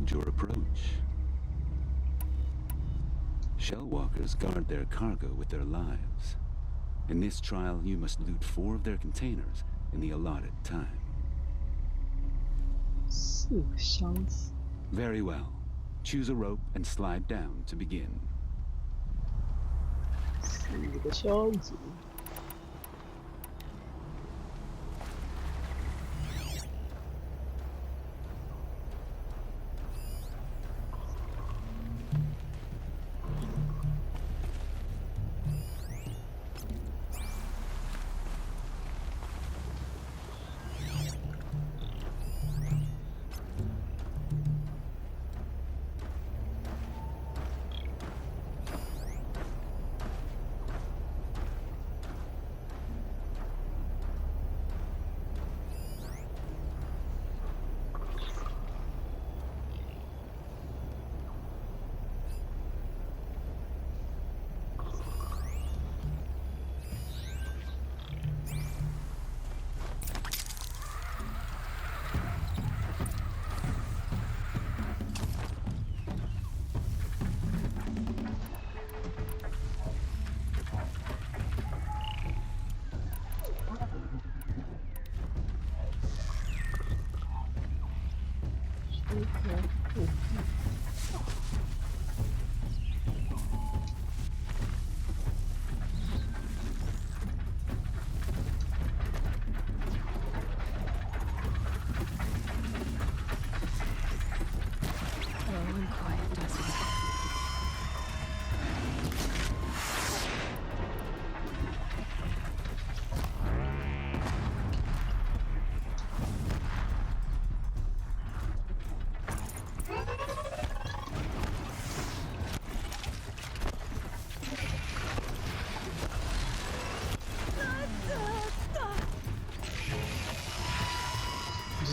Your approach. Shellwalkers guard their cargo with their lives. In this trial, you must loot 4 of their containers in the allotted time. 4个箱子。 Very well. Choose a rope and slide down to begin. 4个箱子。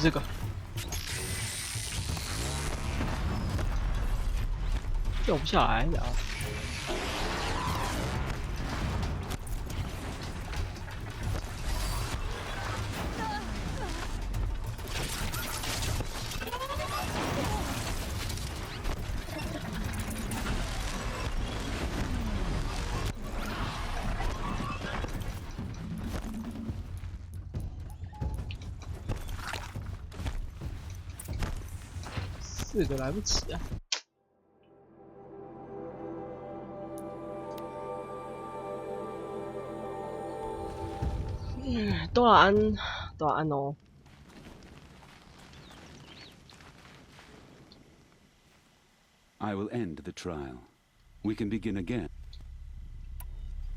这个掉不下来呀！4个来不及啊！多少安？多少安哦？ I will end the trial. We can begin again.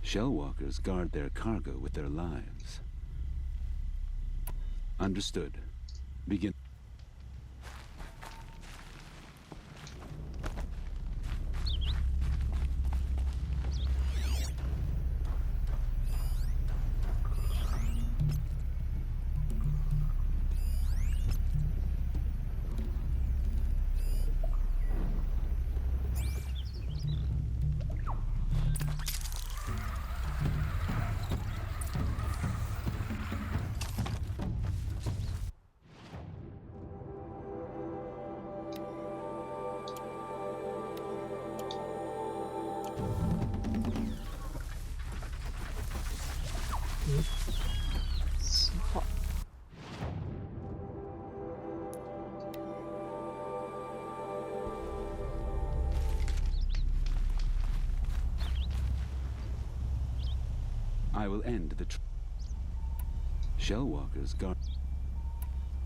Shellwalkers guard their cargo with their lives. Understood. Begin. I will end the Shellwalkers guard.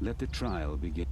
Let the trial begin.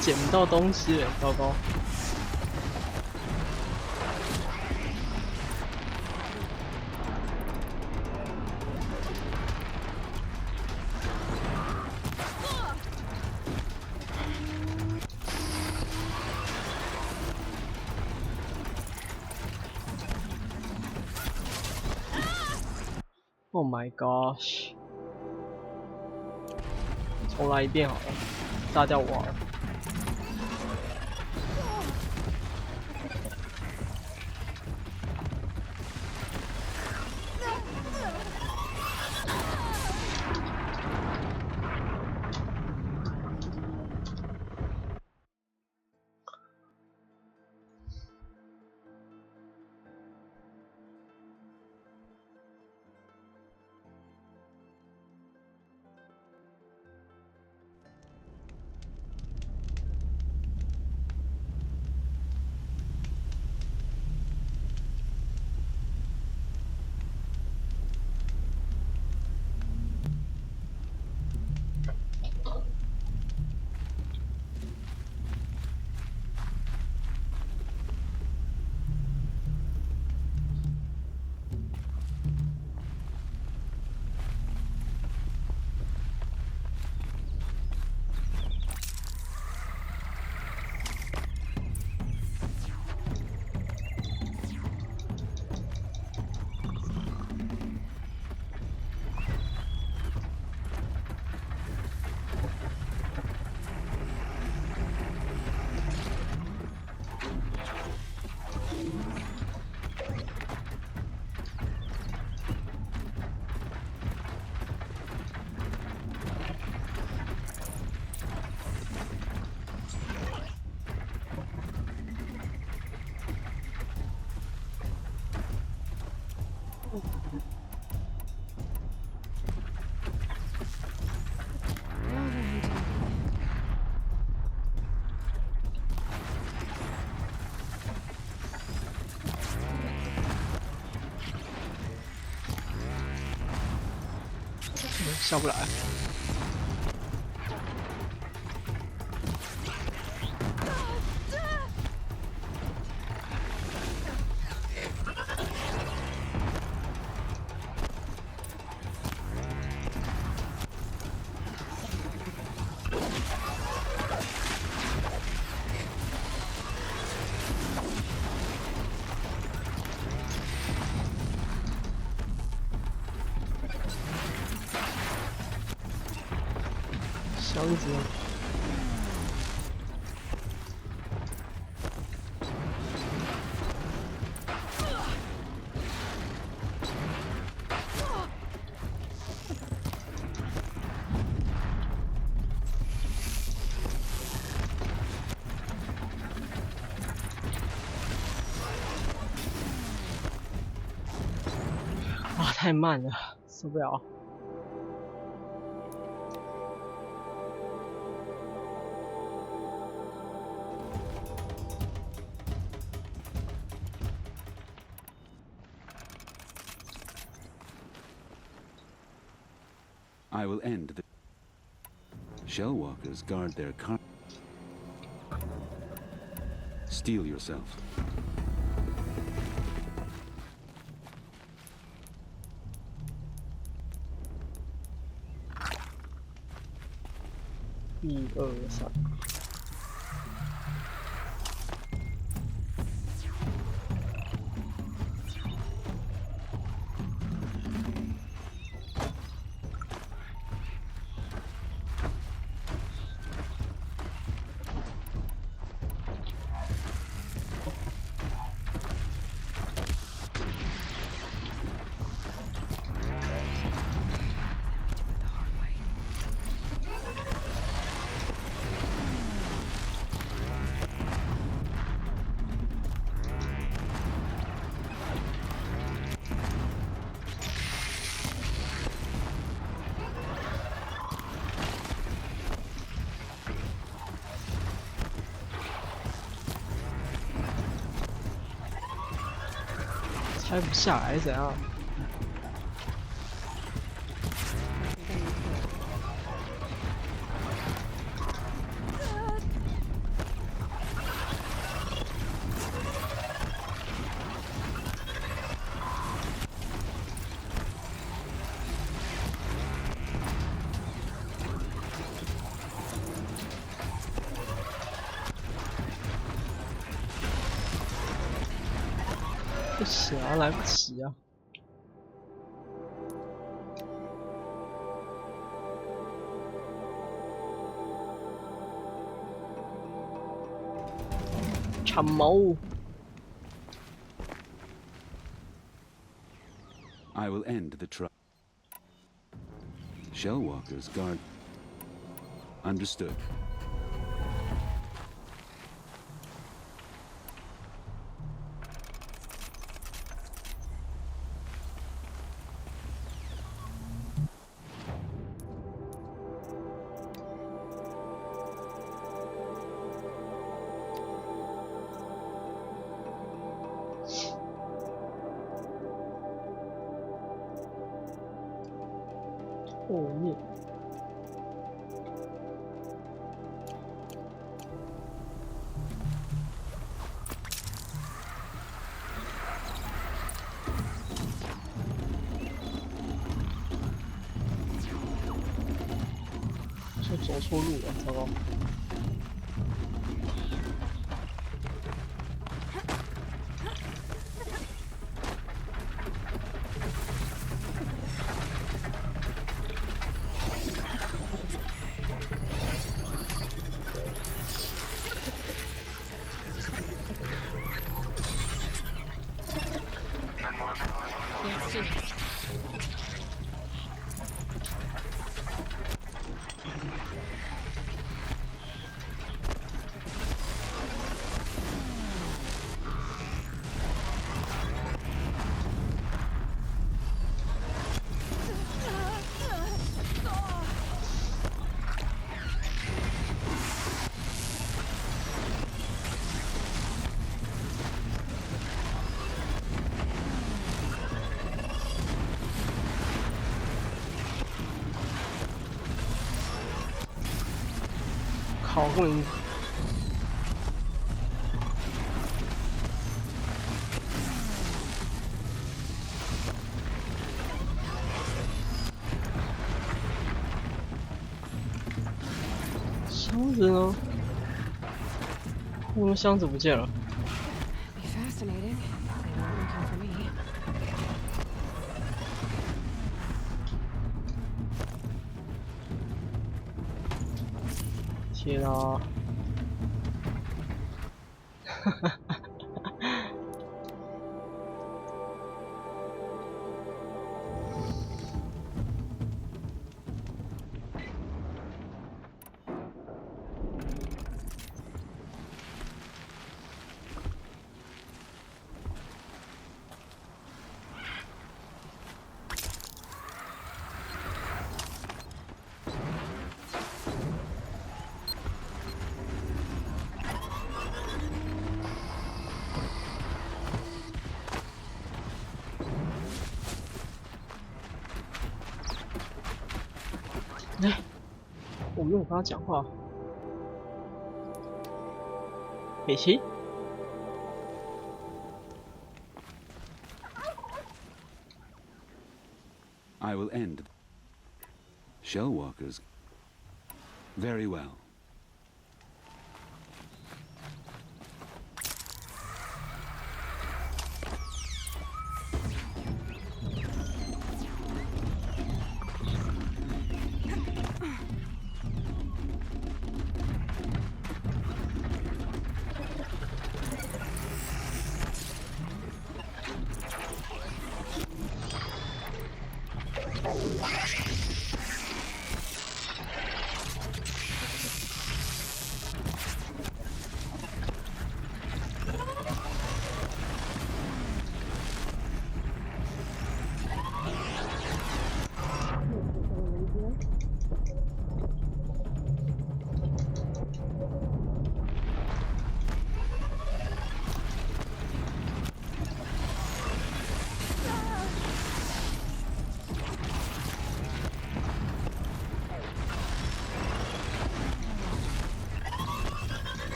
捡不到东西了，糟糕！Oh my gosh！ 重来一遍好了，杀掉我好了。下不来。箱子。哇，太慢了，受不了。I will end the... Shell walkers guard their car... Steel yourself. 1、2、3。拆不下来怎样？不行啊，来不及啊！长毛。I will end the trial. Shell walkers guard. Understood.后面就走错路了，糟糕！靠，根本箱子呢？为什么箱子不见了？ 天啊！哈哈哈。哎，我没有跟他讲话。美琪，I will end. Shell walkers. Very well.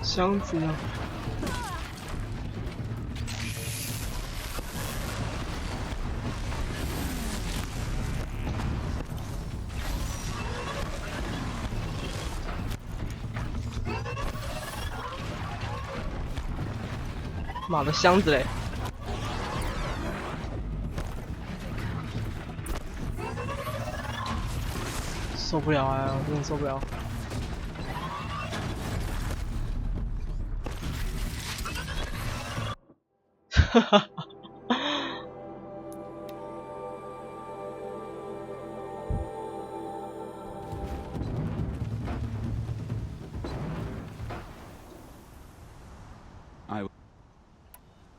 箱子呢？妈的，箱子嘞！受不了啊！我真的受不了。哈哈哈。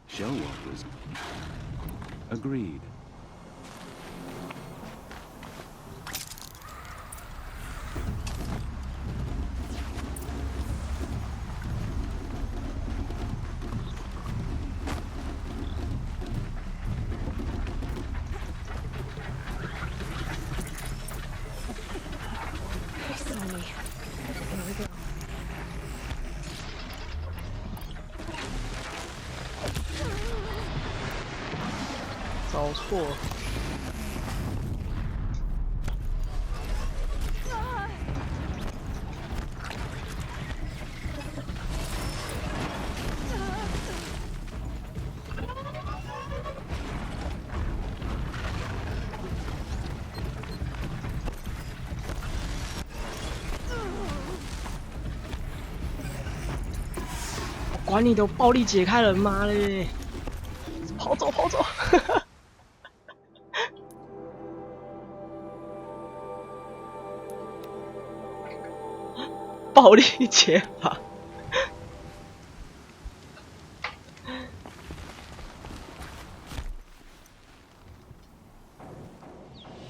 Shell walkers. Agreed.找错了。管你的，暴力解开人，妈嘞！跑走，跑走！暴力解法。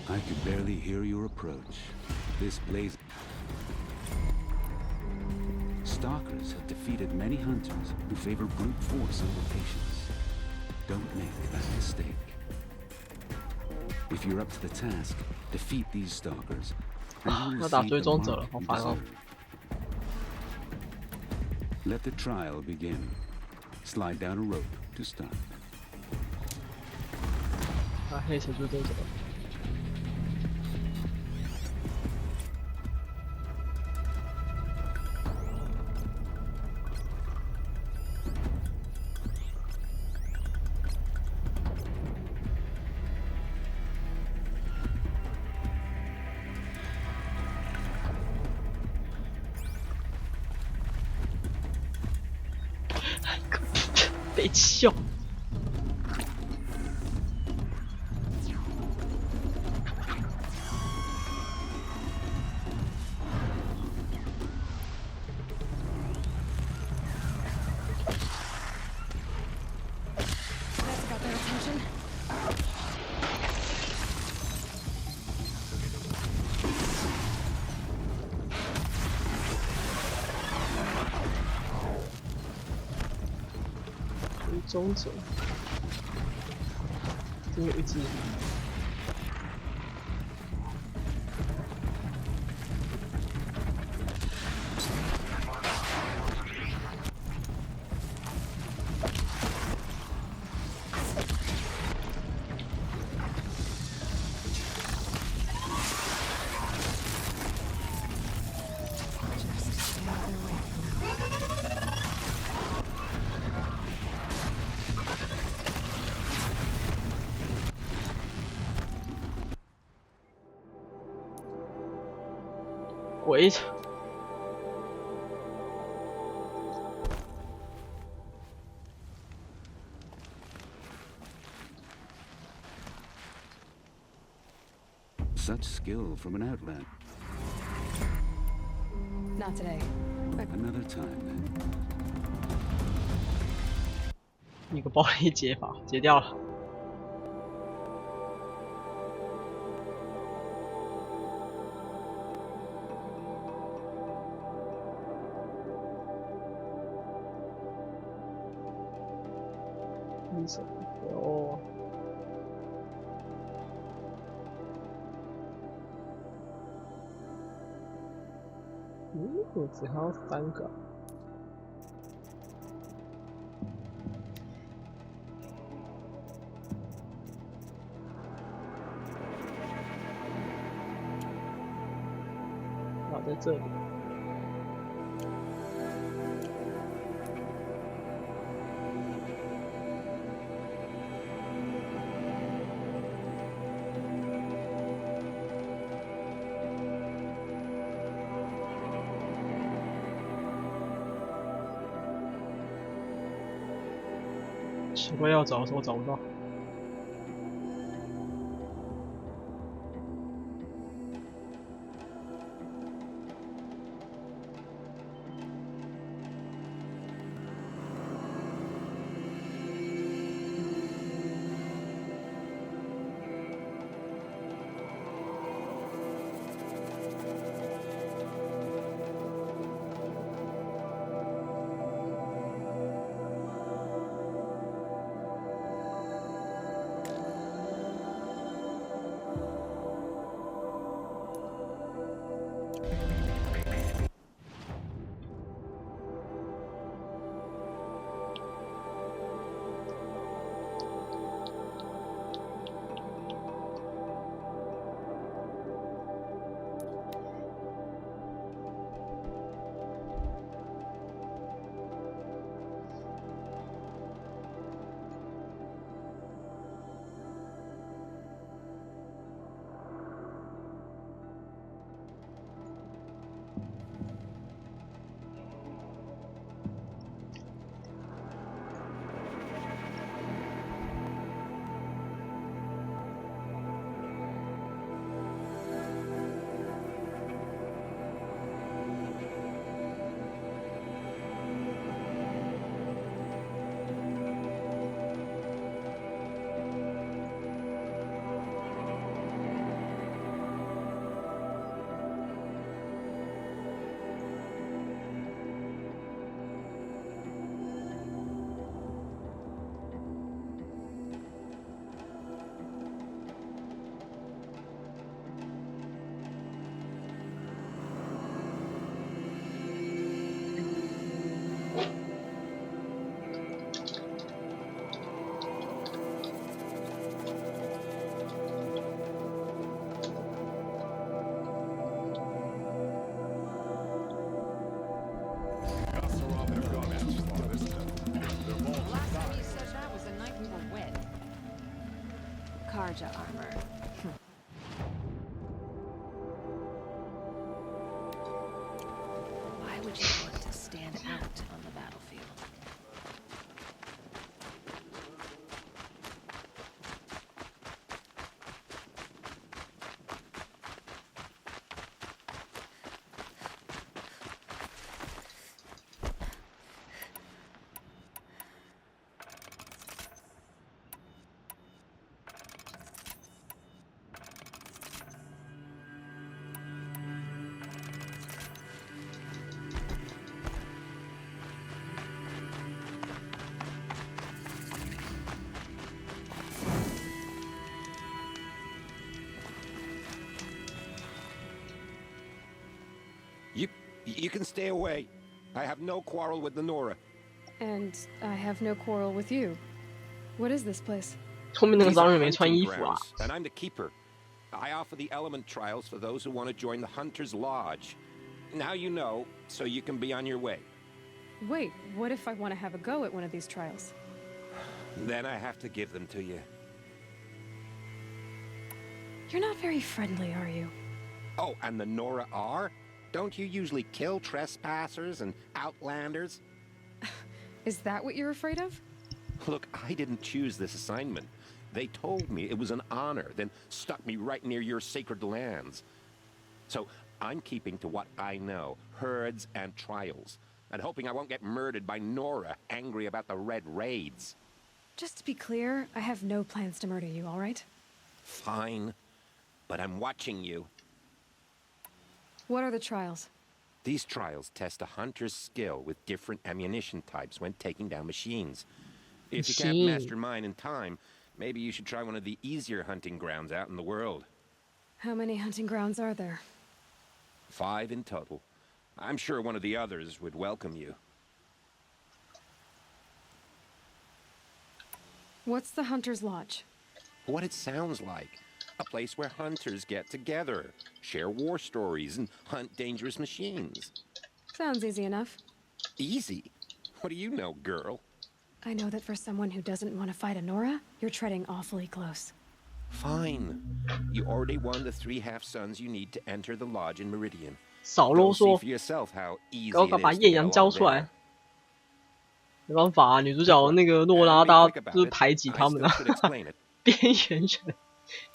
I could barely hear your approach. This blaze. Stalkers have defeated many hunters who favor brute force over patience. Don't make that mistake. If you're up to the task, defeat these stalkers, and you will 要打 receive 追 the 踪者了， mark 好 you 烦哦。 deserve. Let the trial begin. Slide down a rope to start. 啊，黑色追踪者。被笑。中准，只有一只。围着。Such skill from an outland. Not today. Another time then. 一个暴力解法解掉了。什么？哦。只还要3个。好，在这里。奇怪，要找的时候找不到。Karja armor. Why would you want to stand out on the battlefield? You can stay away. I have no quarrel with the Nora. And I have no quarrel with you. What is this place? 后面那个 These 商 are 人没穿 hunting 衣服啊。 grounds, and I'm the keeper. I offer the element trials for those who want to join the Hunter's Lodge. Now you know, so you can be on your way. Wait, what if I want to have a go at one of these trials? Then I have to give them to you. You're not very friendly, are you? Oh, and the Nora are? Don't you usually kill trespassers and outlanders? Is that what you're afraid of? Look, I didn't choose this assignment. They told me it was an honor, then stuck me right near your sacred lands. So I'm keeping to what I know, herds and trials, and hoping I won't get murdered by Nora, angry about the Red Raids. Just to be clear, I have no plans to murder you, all right? Fine, but I'm watching you. What are the trials? These trials test a hunter's skill with different ammunition types when taking down machines. If you can't master mine in time, maybe you should try one of the easier hunting grounds out in the world. How many hunting grounds are there? 5 in total. I'm sure one of the others would welcome you. What's the Hunter's Lodge? What it sounds like. A place where hunters get together, share war stories, and hunt dangerous machines. Sounds easy enough. Easy? What do you know, girl? I know that for someone who doesn't want to fight a Nora, you're treading awfully close. Fine. You already won the 3 half-suns you need to enter the lodge in Meridian. 少啰 Go see 嗦 for，yourself how easy 赶 it 快把 is to 艳 get 阳交 along 出 there. 来。没办法啊，女主角那个诺拉，大家就是排挤他们啊，边缘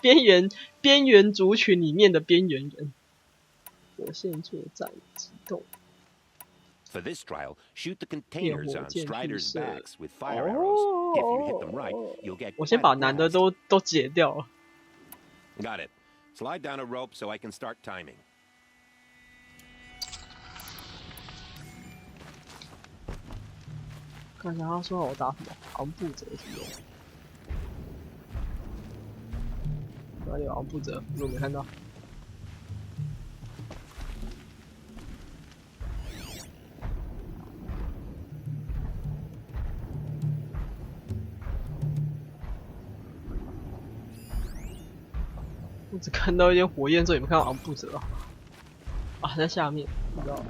人，边缘族群里面的边缘人。火线作战机动。 For this trial, shoot the containers on 电火箭 Striders' 去射。 backs with fire arrows. If you hit them right, you'll get 我先 quite 把 a 男的 blast. 都解掉了。 Got it. Slide down a rope so I can start timing. 看一下他说我打什么昂布者是不是？哪里有昂布者？我没看到。我只看到一点火焰，这里没看到昂布者啊，在下面，不知道。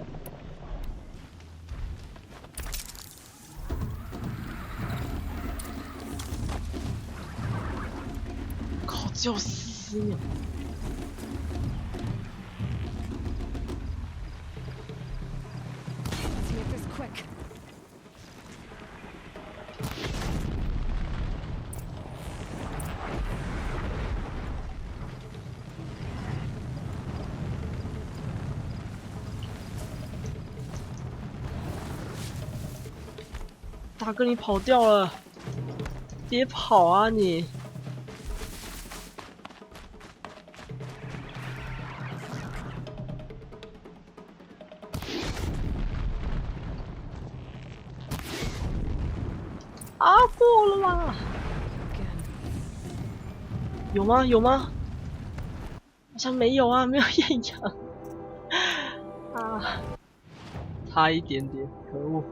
只有10秒。Let's make this quick. "大哥，你跑掉了，别跑啊你！" 啊，过了啦！有吗？有吗？好像没有啊，没有艳阳。啊，差一点点，可恶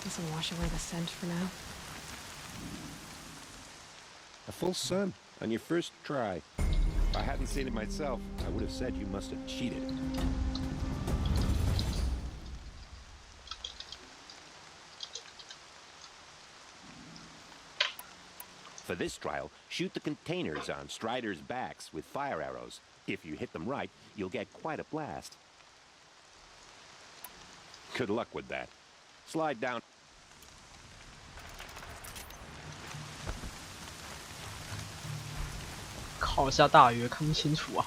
！This will wash away the scent for now. A full sun on your first try. If I hadn't seen it myself, I would have said you must have cheated. For this trial, shoot the containers on Striders' backs with fire arrows. If you hit them right, you'll get quite a blast. Good luck with that. Slide down. 靠下大雨看不清楚啊！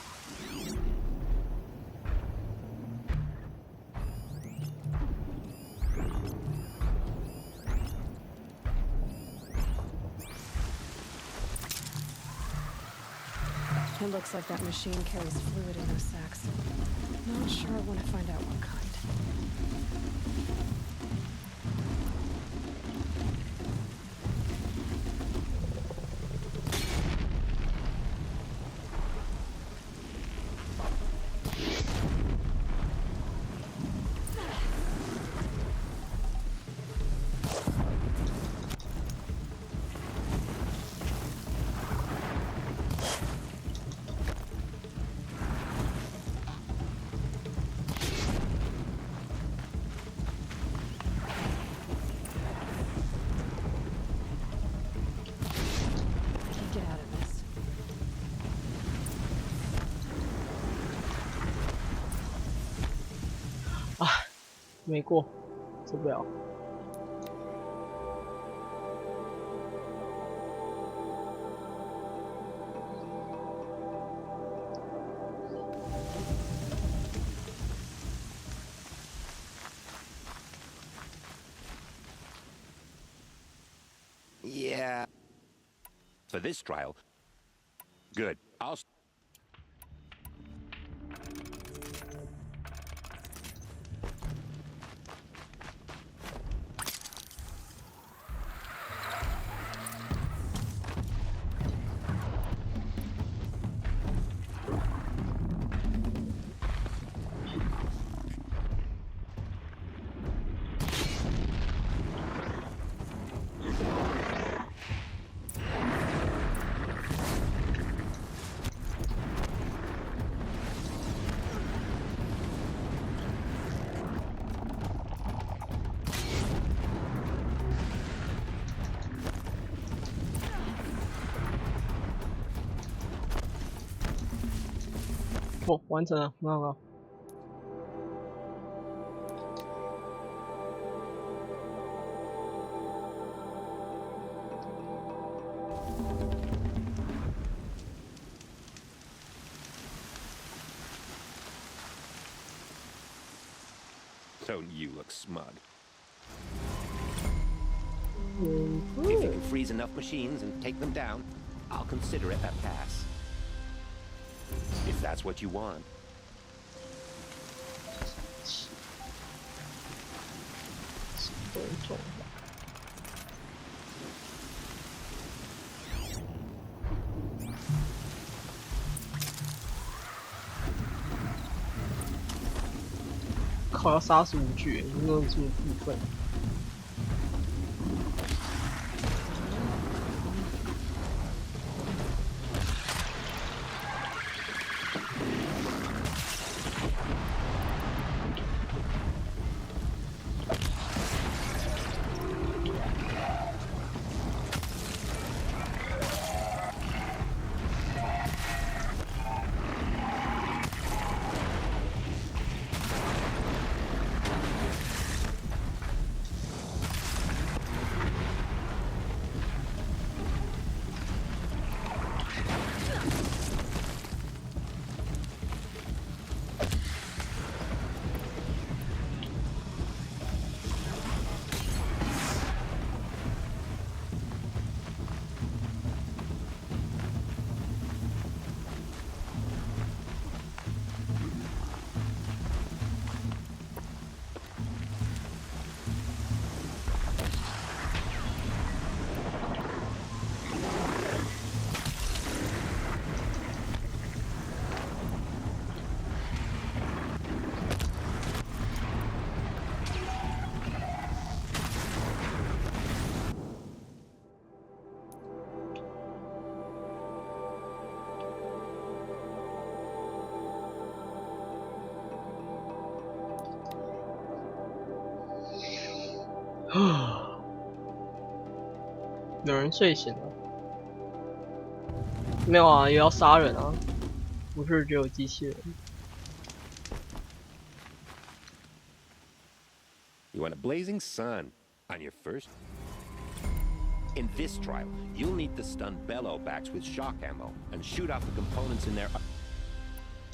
looks like that machine carries fluid in those sacks. Not sure I want to find out what kind. Get out of this. 啊，没过，受不了。Yeah. For this trial. Good. I'll.哦，完成了，很好。So you look smug. Mm-hmm. If you can freeze enough machines and take them down, I'll consider it a pass. If that's what you want. 靠，要35句，你怎么这么过分？有人睡醒了？没有啊，也要杀人啊，不是只有机器人。You want a blazing sun on your first? In this trial, you'll need to stun bellowbacks with shock ammo and shoot off the components in there.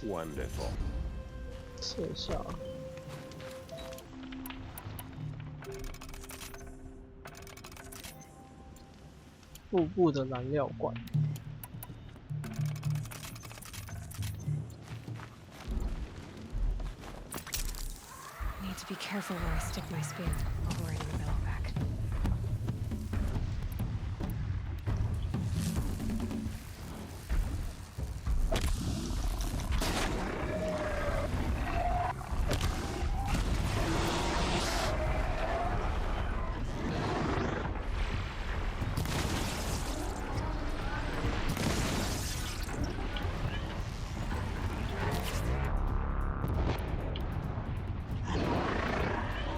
Wonderful. 测一下。腹部的燃料管。need to be careful where I stick my spear before I the bellow back.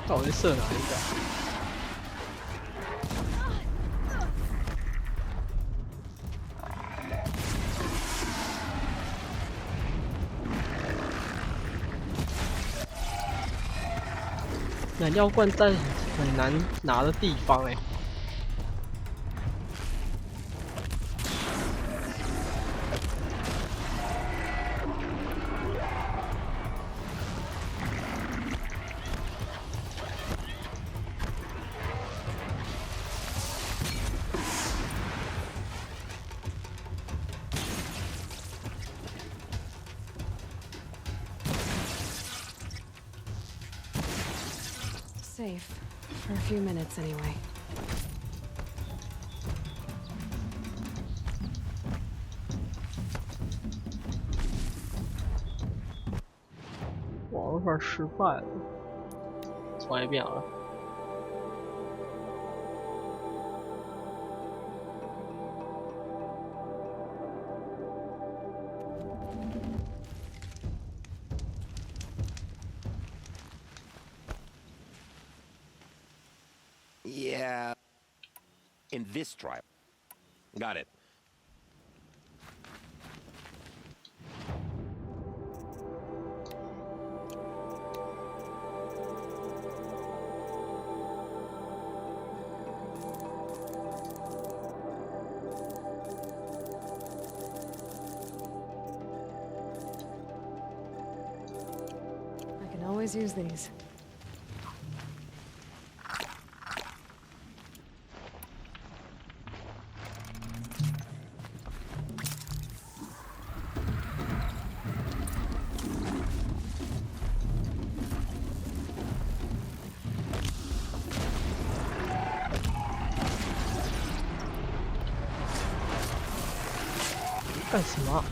到底射哪一个？燃料罐在很难拿的地方哎。 Safe. For a few minutes, anyway. 网络上失败了，重来一遍好了。Yeah. In this trial. Got it. I can always use these. 干什么？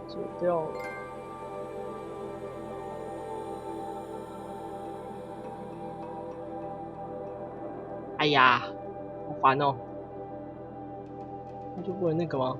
解掉了。哎呀，好烦哦！那就不能那个吗？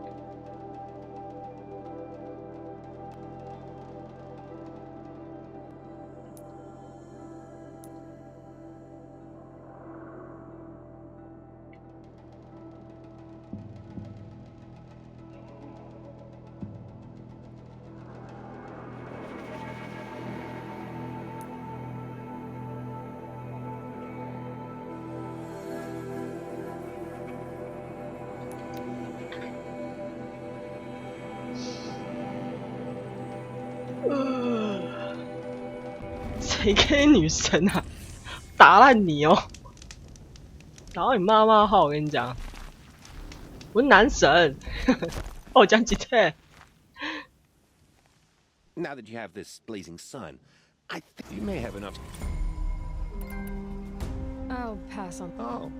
谁跟女神啊？打烂你哦！打到你妈妈号，我跟你讲，我是男神，我讲几次？ Now that you have this blazing sun, I think you may have enough. I'll pass on. Oh.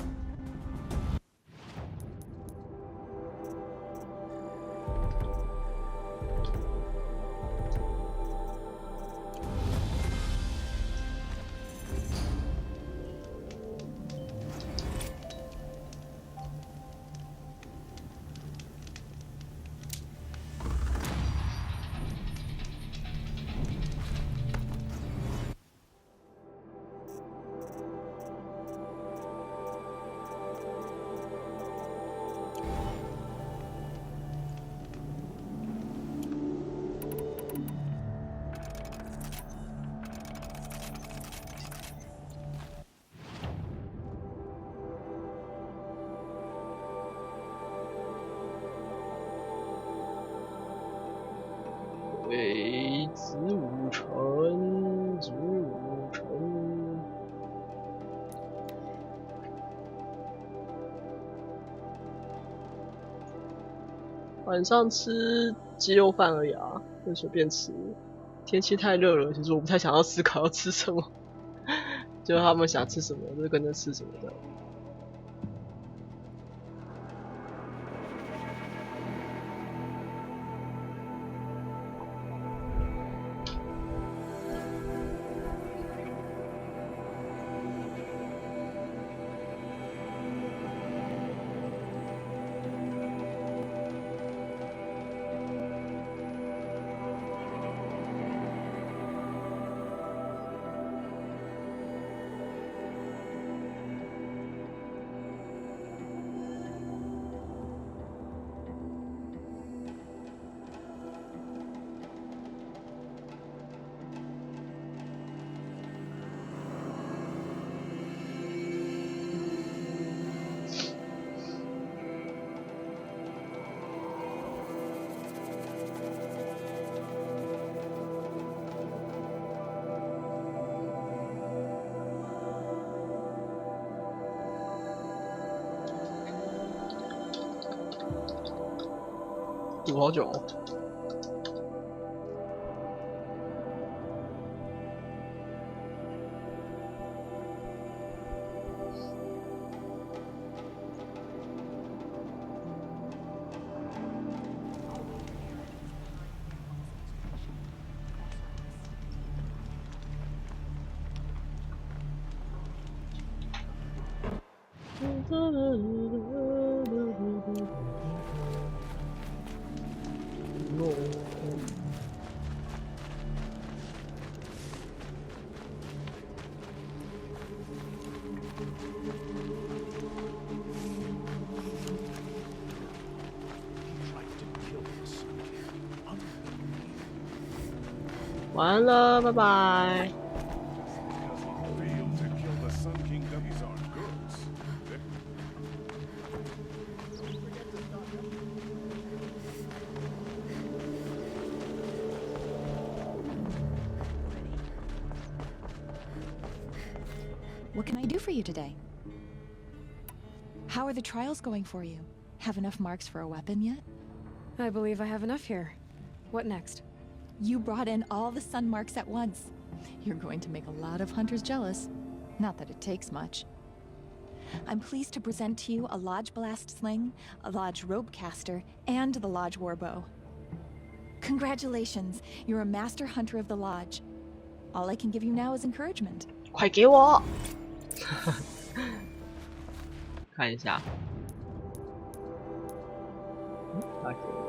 对，子午城，子午城。晚上吃鸡肉饭而已啊，就随便吃。天气太热了，其实我不太想要思考要吃什么，就他们想吃什么就跟着吃什么的。煮好久哦。完了，拜拜。What can I do for you today? How are the trials going for you? Have enough marks for a weapon yet? I believe I have enough here. What next? You brought in all the sun marks at once. You're going to make a lot of hunters jealous. Not that it takes much. I'm pleased to present to you a Lodge Blast Sling, a Lodge Rope Caster, and the Lodge Warbow. Congratulations, you're a Master Hunter of the Lodge. All I can give you now is encouragement. 快给我！看一下，快给我！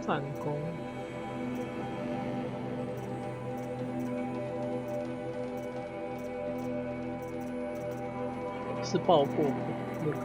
反攻，是爆破那个。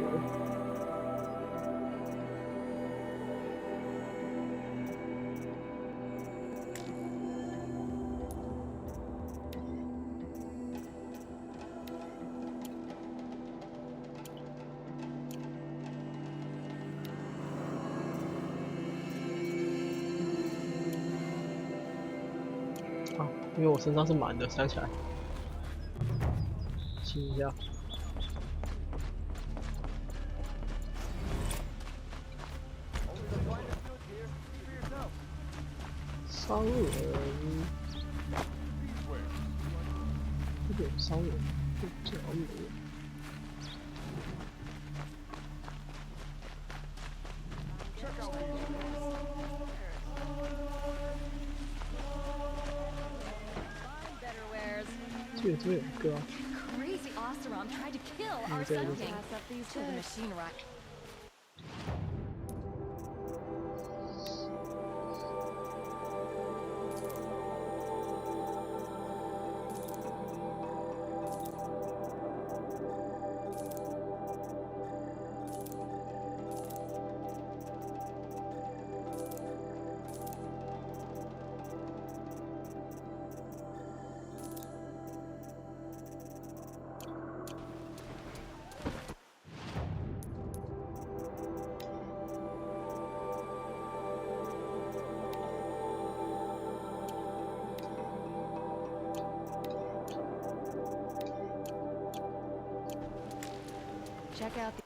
因为我身上是满的，想起来，清一下。商人，这个商人，这条路。这边有歌啊。 Crazy Oseram tried to kill our 这个 Sun 就是 King. Pass up these till the machine arrives. Check out the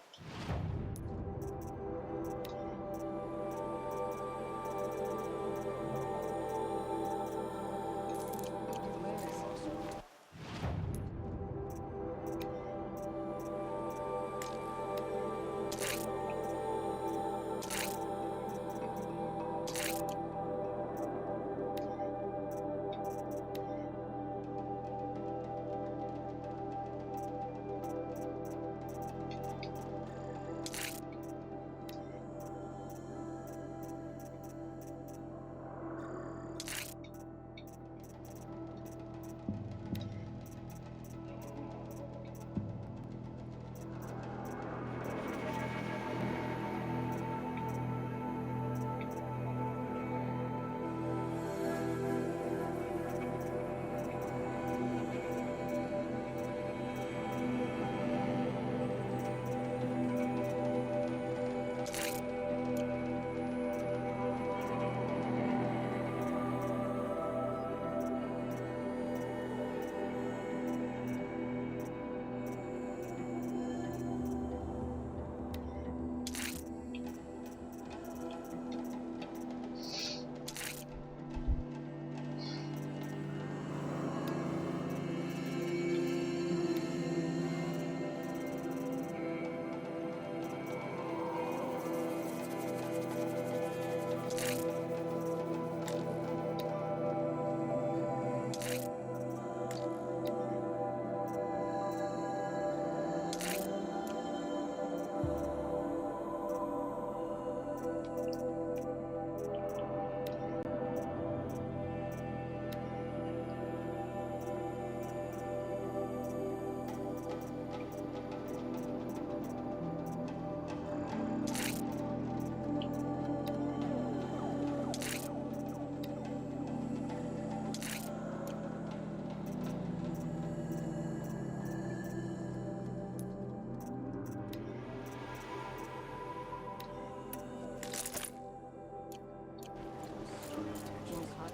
King's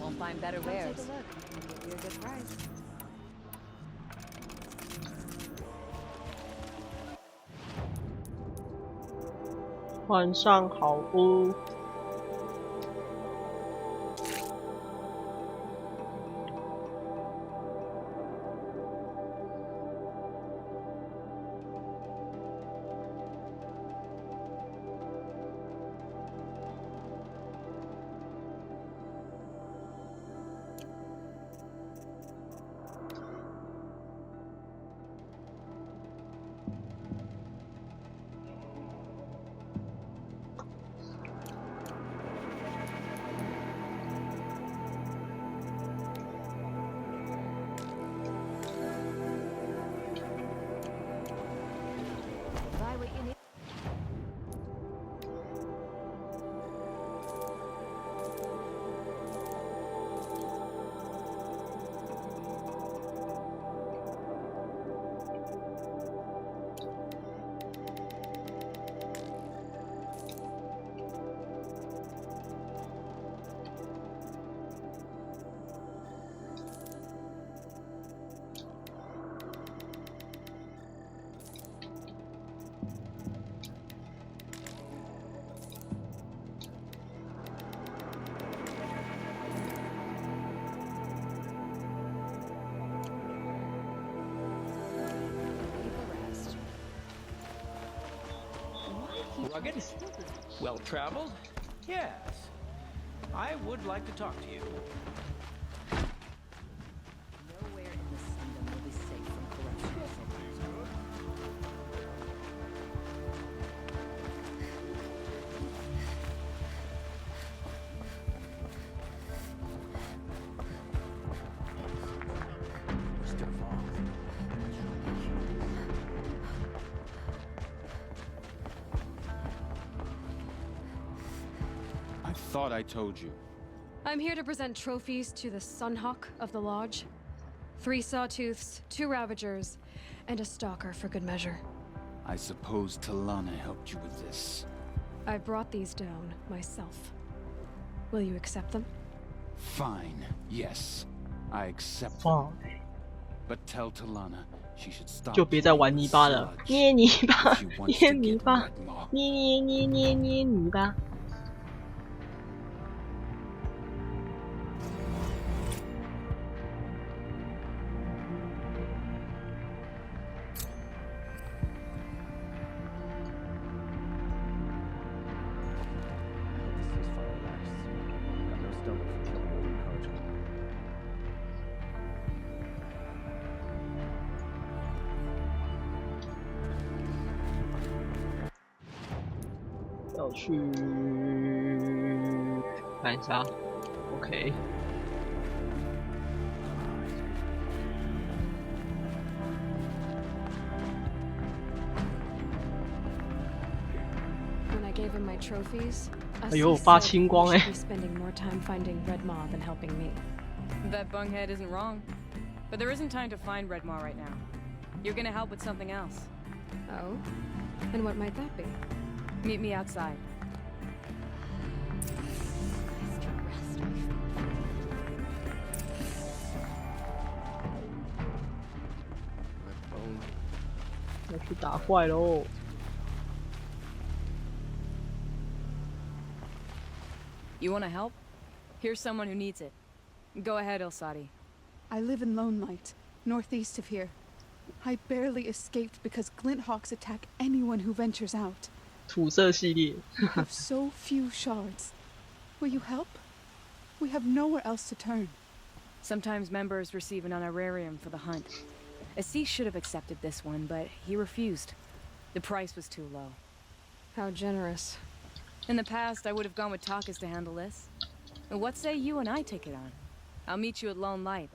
'Won't find better wares. Take a look. Give you a good price. 晚上好屋。Rugged? Well traveled? Yes. I would like to talk to you. Nowhere in the Sundom will be safe from corruption. I thought I told you. I'm here to present trophies to the Sunhawk of the Lodge. 3 Sawtooths, 2 Ravagers, and a Stalker for good measure. I suppose Talana helped you with this. I brought these down myself. Will you accept them? Fine, yes. I accept them. 放， But tell Talana she should stop 就别再玩泥巴了， sludge 捏泥巴 if she，wants 捏 to 泥 get 巴 Red Maw.，捏泥巴。要去看一下 ，OK。 When I gave him my trophies, 哎呦， Asif 发 said 青光 we 哎 should be spending more time finding Red Maw than helping me. That bunghead isn't wrong. But there isn't time to find Red Maw right now. You're gonna help with something else. Oh? And what might that be? Meet me outside. Bone. 要去打怪喽！ You wanna help? Here's someone who needs it. Go ahead, Ilsati. I live in Lone Light, northeast of here. I barely escaped because Glinthawks attack anyone who ventures out. 土色系列， We have so few shards. Will you help? We have nowhere else to turn. Sometimes members receive an honorarium for the hunt. Asif should have accepted this one, but he refused. The price was too low. How generous. In the past, I would have gone with Takas to handle this. What say you and I take it on? I'll meet you at Lone Light.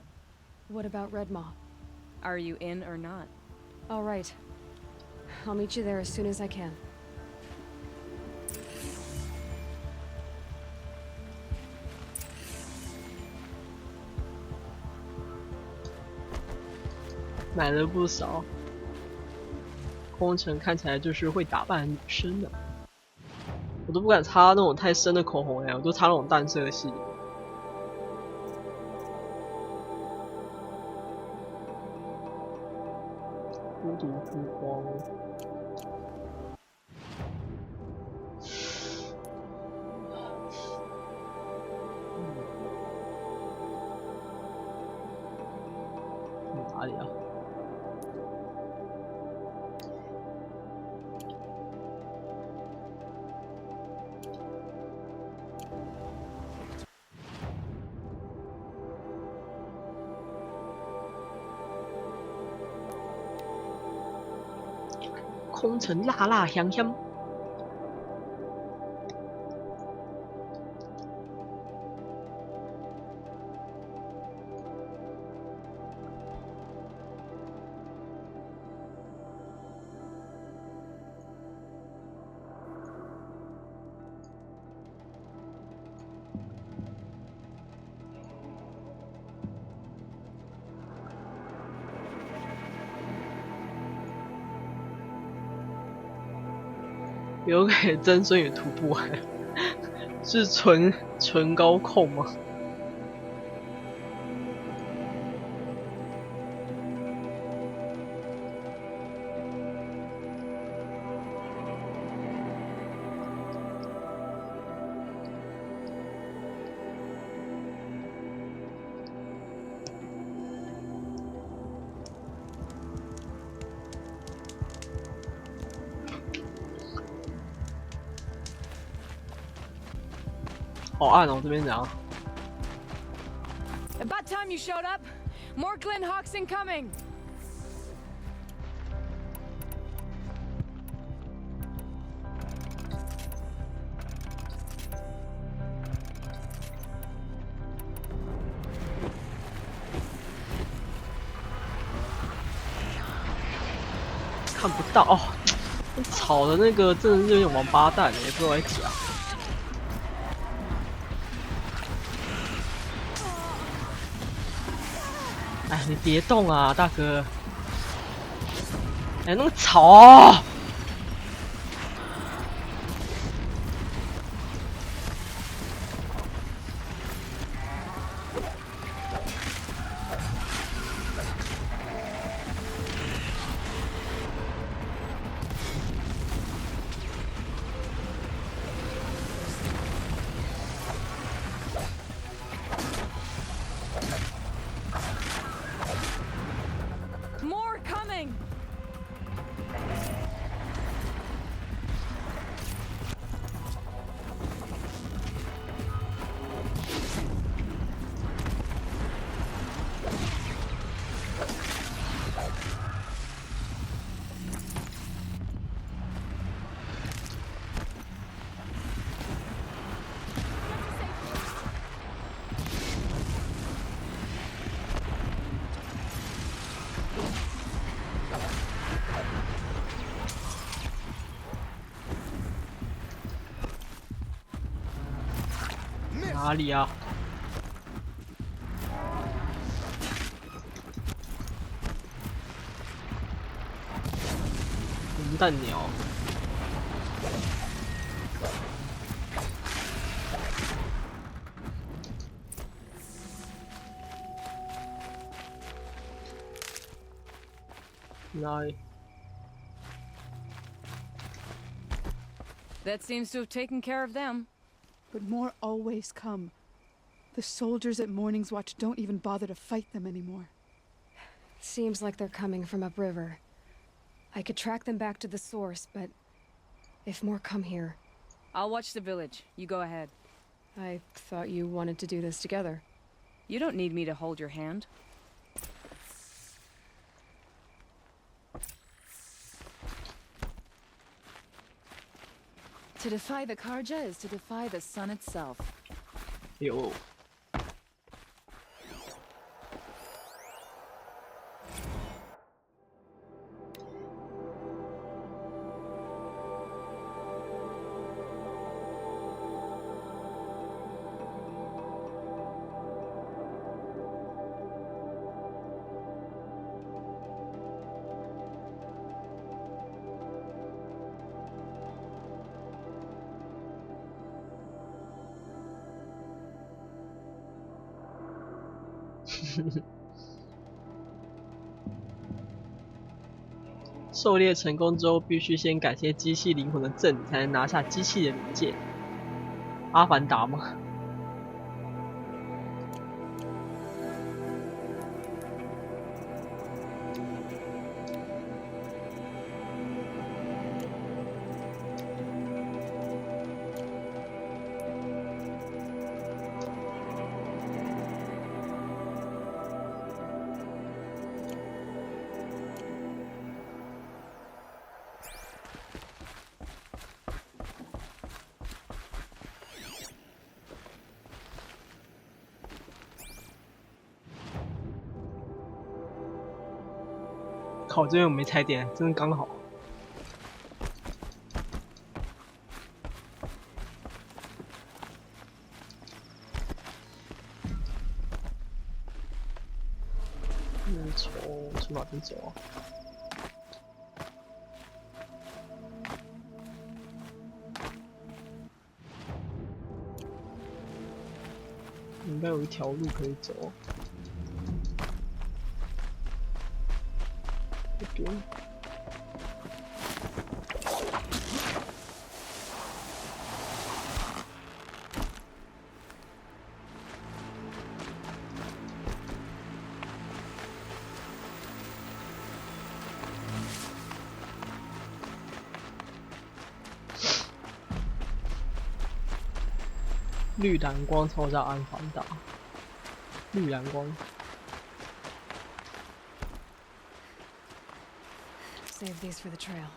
What about Red Maw? Are you in or not? All right. I'll meet you there as soon as I can. 买了不少。空城看起来就是会打扮的女生的，我都不敢擦那种太深的口红哎，我都擦那种淡色系。孤独之光。哪里啊？空城辣辣香香。有给曾孙也徒步完，是纯高控吗？好暗哦，这边怎样？ About time you showed up. More Glenhawks incoming. 看不到哦，草的那个真的是有点王八蛋，也不知道在讲。哎，你别动啊，大哥！哎，那个草哦！More coming. 哪里啊？混蛋鸟！哪里？ That seems to have taken care of them. But more always come. The soldiers at Morning's Watch don't even bother to fight them anymore. Seems like they're coming from upriver. I could track them back to the source, but if more come here... I'll watch the village. You go ahead. I thought you wanted to do this together. You don't need me to hold your hand. To defy the Karja is to defy the sun itself. 有。狩猎成功之后，必须先感谢机器灵魂的赠礼，才能拿下机器的零件。阿凡达吗？靠，这边我没踩点，真的刚好。从哪边走啊？应该有一条路可以走。这边。绿蓝光超加安环打，绿蓝光。 Save these for the trail.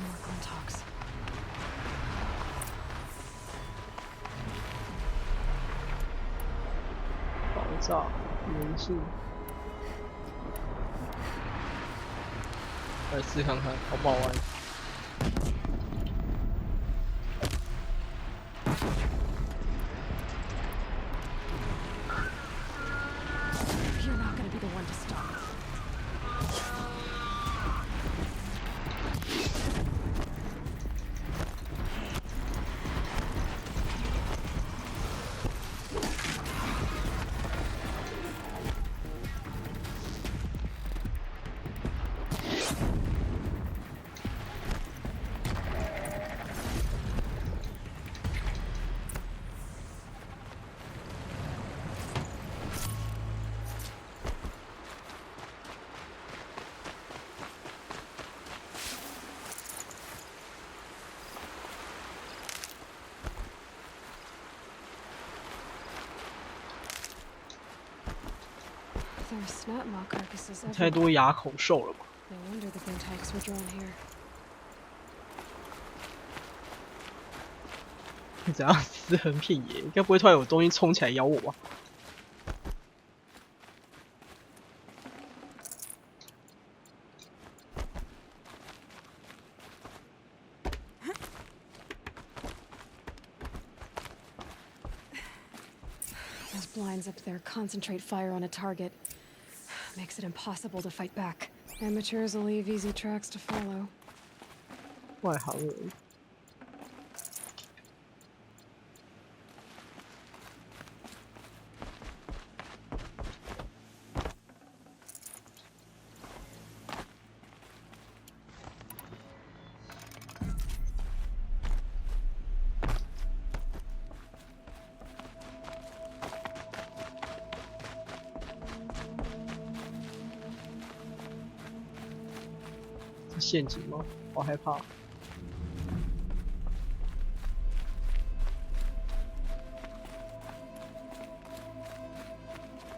More Glinthawks. 爆炸元素，来试看看好不好玩。 You're not gonna be the one to stop. There are snap maw carcasses 太 everywhere. 多牙口兽了吧？ No wonder the Glinthawks were drawn here. 你怎样尸横遍野？应该不会突然有东西冲起来咬我吧？ Those blinds up there concentrate fire on a target. Makes it impossible to fight back. Amateurs will leave easy tracks to follow. 外行人。是陷阱吗？好害怕。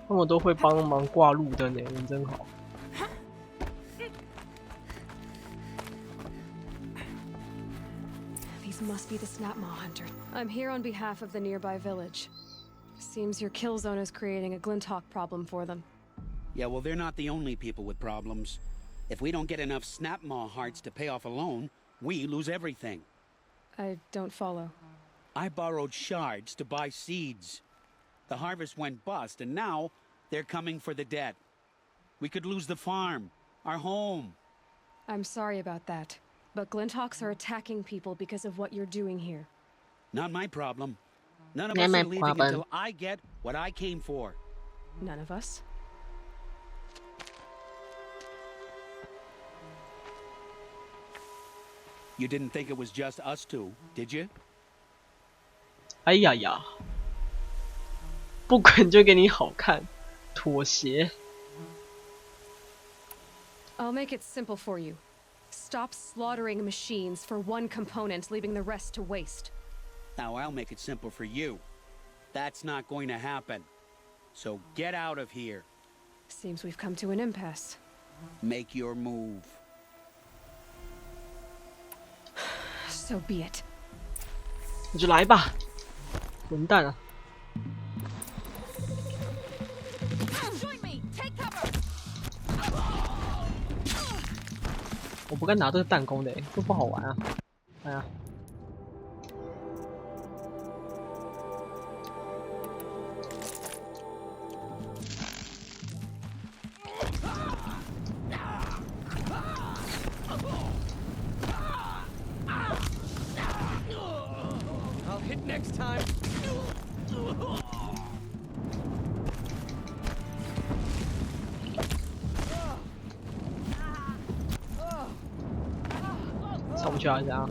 他们都会帮忙挂路灯呢，人真好。 These must be the snap maw hunter. I'm here on behalf of the nearby village. Seems your kill zone is creating a Glinthawk problem for them. Yeah, well, they're not the only people with problems. If we don't get enough Snapmaw hearts to pay off a loan, we lose everything. I don't follow. I borrowed shards to buy seeds. The harvest went bust, and now they're coming for the debt. We could lose the farm, our home. I'm sorry about that, but Glinthawks are attacking people because of what you're doing here. Not my problem. None of Not us my are leaving problem. until I get what I came for. None of us? You didn't think it was just us two, did you? 哎呀呀！不管就给你好看，妥协。 I'll make it simple for you. Stop slaughtering machines for one component, leaving the rest to waste. Now I'll make it simple for you. That's not going to happen. So get out of here. Seems we've come to an impasse. Make your move. So be it. 你就来吧，混蛋啊！ Join me! Take cover! 我不该拿这个弹弓的，这不好玩啊！哎呀，上去啊？这样？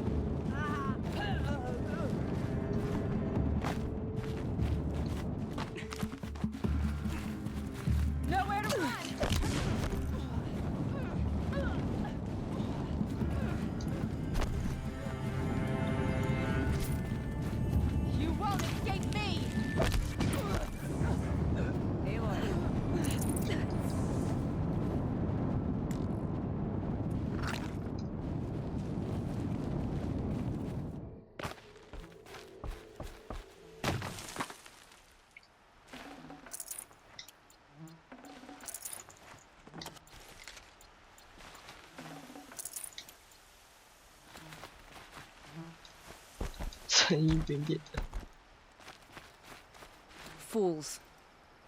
沉一点点。 Fools.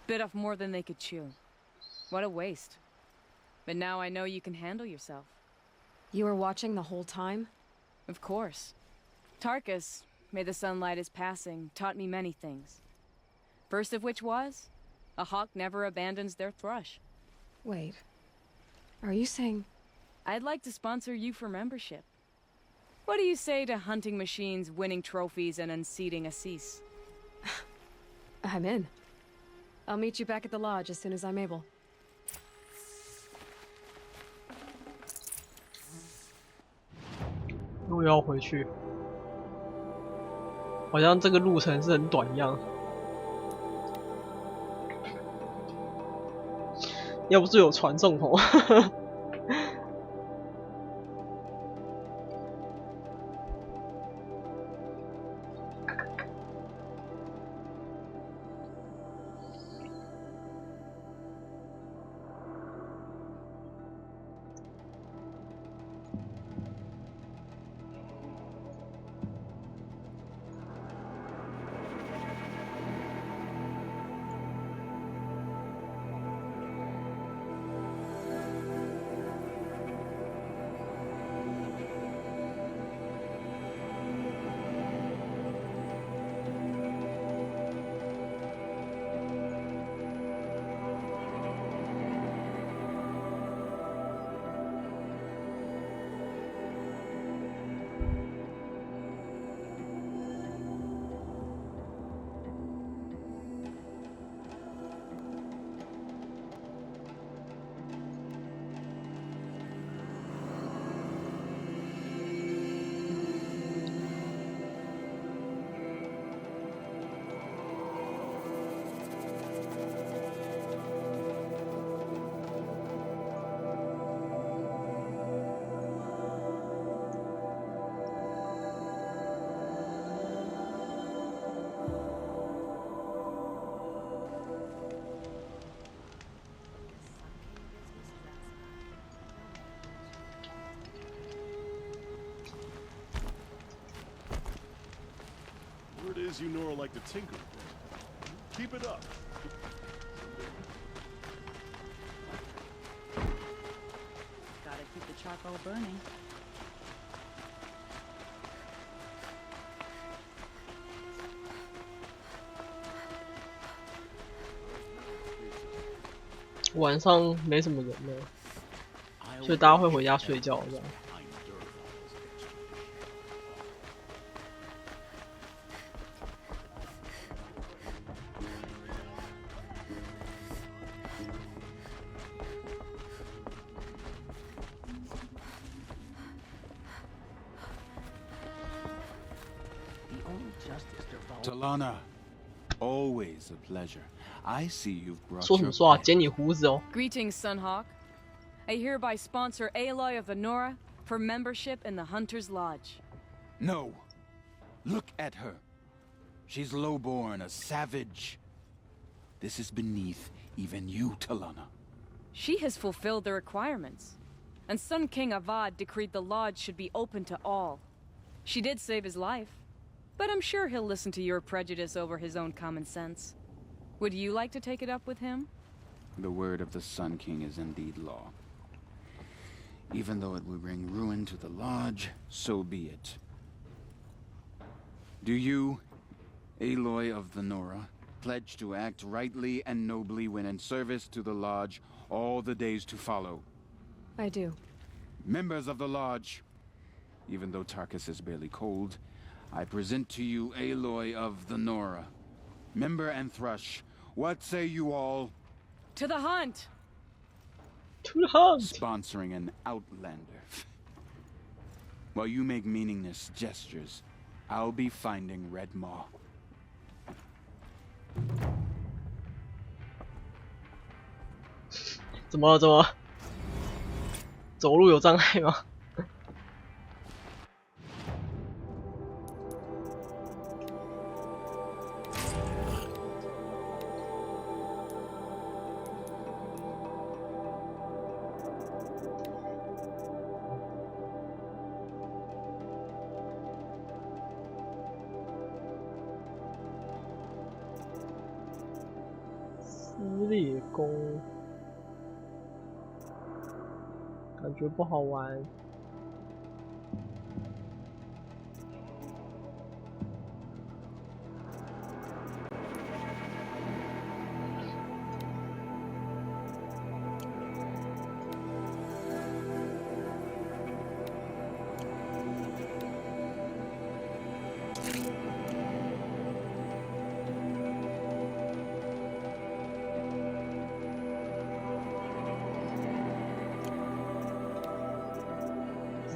Bit off more than they could chew. What a waste. But now I know you can handle yourself. You were watching the whole time? Of course. Tarkus, may the sunlight is passing, taught me many things. First of which was, a hawk never abandons their thrush. Wait. Are you saying... I'd like to sponsor you for membership. What do you say to hunting machines, winning trophies, and unseating Assis? I'm in. I'll meet you back at the lodge as soon as I'm able. 又要回去，好像这个路程是很短一样。要不是有传送吼。Word is you Nora like to tinker. Keep it up. Gotta keep the charcoal burning. "晚上没什么人了，所以大家会回家睡觉这样。Talana, always a pleasure. I see you've brought 说什 your 么说啊？ pet. 剪你胡子哦。 Greetings, Sunhawk. I hereby sponsor Aloy of the Nora for membership in the Hunter's Lodge. No. Look at her. She's lowborn, a savage. This is beneath even you, Talana. She has fulfilled the requirements. And Sun King Avad decreed the lodge should be open to all. She did save his life, but I'm sure he'll listen to your prejudice over his own common sense. Would you like to take it up with him? The word of the Sun King is indeed law. Even though it will bring ruin to the lodge, so be it. Do you, Aloy of the Nora, pledge to act rightly and nobly when in service to the lodge all the days to follow? I do. Members of the lodge, even though Tarkus is barely cold, I present to you Aloy of the Nora. Member and Thrush, what say you all? To the hunt! To the hunt! Sponsoring an outlander. While you make meaningless gestures, I'll be finding Red Maw. 怎么了？怎么了？走路有障碍吗？撕裂弓，感觉不好玩。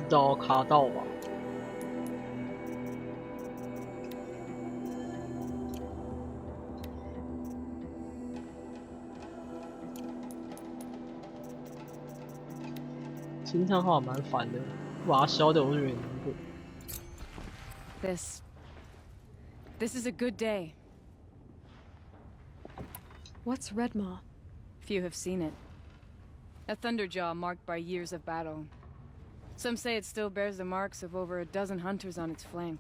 到卡到吧。惊叹号蛮烦的，把它消掉我就有点难过。This is a good day. What's Redmaw? Few have seen it. A thunderjaw marked by years of battle. Some say it still bears the marks of over a dozen hunters on its flank.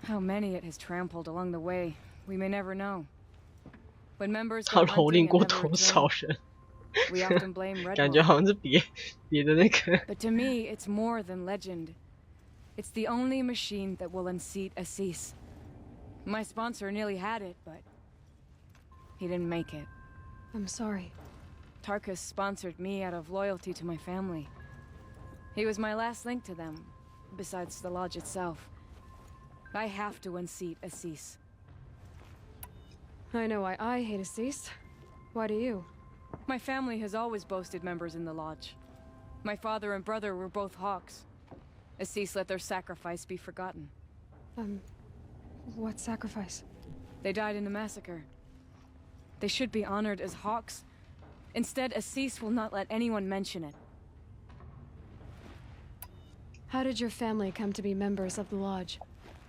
How many it has trampled along the way, we may never know. When members go hunting and never return, we often blame Redmaw. 感觉好像是别的那个。But to me, it's more than legend. It's the only machine that will unseat Assis. My sponsor nearly had it, but he didn't make it. I'm sorry. Tarkus sponsored me out of loyalty to my family. He was my last link to them, besides the lodge itself. I have to unseat Assis. I know why I hate Assis. Why do you? My family has always boasted members in the lodge. My father and brother were both hawks. Assis let their sacrifice be forgotten. What sacrifice? They died in the massacre. They should be honored as hawks. Instead, Assis will not let anyone mention it. How did your family come to be members of the lodge?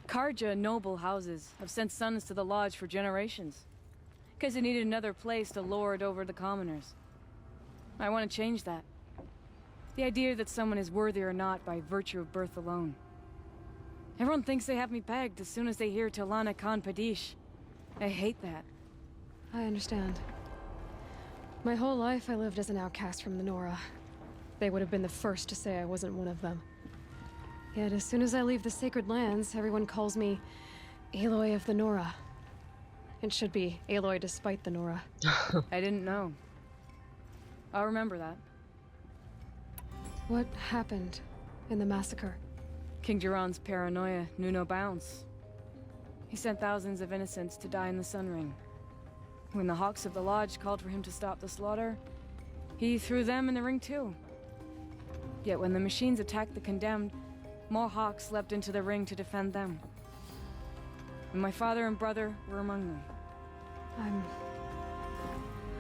Karja noble houses have sent sons to the lodge for generations. Because they needed another place to lord over the commoners. I want to change that. The idea that someone is worthy or not by virtue of birth alone. Everyone thinks they have me pegged as soon as they hear Talana Khan Padish. I hate that. I understand. My whole life I lived as an outcast from the Nora. They would have been the first to say I wasn't one of them. Yet as soon as I leave the sacred lands, everyone calls me Aloy of the Nora. It should be Aloy despite the Nora. I didn't know. I'll remember that. What happened in the massacre? King Jiran's paranoia knew no bounds. He sent thousands of innocents to die in the Sun Ring. When the Hawks of the Lodge called for him to stop the slaughter, he threw them in the ring too. Yet when the machines attacked the condemned, more Hawks leapt into the ring to defend them. And my father and brother were among them.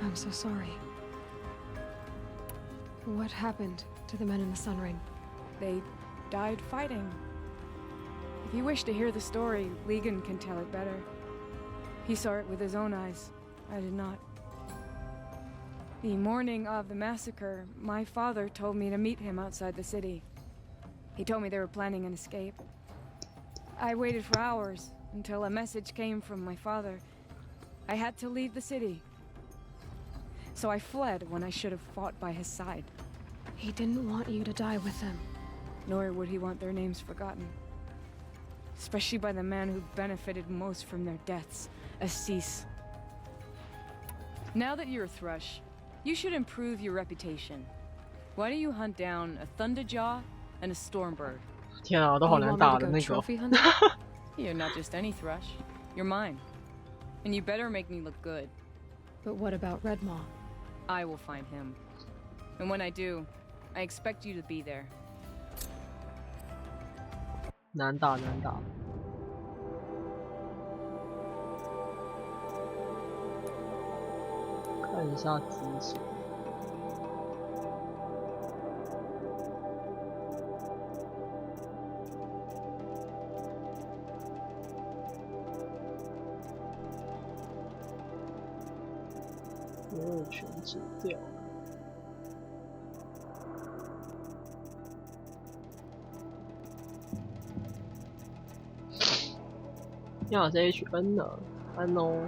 I'm so sorry. What happened to the men in the Sun Ring? They died fighting. If you wish to hear the story, Legan can tell it better. He saw it with his own eyes. I did not. The morning of the massacre, my father told me to meet him outside the city. He told me they were planning an escape. I waited for hours until a message came from my father. I had to leave the city. So I fled when I should have fought by his side. He didn't want you to die with them. Nor would he want their names forgotten. Especially by the man who benefited most from their deaths, Assis. Now that you're a Thrush, you should improve your reputation. Why do you hunt down a Thunderjaw, and a stormbird. 天啊，都好 You 难 want me 打 to 的 go 那个。 trophy hunting? You're not just any thrush. You're mine. And you better make me look good. But what about Red Maw? I will find him. And when I do, I expect you to be there. 难打难打。看一下机型。没有全指掉。要是 HN 呢？安哦。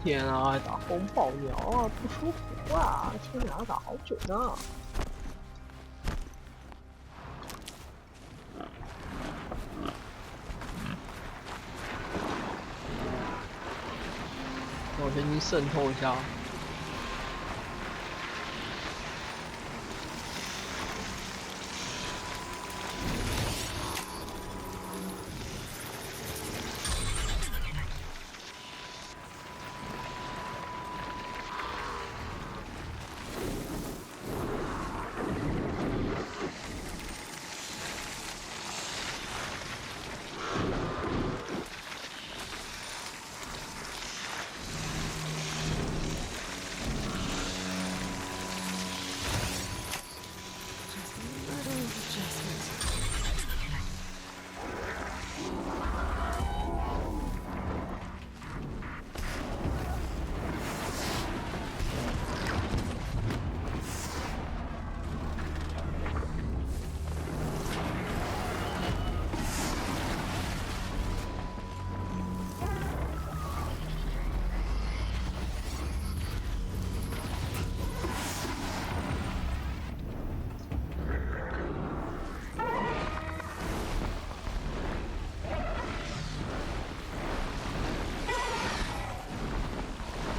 天啊，还打风暴鸟啊，不舒服啊！天哪，打好久呢。我先去渗透一下。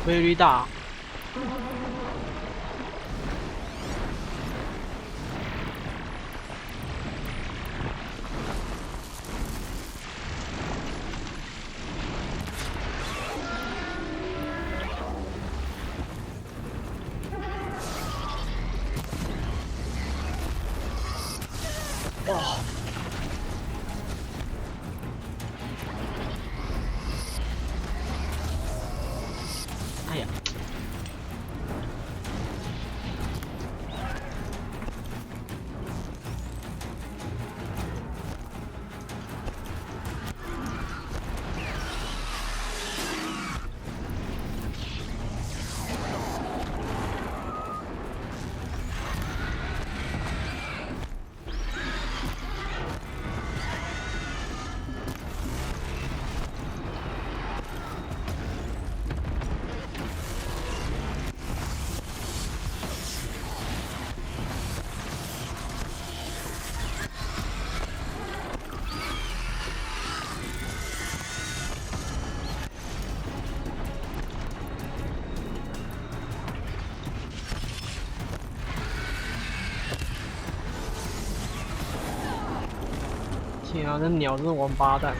威力大。哦。哎呀！天啊，那鸟真是王八蛋！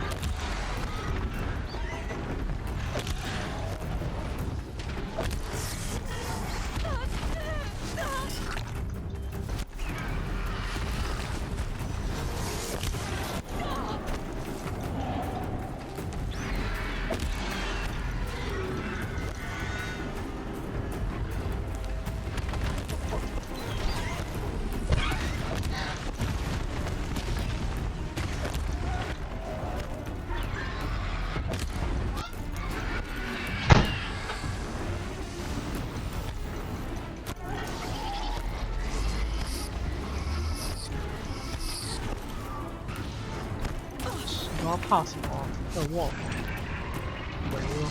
我要怕什么？让我忘了。没了。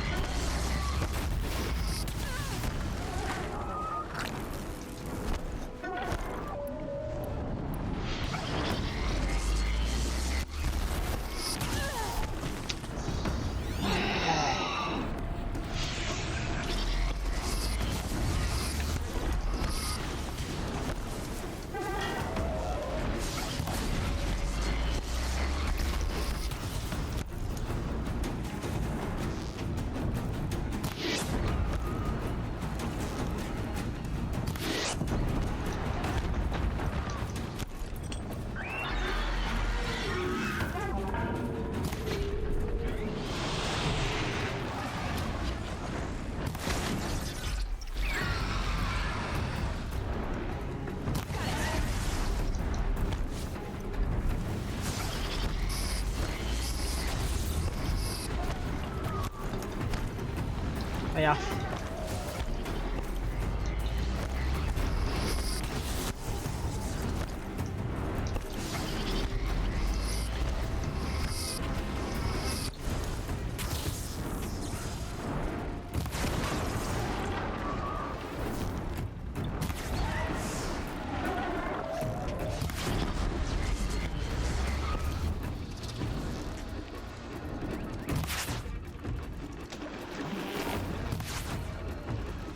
哎呀！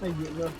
太远了。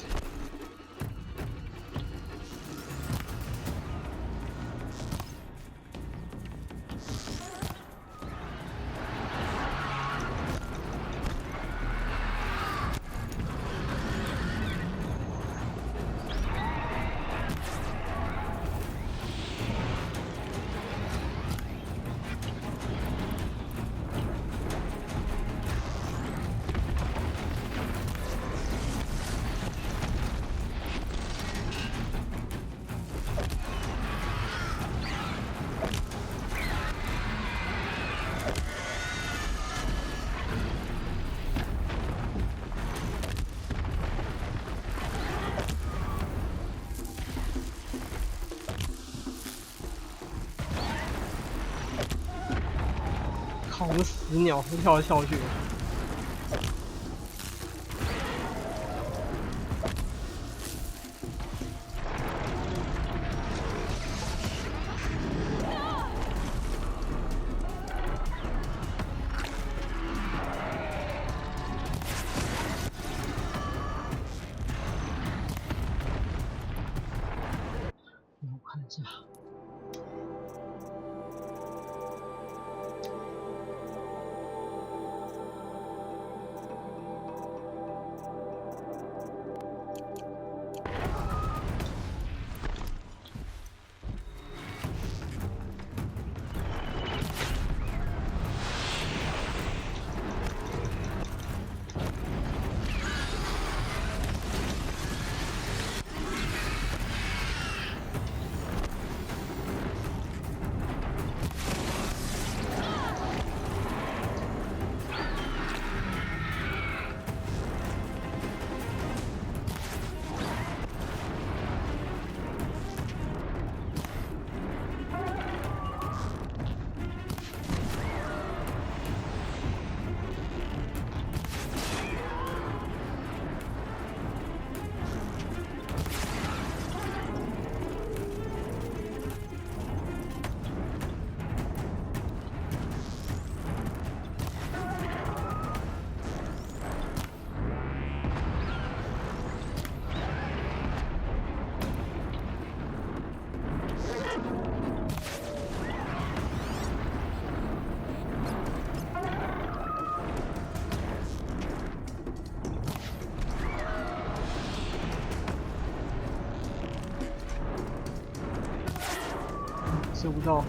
靠，我们死鸟是跳来跳去的。我看一下。射不到。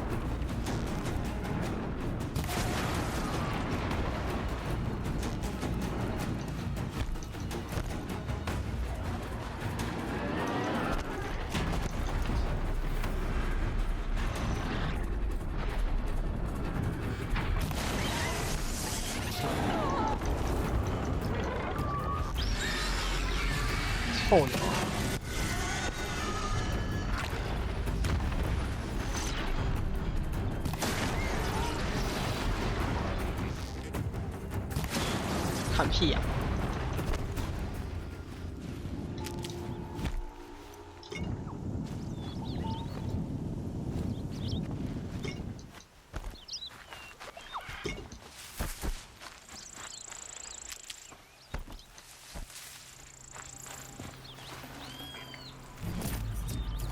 臭鸟！看屁呀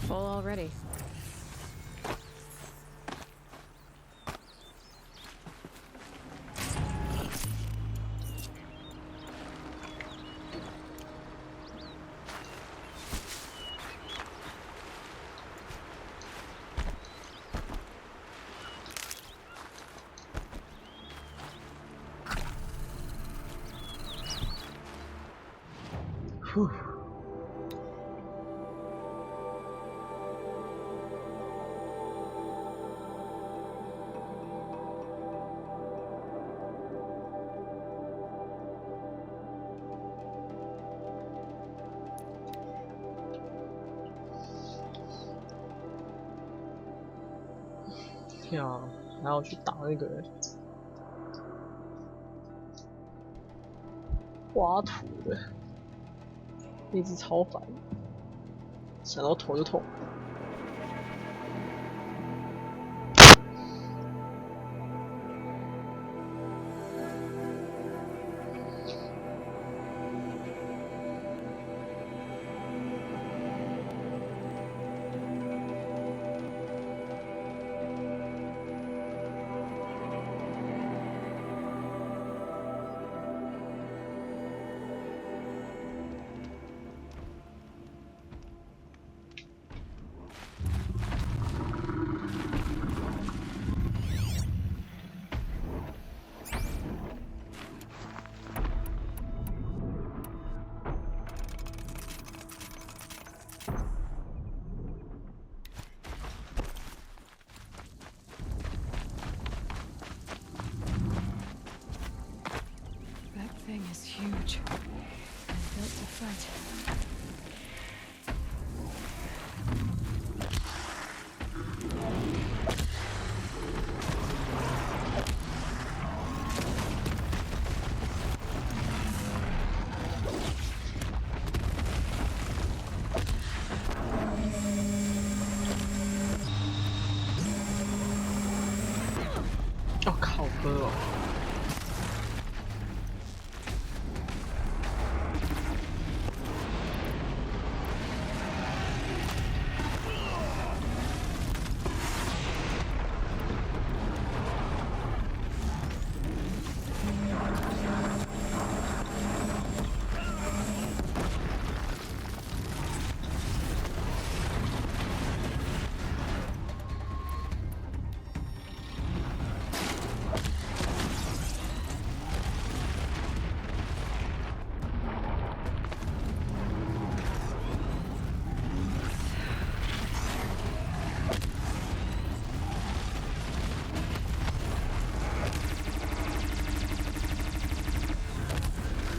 ！Full already. Whew. 天啊，还要去打那个挖土的，那只超烦，想到头就痛。好喝哦。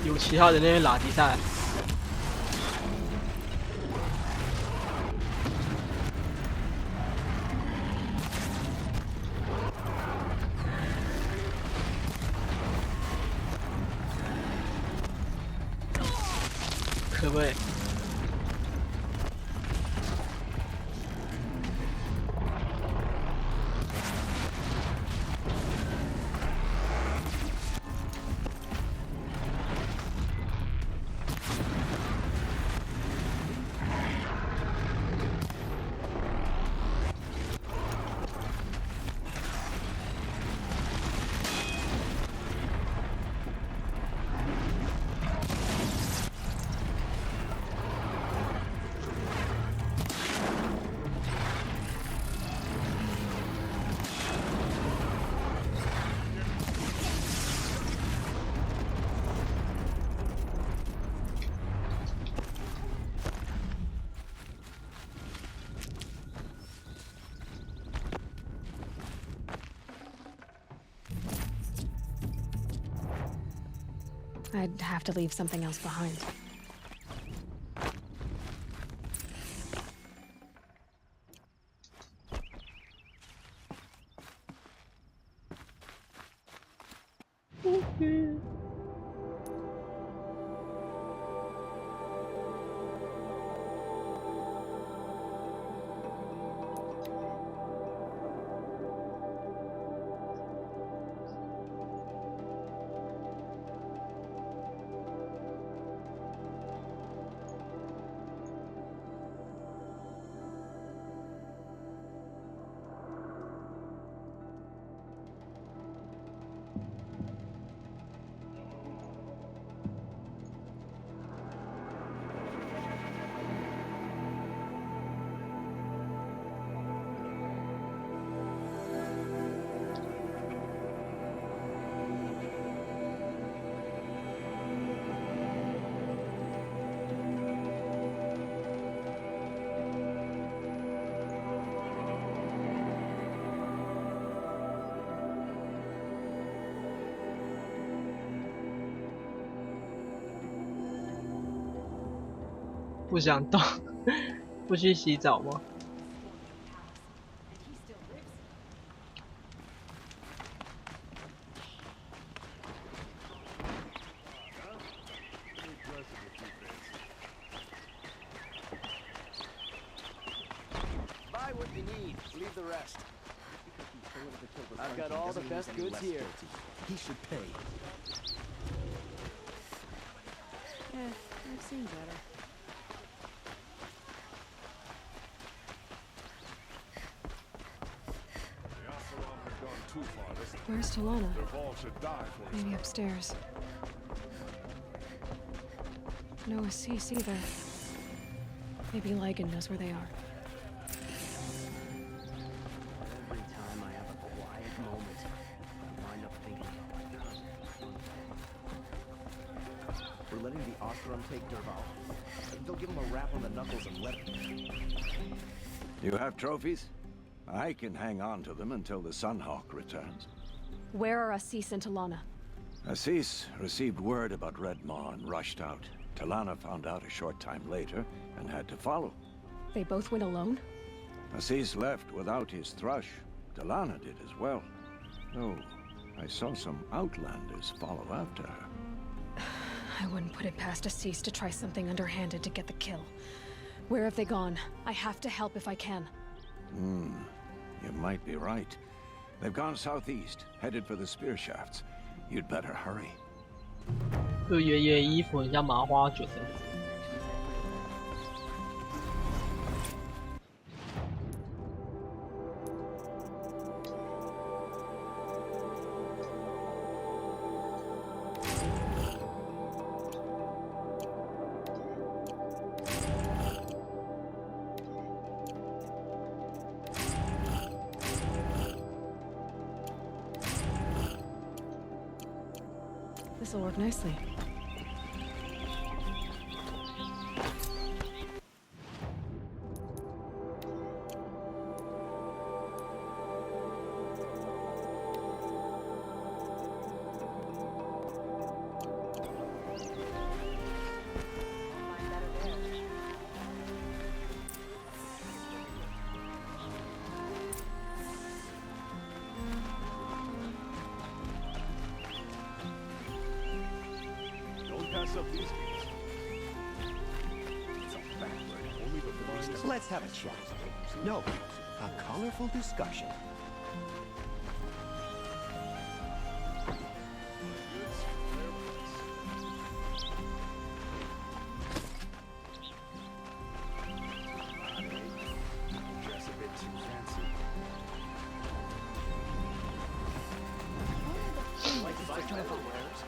有其他人在那边拉比赛。可不可以？I'd have to leave something else behind.不想动，不去洗澡吗？Buy what you need, leave the rest. I've got all the best goods here. He should pay. I've seen better. Where's Talana? Maybe upstairs. No Assis either. Maybe Ligon knows where they are. Every time I have a quiet moment, I wind up thinking, we're letting the Ostrom take Derval. They'll give him a rap on the knuckles and let him. You have trophies? I can hang on to them until the Sunhawk returns. Where are Assis and Talana? Assis received word about Red Maw and rushed out. Talana found out a short time later and had to follow. They both went alone? Assis left without his thrush. Talana did as well. Though I saw some outlanders follow after her. I wouldn't put it past Assis to try something underhanded to get the kill. Where have they gone? I have to help if I can. You might be right. They've gone southeast, headed for the spear shafts. You'd better hurry. 这爷爷衣服很像麻花卷的。This'll work nicely. Up these gates. It's a backward. Only the blind. Let's have a chat. No, a colorful discussion. Dress a bit too fancy.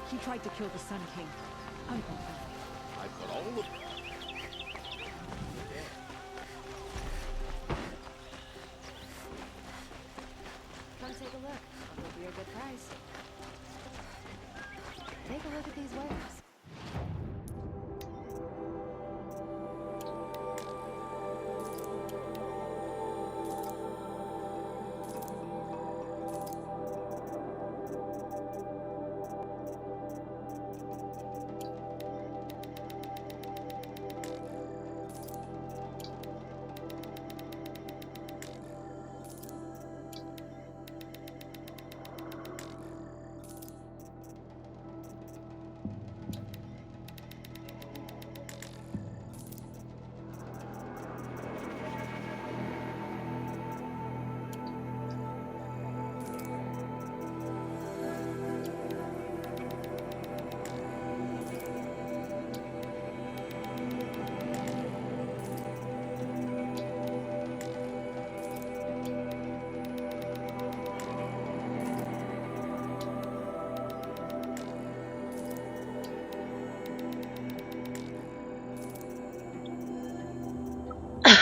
He tried to kill the Sun King. I put all the... Come take a look. It'll be a good price. Take a look at these wares.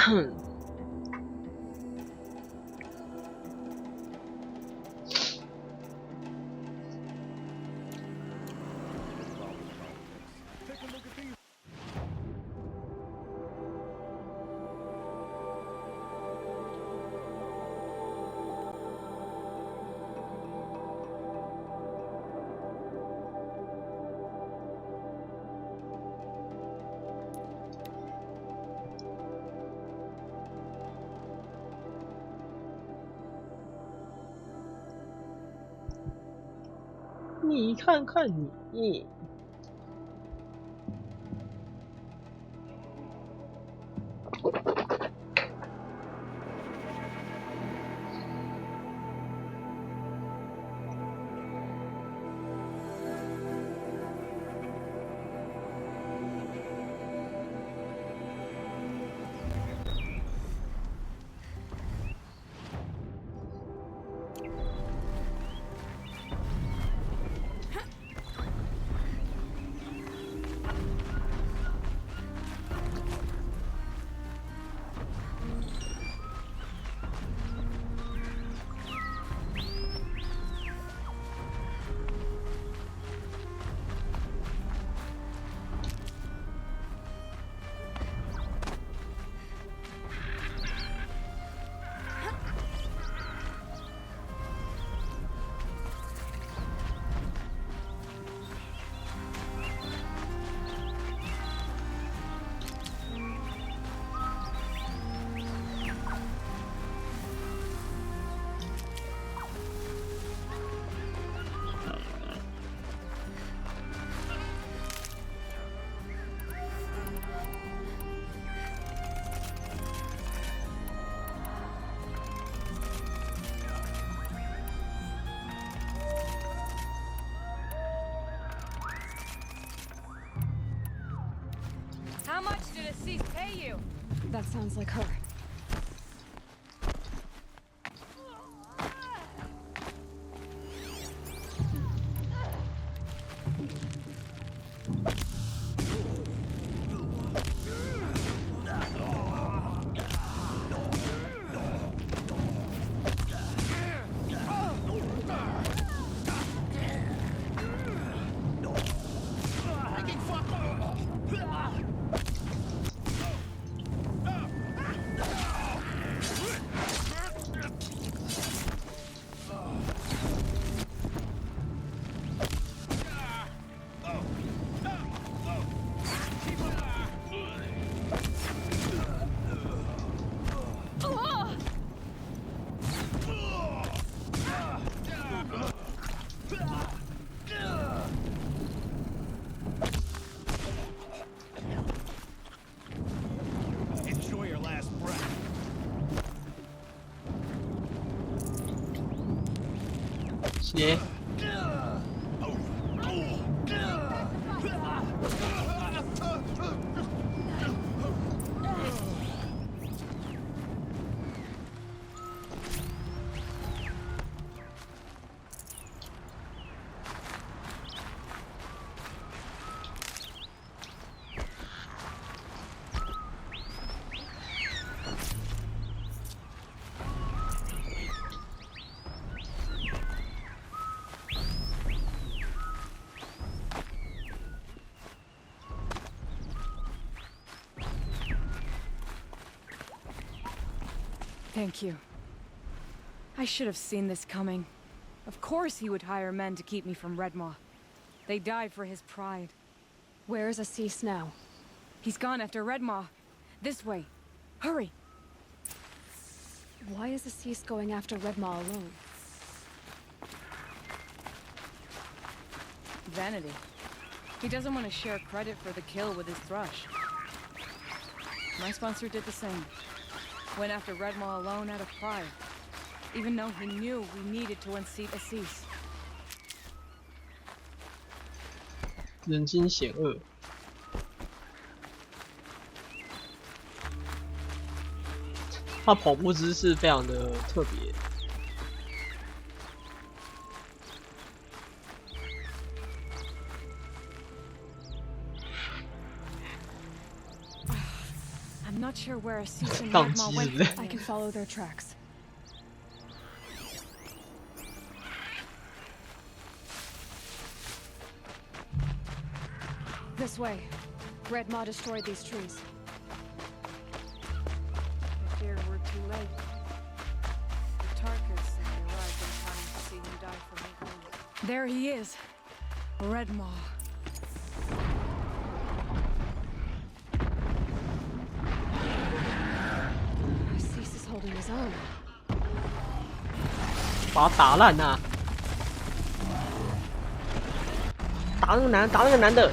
Hmm. 你看看你。Cease pay you. That sounds like her. Enjoy your last breath. 鞋。Thank you. I should have seen this coming. Of course he would hire men to keep me from Redmaw. They died for his pride. Where's Assis now? He's gone after Redmaw. This way. Hurry! Why is Assis going after Redmaw alone? Vanity. He doesn't want to share credit for the kill with his thrush. My sponsor did the same. Went after Redmaw alone out of pride, even though he knew we needed to unseat Assis. 人心险恶。他跑步姿势非常的特别。I'm not sure where Assis and 宕 Redmaw 机 went. 是不是？ I can follow their tracks. This way. Redmaw destroyed these trees. I fear we're too late. The Tarkas said they arrived in time to see him die for me. There he is. Redmaw. Assis is holding his own. 把他打烂呐、打那个男，打那个男的，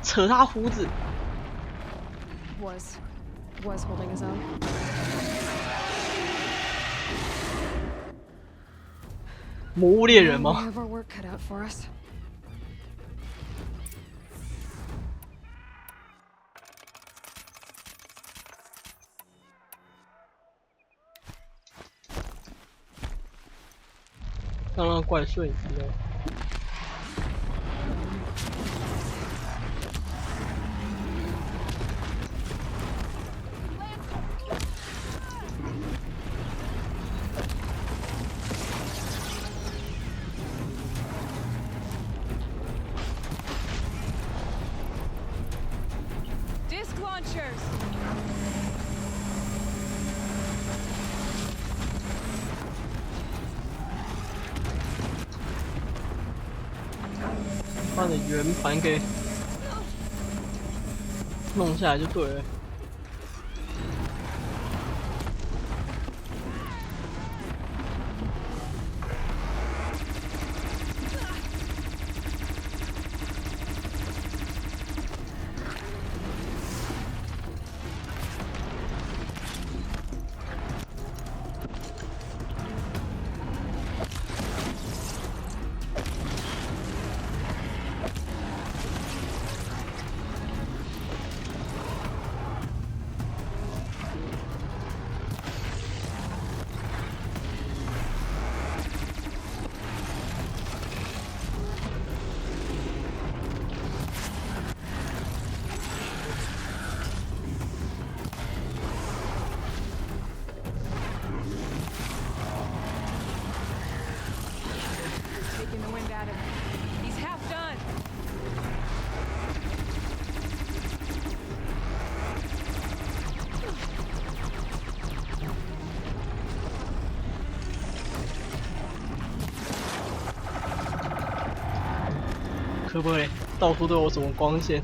扯他胡子。Was holding his own. 魔物猎人 Well, 吗 we have our work cut out for us. 刚刚怪兽影知道。Disc launchers! 把你圆盘给弄下来就对了。可不可以？到处都有什么光线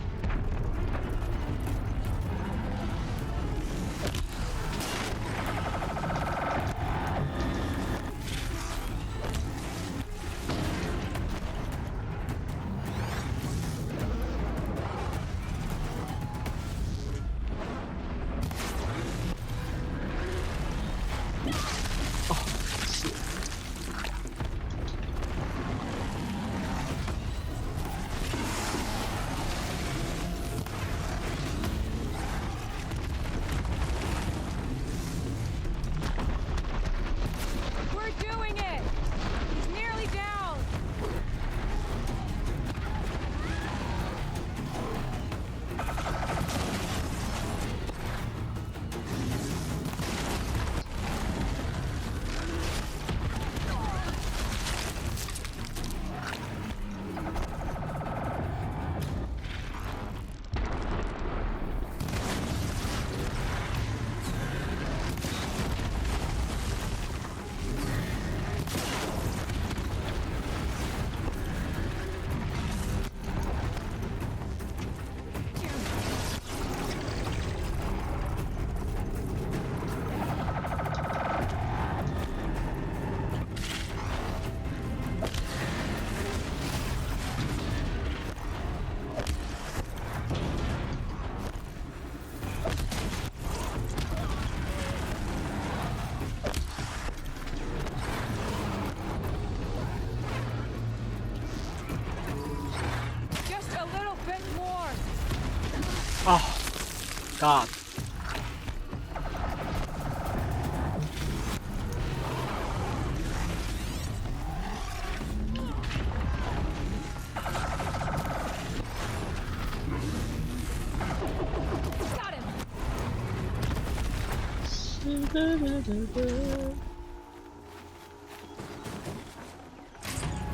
？We're doing it! He's nearly down! Just a little bit more! Oh, God. Got him!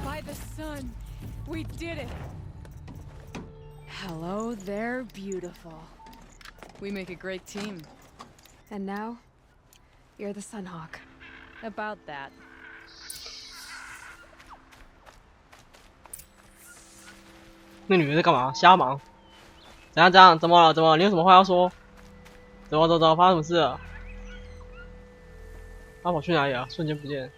By the sun, we did it! Hello there, beautiful. We make a great team. And now, you're the Sunhawk. About that. 那女的在干嘛？瞎忙？怎样怎样？怎么了？怎么了？你有什么话要说？怎么发生什么事了？他跑去哪里了？瞬间不见。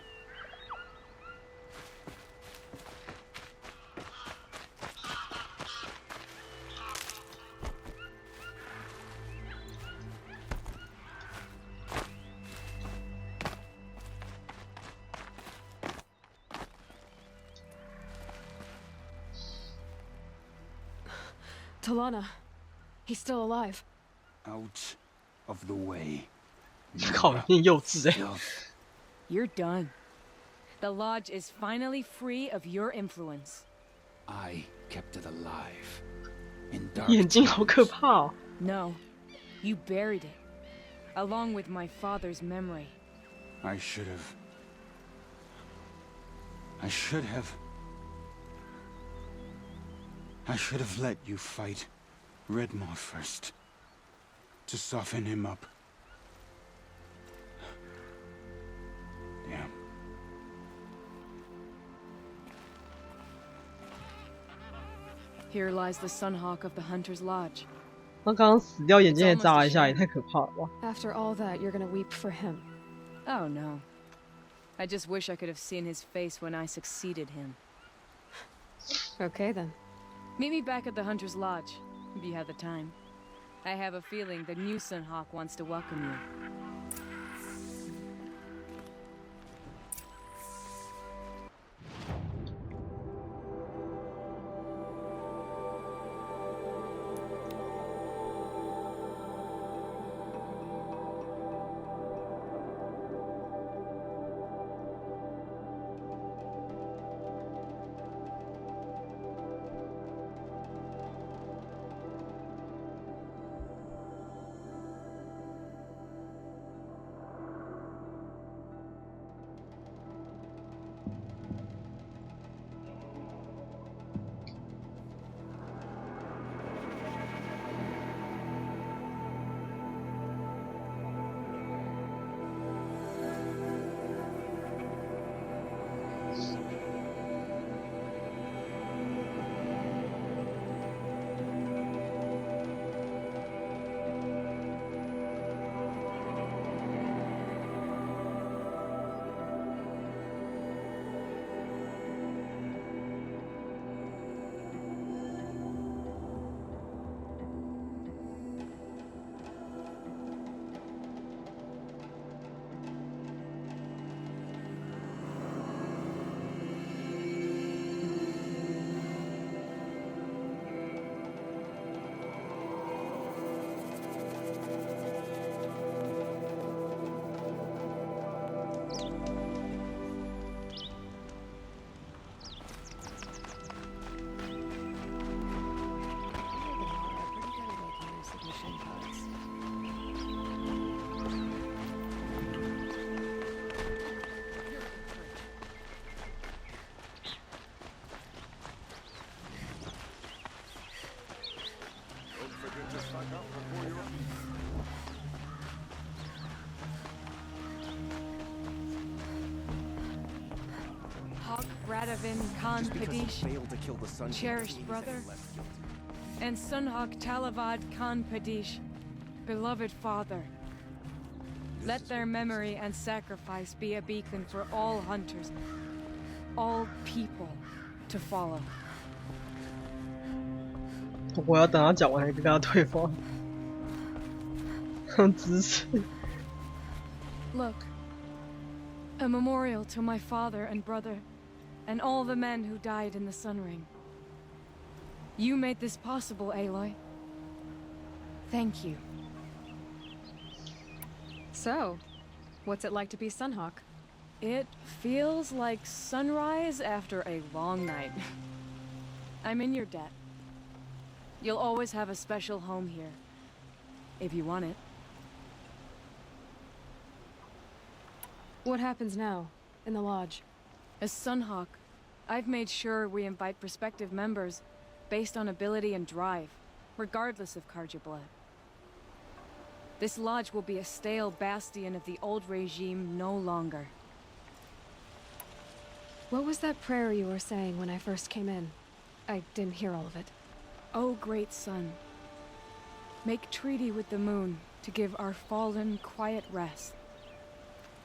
Talana, he's still alive. Out of the way. 靠，你很幼稚哎。 You're done. The Lodge is finally free of your influence. I kept it alive. In dark 眼睛好可怕哦。 No, you buried it, along with my father's memory. I should have. I should have let you fight Redmaw first. To soften him up. Damn. Here lies the Sunhawk of the Hunter's Lodge. 他刚刚死掉，眼睛也眨了一下，也太可怕了吧。 After all that, you're gonna weep for him. Oh no. I just wish I could have seen his face when I succeeded him. Okay then. Meet me back at the Hunter's Lodge, if you have the time. I have a feeling the new Sunhawk wants to welcome you. Bradavin Khan Padish, cherished brother, and Sunhawk Talavad Khan Padish, beloved father. Let their memory and sacrifice be a beacon for all hunters, all people to follow. 我要等他讲完才跟他对话。支持。Look, a memorial to my father and brother, and all the men who died in the Sun Ring. You made this possible, Aloy. Thank you. So, what's it like to be Sunhawk? It feels like sunrise after a long night. I'm in your debt. You'll always have a special home here, if you want it. What happens now, in the lodge? As Sunhawk, I've made sure we invite prospective members based on ability and drive, regardless of Carja blood. This lodge will be a stale bastion of the old regime no longer. What was that prayer you were saying when I first came in? I didn't hear all of it. O great sun, make treaty with the moon to give our fallen quiet rest.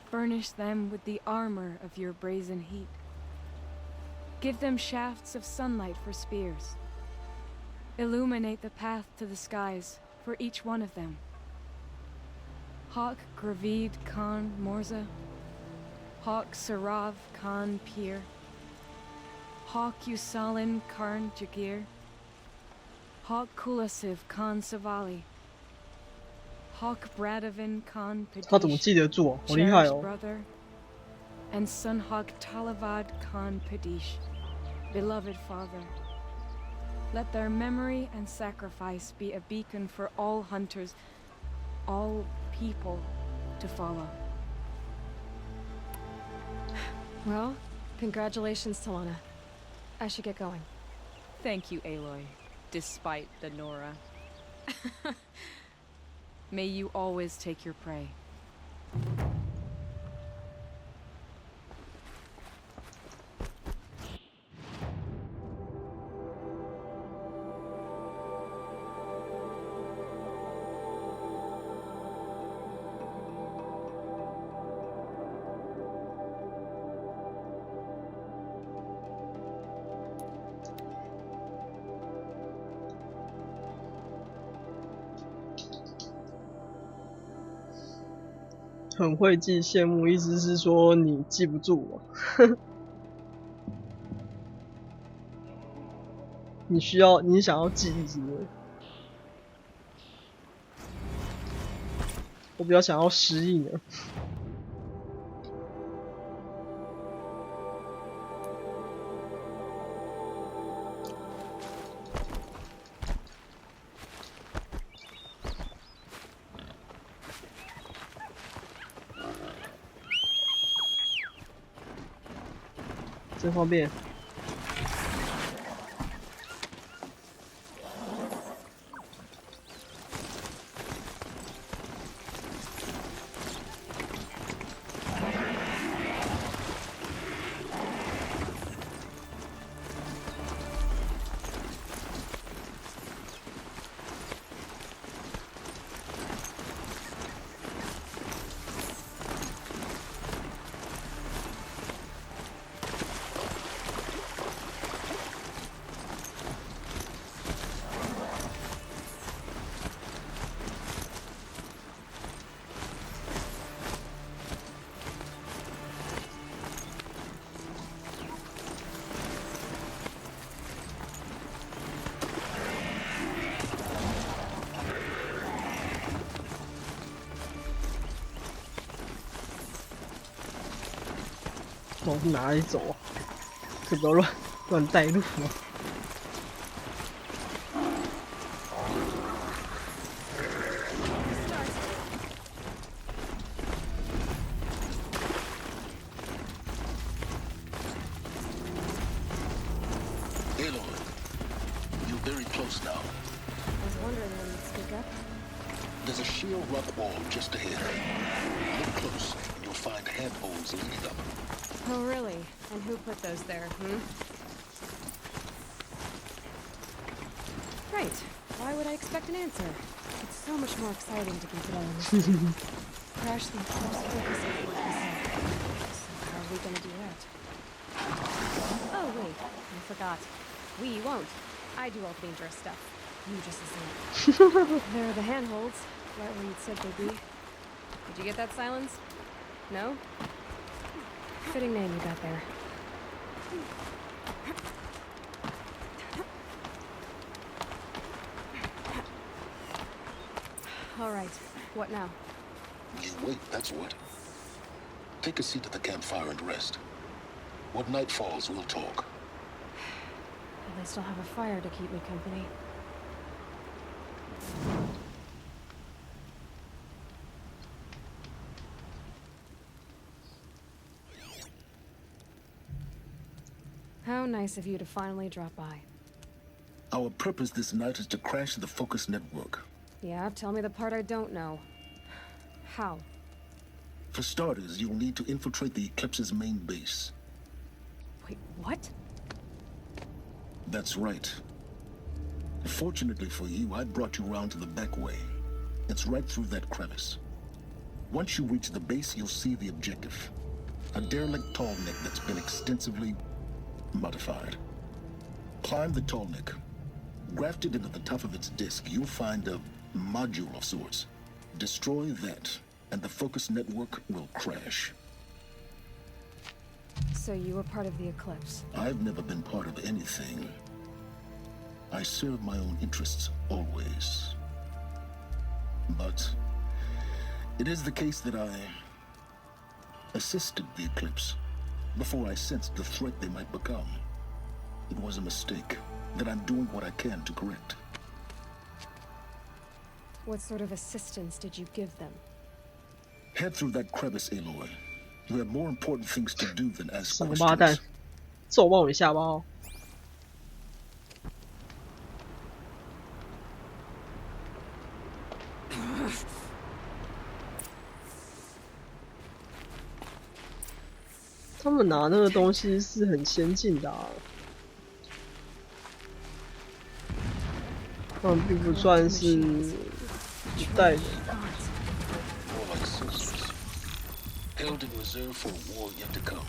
Furnish them with the armor of your brazen heat. Give them shafts of sunlight for spears. Illuminate the path to the skies for each one of them. Hawk Gravid Khan Morza, Hawk Sarav Khan Pir, Hawk Usalin Karn Jagir, Hawk Kulasiv Khan Savali, Hawk Bradavin Khan 他怎么记得住啊？好厉害 cherished 哦！ brother, and Sunhawk Talavad Khan Padish, beloved father. Let their memory and sacrifice be a beacon for all hunters, all people to follow. Well, congratulations, Talana. I should get going. Thank you, Aloy, despite the Nora. May you always take your prey. 很会记羡慕，意思是说你记不住我。你想要记忆是不是？我比较想要失忆呢。真方便。往哪里走啊？可不要乱带路啊！There's a shield rock wall just ahead. Look close, and you'll find handholds leading up. Oh, really? And who put those there, Right. Why would I expect an answer? It's so much more exciting to keep it all in the secret. Crash the eclipse focus So how are we gonna do that? Oh, wait. I forgot. We won't. I do all the dangerous stuff. You just listen. There are the handholds. Right where you'd said they'd be. Did you get that, Silence? No? Fitting name you got there. All right. What now? You wait, that's what. Take a seat at the campfire and rest. When night falls, we'll talk. At least I'll have a fire to keep me company. How nice of you to finally drop by. Our purpose this night is to crash the Focus network. Yeah, tell me the part I don't know. How? For starters, you'll need to infiltrate the Eclipse's main base. Wait, what? That's right. Fortunately for you, I brought you round to the back way. It's right through that crevice. Once you reach the base, you'll see the objective. A derelict tall neck that's been extensively modified. Climb the tall neck. Grafted into the top of its disk, you'll find a module of sorts. Destroy that, and the Focus network will crash. So you were part of the Eclipse? I've never been part of anything. I serve my own interests, always. But it is the case that I assisted the Eclipse before I sensed the threat they might become. It was a mistake that I'm doing what I can to correct. What sort of assistance did you give them? Head through that crevice, Aloy. You have more important things to do than ask 王八蛋， questions. 揍爆你下巴哦！他们拿那个东西是很先进的啊，他们并不算是一代人吧。 More like soldiers, held in reserve for a war yet to come.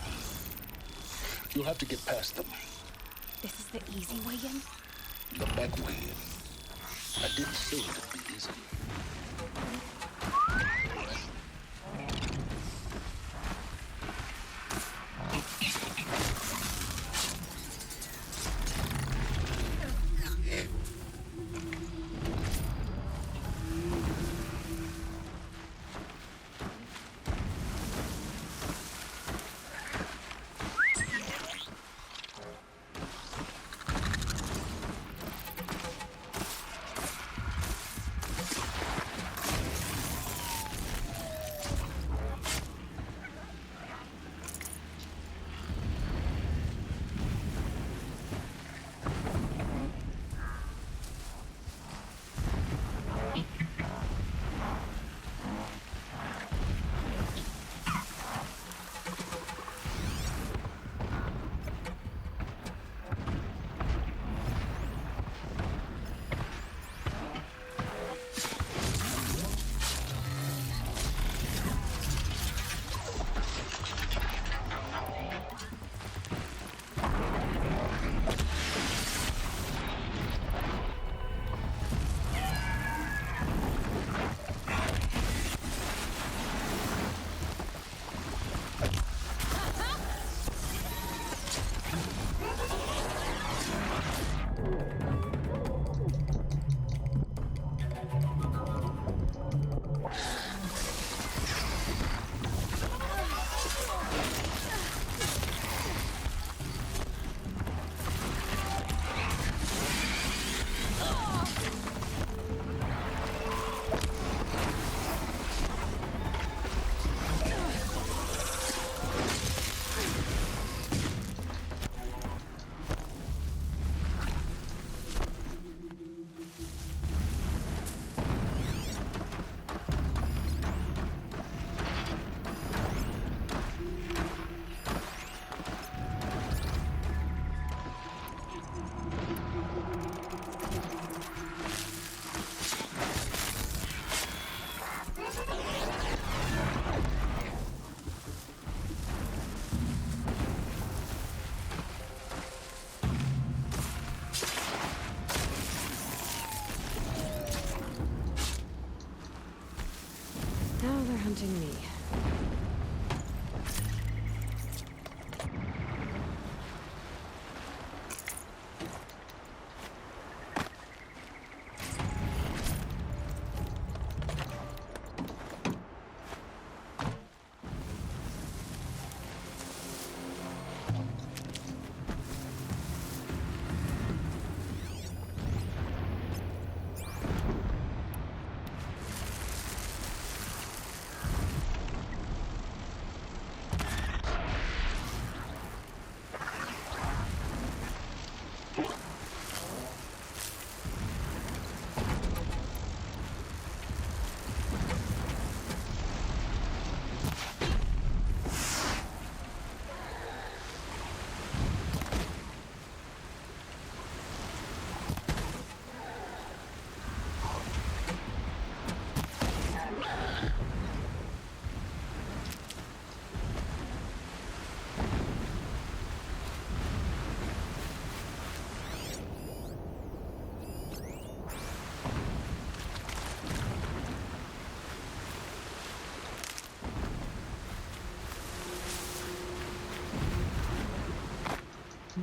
You'll have to get past them. This is the easy way in? The back way in. I didn't say it'd be easy.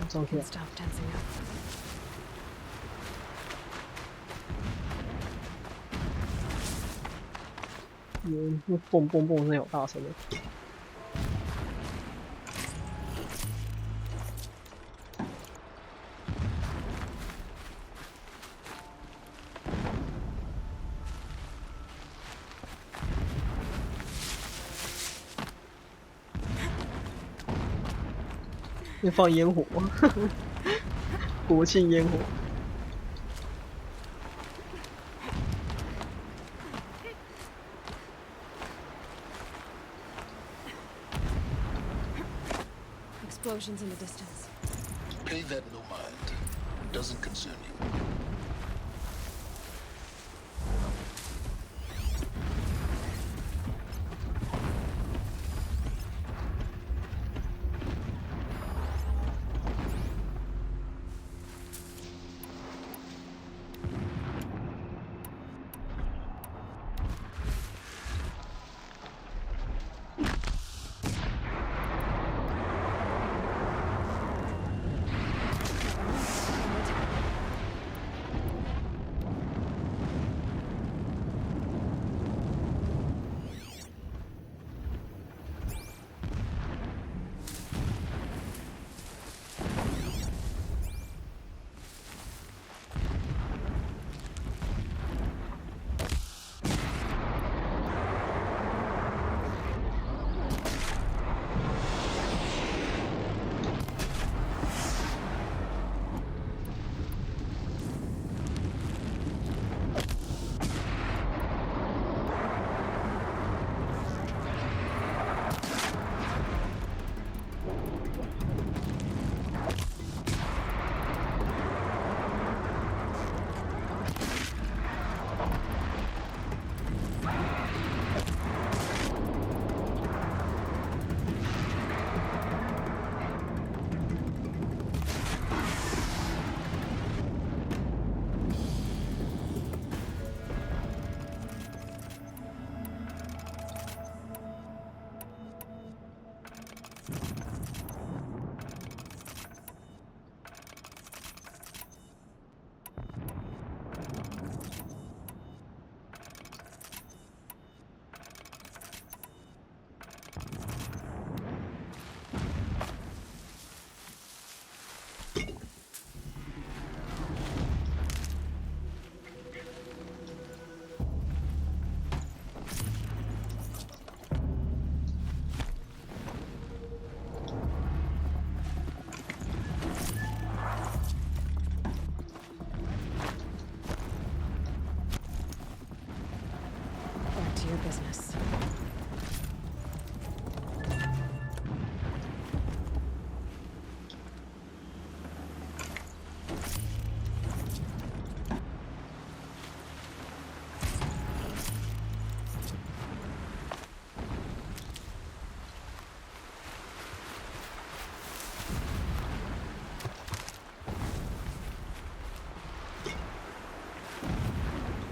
上去了。 Stop tensing up. 那蹦蹦蹦声有大声的。那放烟火，国庆烟火。 Explosions in the distance. Pay that no mind. Doesn't concern you. Your business.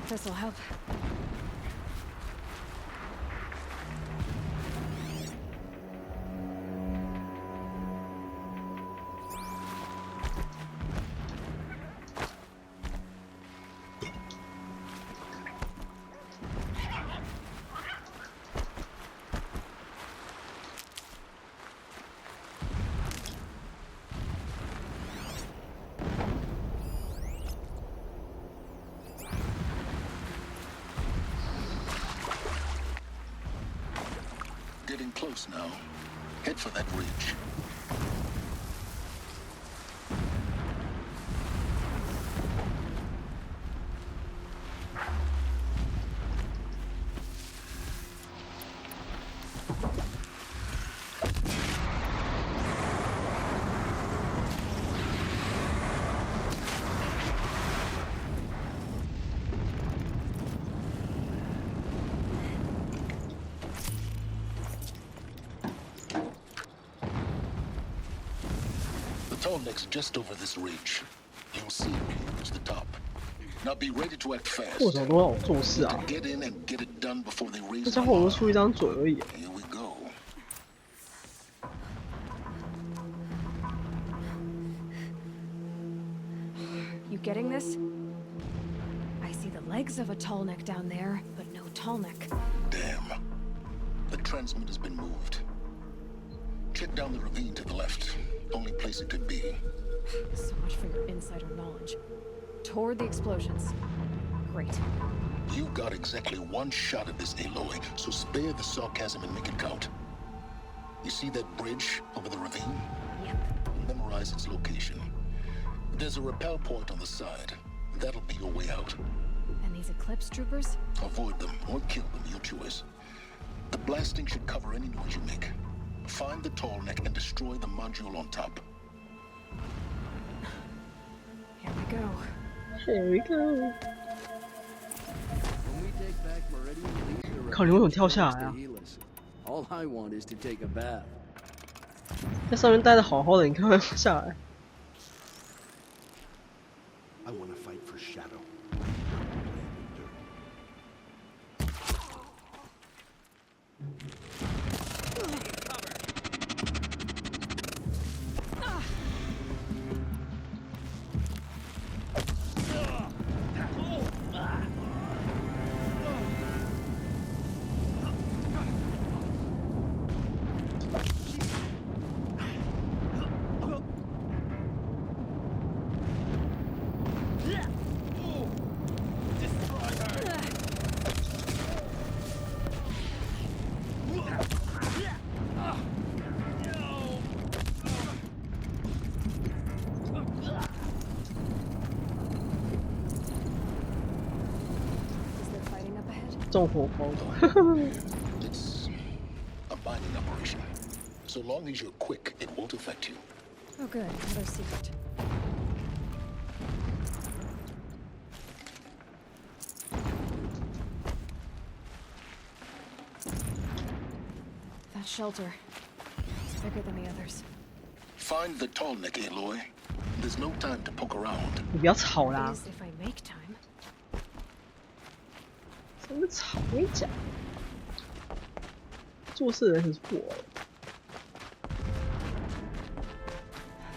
This'll help. Getting close now. Head for that ridge. Tall neck's just over this ridge. You'll see it reach the top. Now be ready to act fast. 为什么都让我做事啊？ Get in and get it done before they raise 这 the 家伙都 alarm. 出一张嘴而已。 Here we go. you getting this? I see the legs of a tall neck down there, but no tall neck. Damn. The transmitter has been moved. Check down the ravine to the left. Only place it could be. So much for your insider knowledge. Toward the explosions. Great. You've got exactly one shot at this, Aloy, so spare the sarcasm and make it count. You see that bridge over the ravine? Yep. Memorize its location. There's a rappel point on the side. That'll be your way out. And these Eclipse troopers? Avoid them or kill them, your choice. The blasting should cover any noise you make. Find the tall neck and destroy the module on top. Here we go. Here we go. When we take back Meridian, leave the 靠，你为什么跳下来啊？ All I want is to take a bath. 在上面待的好好的，你干嘛要下来？ I want to fight for Shadow. Is there fighting up ahead? 中火包。 It's a mining operation. So long as you're quick, it won't affect you. Oh good, another secret. That shelter. It's bigger than the others. Find the tall neck, Aloy. There's no time to poke around. 你不要吵啦 That！is if I make time. 真的吵，我跟你讲，做事人很是我。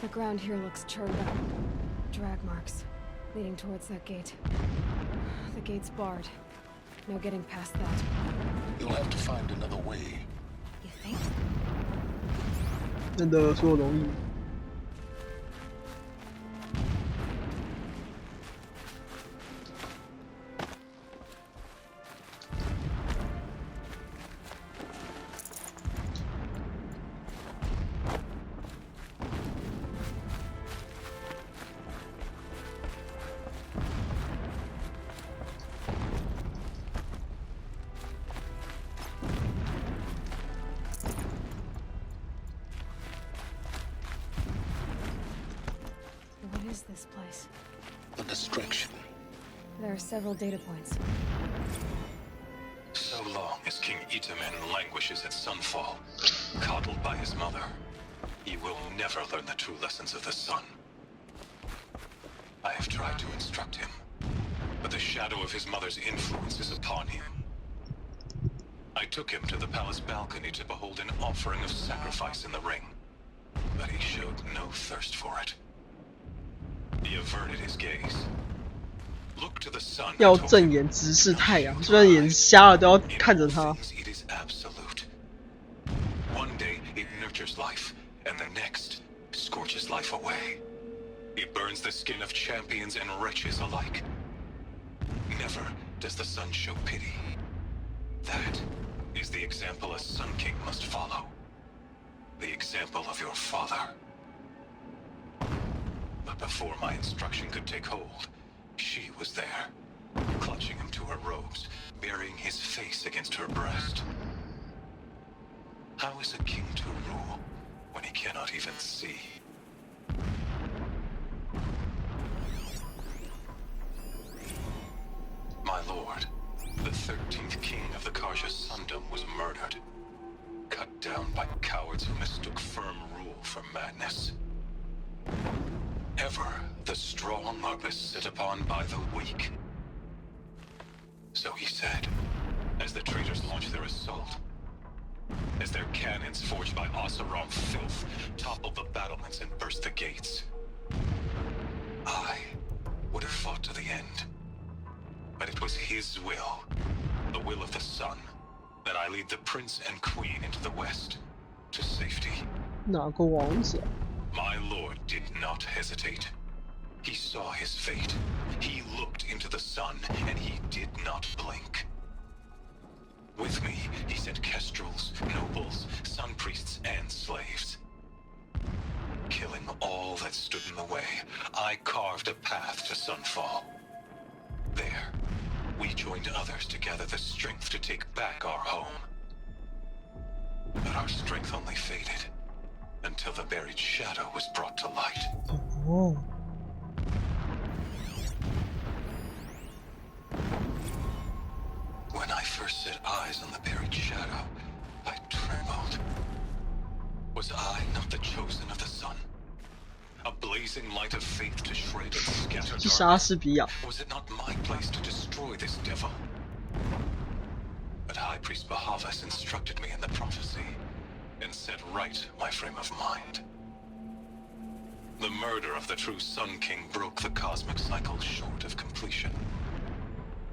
The ground here looks churned up. Drag marks, leading towards that gate. The gate's barred. No getting past that. You'll have to find another way. You think? 真的说容易。 What is this place? A distraction. There are several data points. So long as King Itamen languishes at Sunfall, coddled by his mother, he will never learn the true lessons of the sun. I have tried to instruct him, but the shadow of his mother's influence is upon him. I took him to the palace balcony to behold an offering of sacrifice in the ring, but he showed no thirst for it. He averted his gaze. Look to the sun. 要正眼直视太阳，就算眼瞎了都要看着它。 It is absolute. One day it nurtures life, and the next scorches life away. It burns the skin of champions and wretches alike. Never does the sun show pity. That is the example a Sun King must follow. The example of your father. But before my instruction could take hold, she was there, clutching him to her robes, burying his face against her breast. How is a king to rule when he cannot even see? My lord, the 13th king of the Karja Sundom was murdered, cut down by cowards who mistook firm rule for madness. Ever the strong are beset upon by the weak. So he said, as the traitors launched their assault, as their cannons forged by Oseram filth toppled the battlements and burst the gates. I would have fought to the end. But it was his will, the will of the sun, that I lead the prince and queen into the west, to safety. 哪个王子？ My lord did not hesitate. He saw his fate. He looked into the sun, and he did not blink. With me, he sent kestrels, nobles, sun priests, and slaves. Killing all that stood in the way, I carved a path to sunfall. There, we joined others to gather the strength to take back our home. But our strength only faded until the buried shadow was brought to light. Oh. When I first set eyes on the buried shadow, I trembled. Was I not the chosen of the sun? A blazing light of faith to shred and scatter 是莎士比亚。 Was it not my place to destroy this devil? But High Priest Bahavas instructed me in the prophecy and set right my frame of mind. The murder of the true Sun King broke the cosmic cycle short of completion.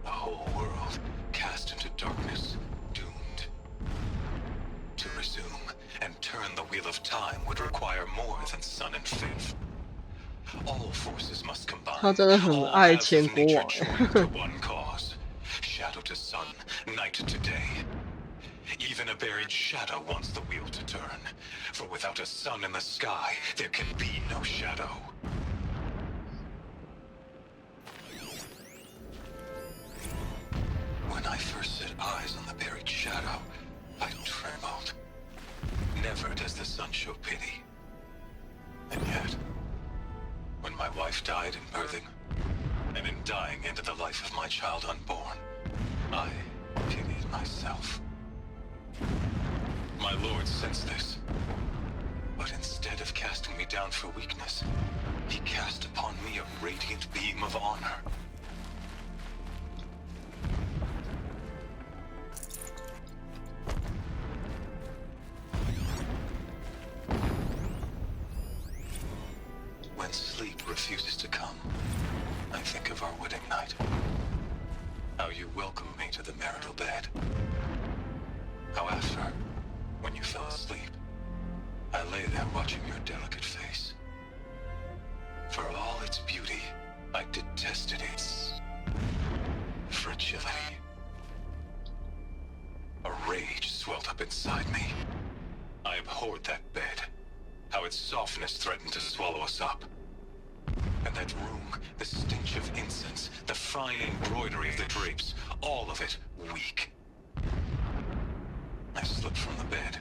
The whole world cast into darkness, doomed. To resume and turn the wheel of time would require more than sun and faith. All forces must combine. 他真的很爱前国王。 One cause. Shadow to sun, night to day. Even a buried shadow wants the wheel to turn. For without a sun in the sky, there can be no shadow. When I first set eyes on the buried shadow, I trembled. Never does the sun show pity. And yet, when my wife died in birthing, and in dying into the life of my child unborn, I pitied myself. My lord sensed this, but instead of casting me down for weakness, he cast upon me a radiant beam of honor. When sleep refuses to come, I think of our wedding night. How you welcomed me to the marital bed. How after, when you fell asleep, I lay there watching your delicate face. For all its beauty, I detested its fragility. A rage swelled up inside me. I abhorred that bed. How its softness threatened to swallow us up. And that room, the stench of incense, the fine embroidery of the drapes, all of it weak. I slipped from the bed,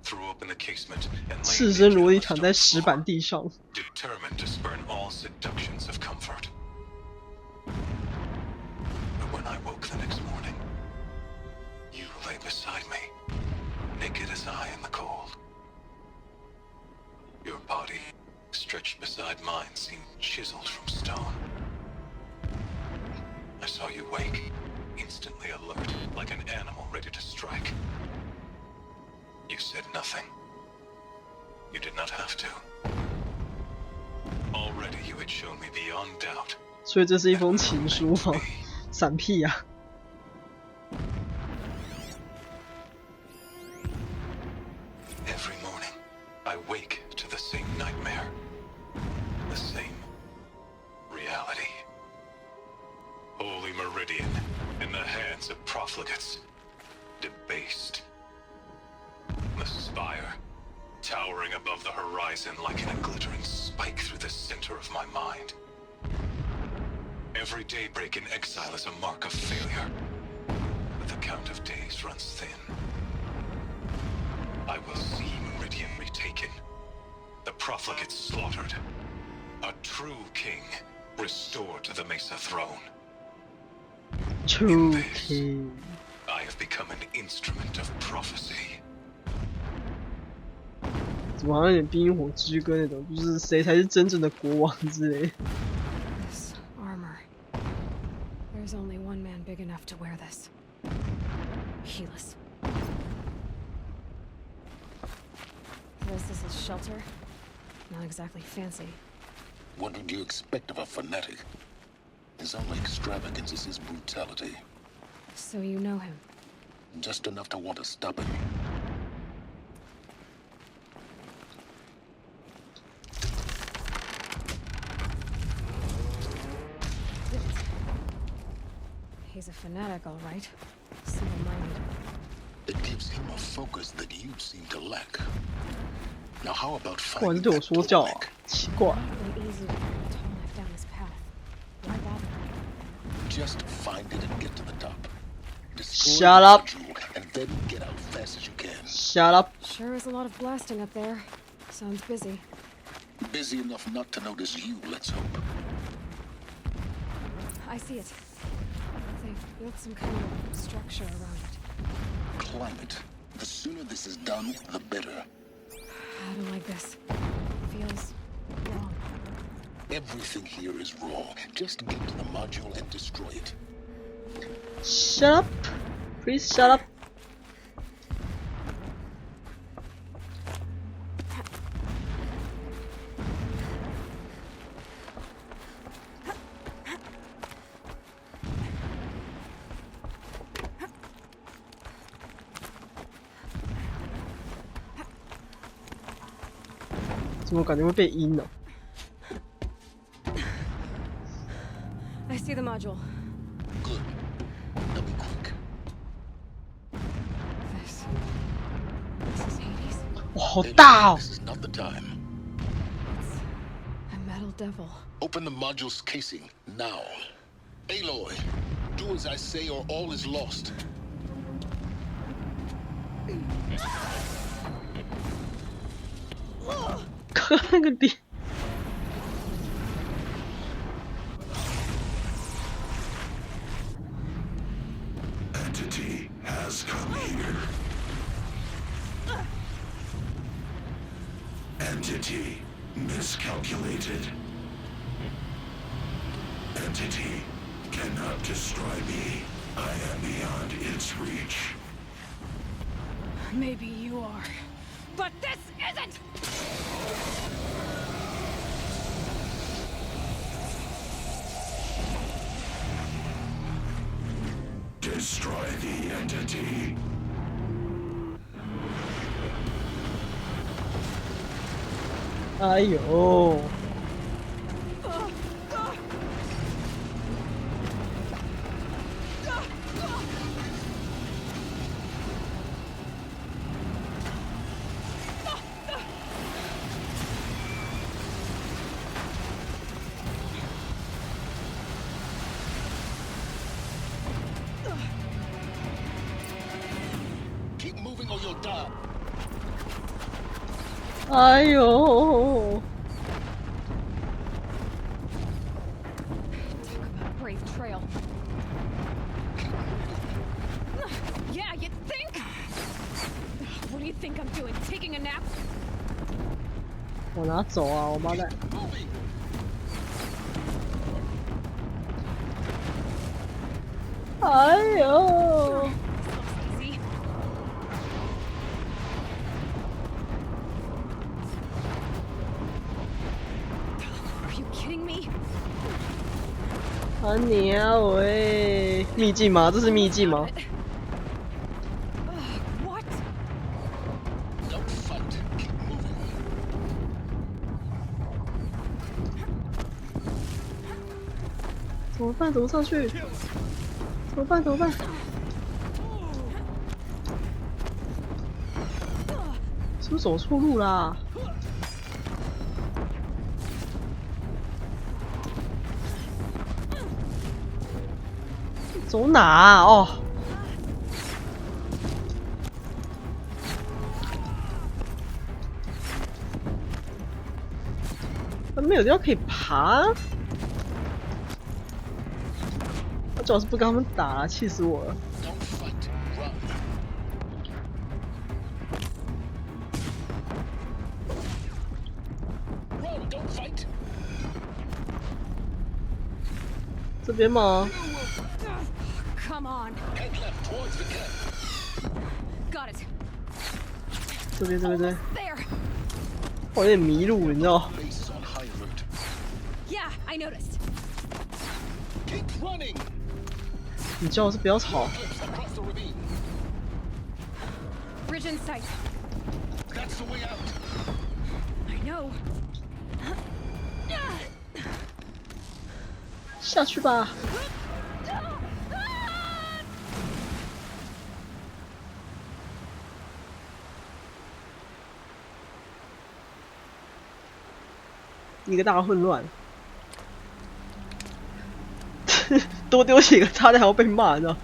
threw open the casement, and 赤身裸体躺在石板地上。 determined to spurn all seductions of comfort. But when I woke the next morning, you lay beside me, naked as I in the cold. Your body, stretched beside mine, seemed chiseled from stone. I saw you wake, instantly alert, like an animal ready to strike. You said nothing. You did not have to. Already you had shown me beyond doubt. 所以这是一封情书吗？闪屁呀！ Every morning, I wake to the same nightmare. The same reality. Holy Meridian, in the hands of profligates. Debased. The spire, towering above the horizon like a glittering spike through the center of my mind. Every daybreak in exile is a mark of failure, but the count of days runs thin. I will see Meridian retaken, the profligates slaughtered, a true king restored to the Mesa throne. True king. I have become an instrument of prophecy. 怎么好像有点冰火之歌那种，就是谁才是真正的国王之类。 This armor. There's only one man big enough to wear this. Helis. This is his shelter. Not exactly fancy. What would you expect of a fanatic? His only extravagance is his brutality. So you know him? Just enough to want to stop him. He's a fanatic, all right. Single-minded. It gives him a focus that you seem to lack. Now how about 哇，你 finding 对我 that 说教啊 tonic?，奇怪。 Really easy to bring a tonic down his path. Why bother? Just find it and get to the top. Shut up. And then get out fast as you can. Shut up. Sure is a lot of blasting up there. Sounds busy. Busy enough not to notice you, let's hope. I see it. They've built some kind of structure around it. Climb it. The sooner this is done, the better. I don't like this. Feels wrong. Everything here is wrong. Just get to the module and destroy it. Shut up. Please shut up.怎么感觉会被阴呢？ I see the module. Good. Now be quick. This is Hades. 哇，好大哦！ This is not the time. A metal devil. Open the module's casing now. Aloy, do as I say or all is lost. 看那个脸。 Entity has come here. Entity miscalculated. Entity cannot destroy me. I am beyond its reach. Maybe you are. But this isn't! Destroy the entity. "哎呦！ Keep moving or you'll die. 哎呦！ Brave trail. Yeah, you think? What do you think I'm doing? Taking a nap? 我哪走啊，我妈蛋！ Moving. 哎呦！ Easy. Are you kidding me? 啊你啊喂！秘境吗？这是秘境吗？ What? Don't fight. Keep moving. 怎么办？怎么上去？怎么办？怎么办？是不是走错路啦？走哪啊？哦。没有地方可以爬。我主要是不跟他们打，气死我了。 Don't fight. Run. Run. Don't fight. 这边吗？ Come on. Head left towards the camp. Got it. 这边这边这边， There. 我有点迷路，你知道？ Base is on high alert. Yeah, I noticed. 你叫我是不要吵。Bridge in sight. That's the way out. I know. 下去吧。一个大混乱，多丢几个炸弹还要被骂，你知道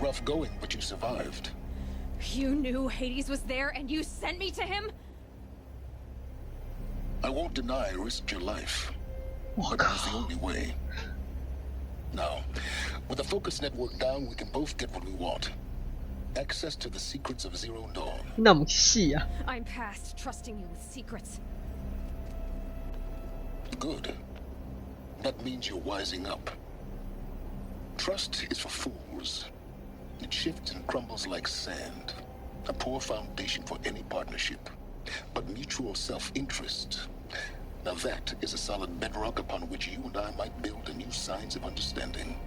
？Rough going, but you survived. You knew Hades was there and you sent me to him? I won't deny I risked your life. But it was the only way. Now, with the focus network down, we can both get what we want. Access to the secrets of Zero Dawn. 那么细啊！ I'm past trusting you with secrets. Good. That means you're wising up. Trust is for fools. It shifts and crumbles like sand. A poor foundation for any partnership. But mutual self-interest. Now that is a solid bedrock upon which you and I might build a new science of understanding.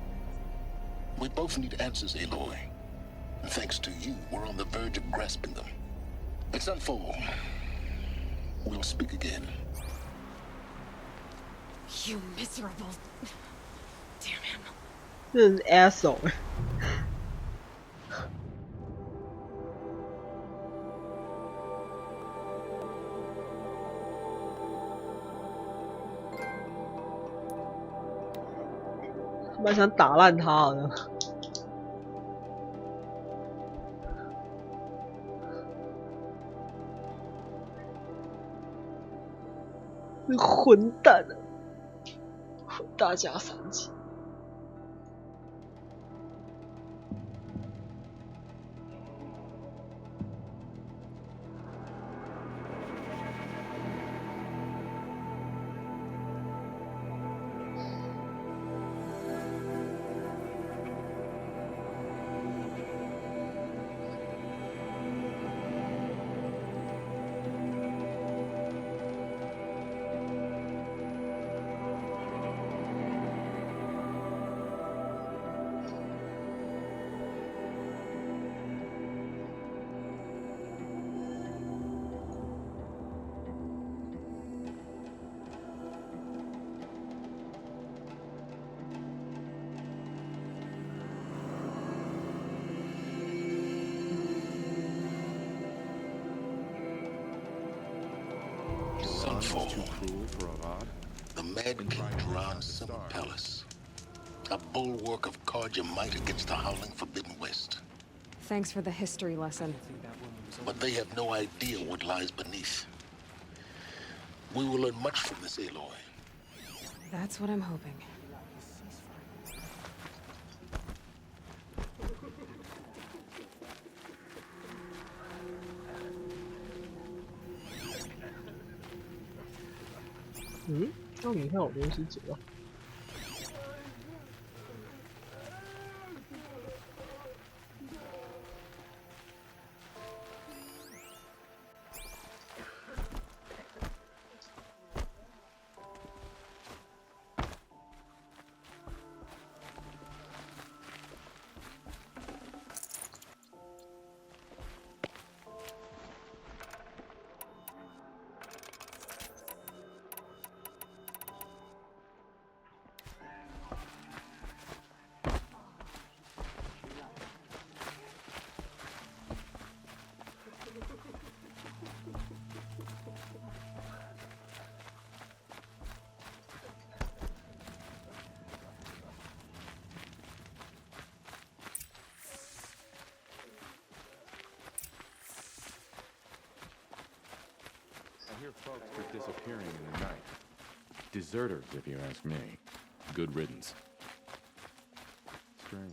We both need answers, Aloy. And thanks to you, we're on the verge of grasping them. Let's unfold. We'll speak again. You miserable... Damn him. 这是 asshole。蛮想打烂他的。那混蛋啊！混大加三级。Sunfall. The Mad King Duran's summer palace. A bulwark of Carja might against the howling Forbidden West. Thanks for the history lesson. But they have no idea what lies beneath. We will learn much from this, Aloy. That's what I'm hoping. Hmm? 这你看我东西解了。hear folks were disappearing in the night. Deserters, if you ask me. Good riddance. Strange.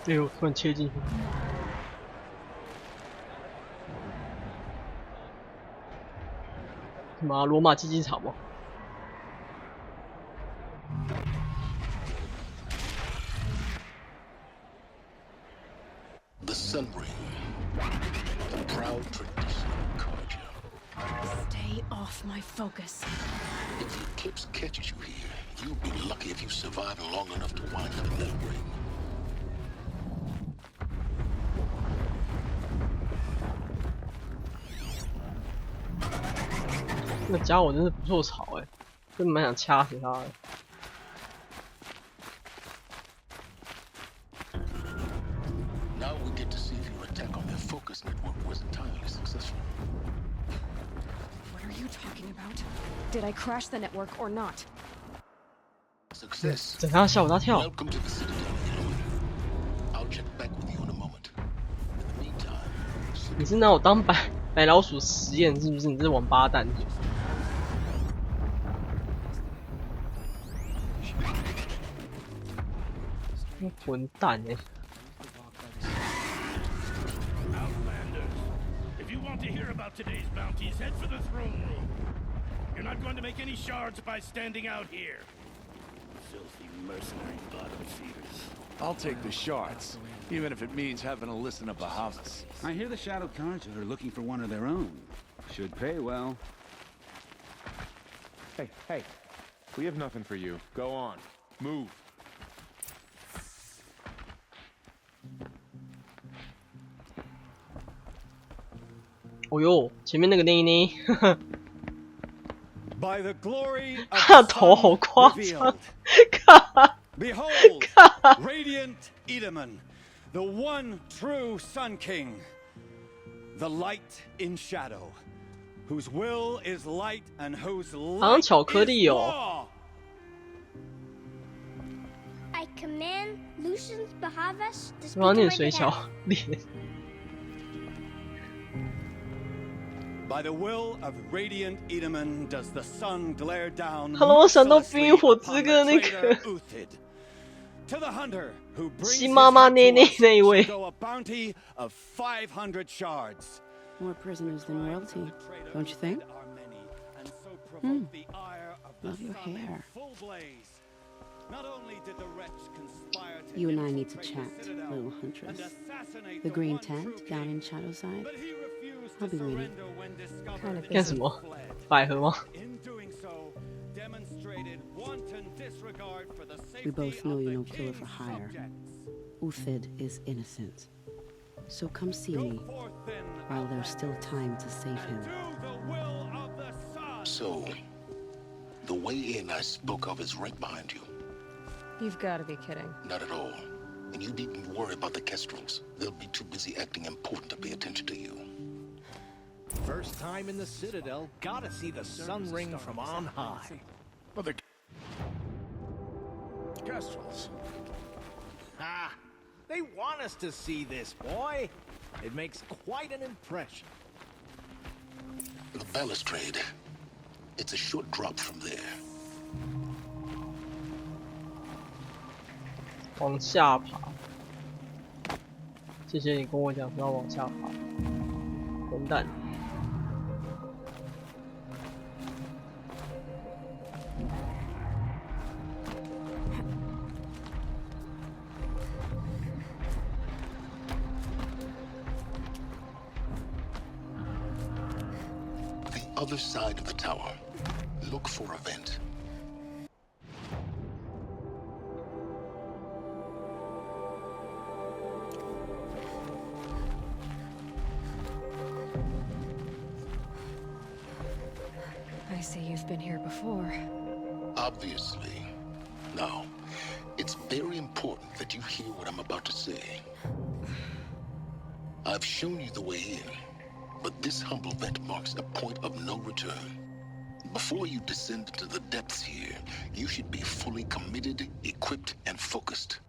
哎呦，突然切进去。什么罗马竞技场吗？ The Sun Ring, the proud tradition of Carja. Stay off my focus. If the eclipse catches you here, you'll be lucky if you survive long enough to wind up in that ring. 那家伙真是不错草哎，真蛮想掐死他的。 Now we get to see if your attack on their focus network was entirely successful. What are you talking about? Did I crash the network or not? Success. 整他吓我大跳。 Welcome to the Citadel, Eloy. I'll check back with you in a moment. In the meantime, 你是拿我当白老鼠实验是不是？你这王八蛋！混蛋哎！ If you want to hear about today's bounties, head for the throne room. You're not going to make any shards by standing out here. Filthy mercenary bottom feeders. I'll take the shards, even if it means having to listen to Bahamas. I hear the Shadow Carja are looking for one of their own. Should pay well. Hey, we have nothing for you. Go on. Move. 哦呦，前面那个内内， By the glory of 他 the 头好 sun 夸张 revealed. 看 Behold, radiant Edaman, the one true Sun King, the light in shadow, whose will is light and whose 好像 light 巧克 is 力哦。 law. I command Lucius Bahavas to 我要 speak 念 on my 水巧 behalf. 脸。 By the will of radiant Edaman does the sun glare down 好了，我想到 mercilessly 冰与火之 upon 歌 the 那 traitor 个 Uthid. To the hunter who brings 西 his 妈妈 head 内 to 内 us 那一位 shall go a bounty of 500 shards. More prisoners than royalty, don't you think? Love your hair. Not only did the wretch conspire to You and I need to infiltrate chat, the Citadel little and huntress. assassinate The the green one true tent down king, in Shadowside. but he refused I'll to be waiting. surrender when discovered Kinda and 干什么？ fled. 百合吗？ In doing so, demonstrated wanton disregard for the We safety both of know the you're no killer king's for hire. subjects. Uthid is innocent. So come see me while there's still time to save him. So, the way in I spoke of is right behind you. You've got to be kidding. Not at all. And you needn't worry about the Kestrels. They'll be too busy acting important to pay attention to you. First time in the Citadel, gotta see the sun ring from on high. Well, the Kestrels. Ah, they want us to see this, boy. It makes quite an impression. The balustrade. It's a short drop from there. 往下爬。谢谢你跟我讲要往下爬。混蛋。The other side of the tower. Look for a vent. I see you've been here before. Obviously. Now, it's very important that you hear what I'm about to say. I've shown you the way in, but this humble vent marks a point of no return. Before you descend into the depths here, you should be fully committed, equipped, and focused.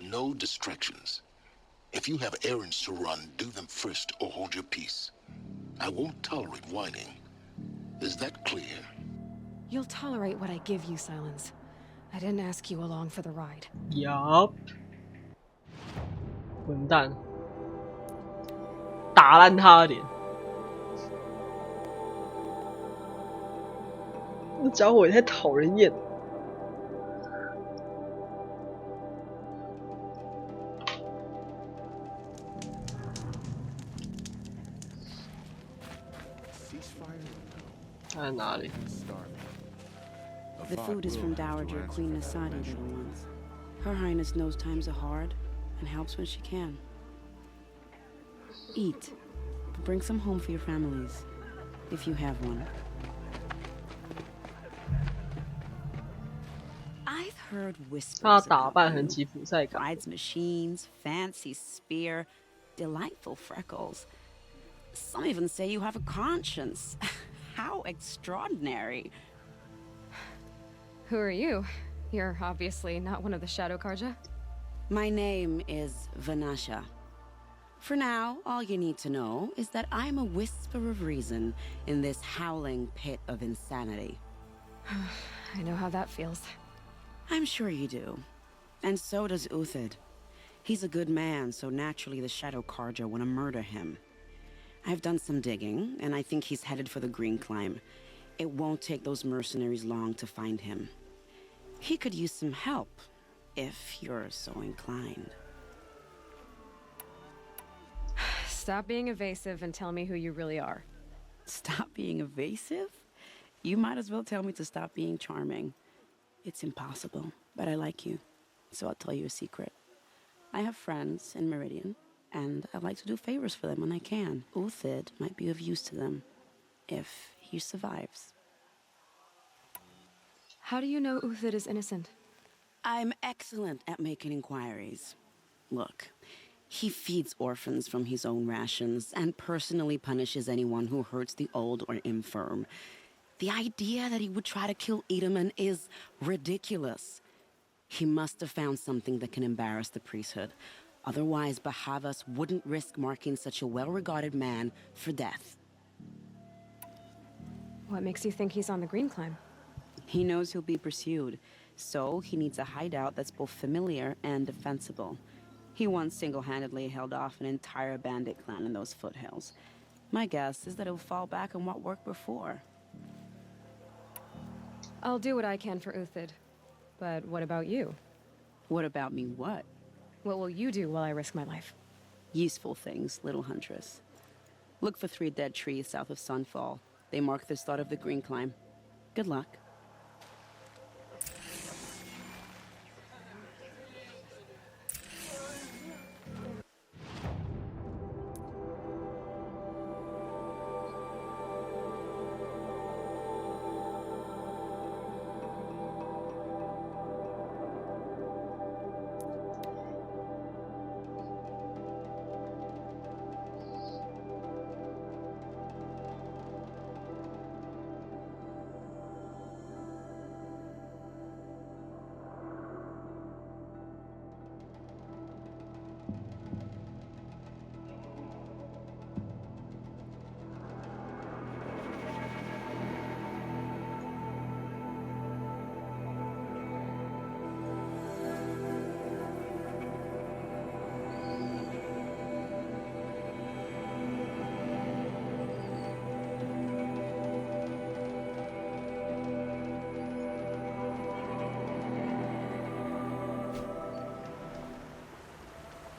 No distractions. If you have errands to run, do them first or hold your peace. I won't tolerate whining. Is that clear? You'll tolerate what I give you, Silence. I didn't ask you along for the ride. Yup. 混蛋，打烂他的脸。那家伙也太讨人厌了。在哪里？ The food is from Dowager Queen Nasadi, little ones. Her Highness knows times are hard and helps when she can. Eat, but bring some home for your families, if you have one. I've heard whispers 他打扮 about 很 you. 吉普赛感。 Rides machines, fancy spear, delightful freckles. Some even say you have a conscience. How extraordinary. Who are you? You're obviously not one of the Shadow Karja. My name is Vanasha. For now, all you need to know is that I'm a whisper of reason in this howling pit of insanity. I know how that feels. I'm sure you do. And so does Uthid. He's a good man, so naturally the Shadow Karja want to murder him. I've done some digging, and I think he's headed for the Green Climb. It won't take those mercenaries long to find him. He could use some help, if you're so inclined. Stop being evasive and tell me who you really are. Stop being evasive? You might as well tell me to stop being charming. It's impossible, but I like you, so I'll tell you a secret. I have friends in Meridian, and I like to do favors for them when I can. Uthid might be of use to them, if he survives. How do you know Uthid is innocent? I'm excellent at making inquiries. Look, he feeds orphans from his own rations and personally punishes anyone who hurts the old or infirm. The idea that he would try to kill Edelman is ridiculous. He must have found something that can embarrass the priesthood. Otherwise, Bahavas wouldn't risk marking such a well-regarded man for death. What makes you think he's on the Green Climb? He knows he'll be pursued, so he needs a hideout that's both familiar and defensible. He once single-handedly held off an entire bandit clan in those foothills. My guess is that he'll fall back on what worked before. I'll do what I can for Uthid, But what about you? What about me what? What will you do while I risk my life? Useful things, little huntress. Look for 3 dead trees south of Sunfall. They mark the start of the green climb. Good luck.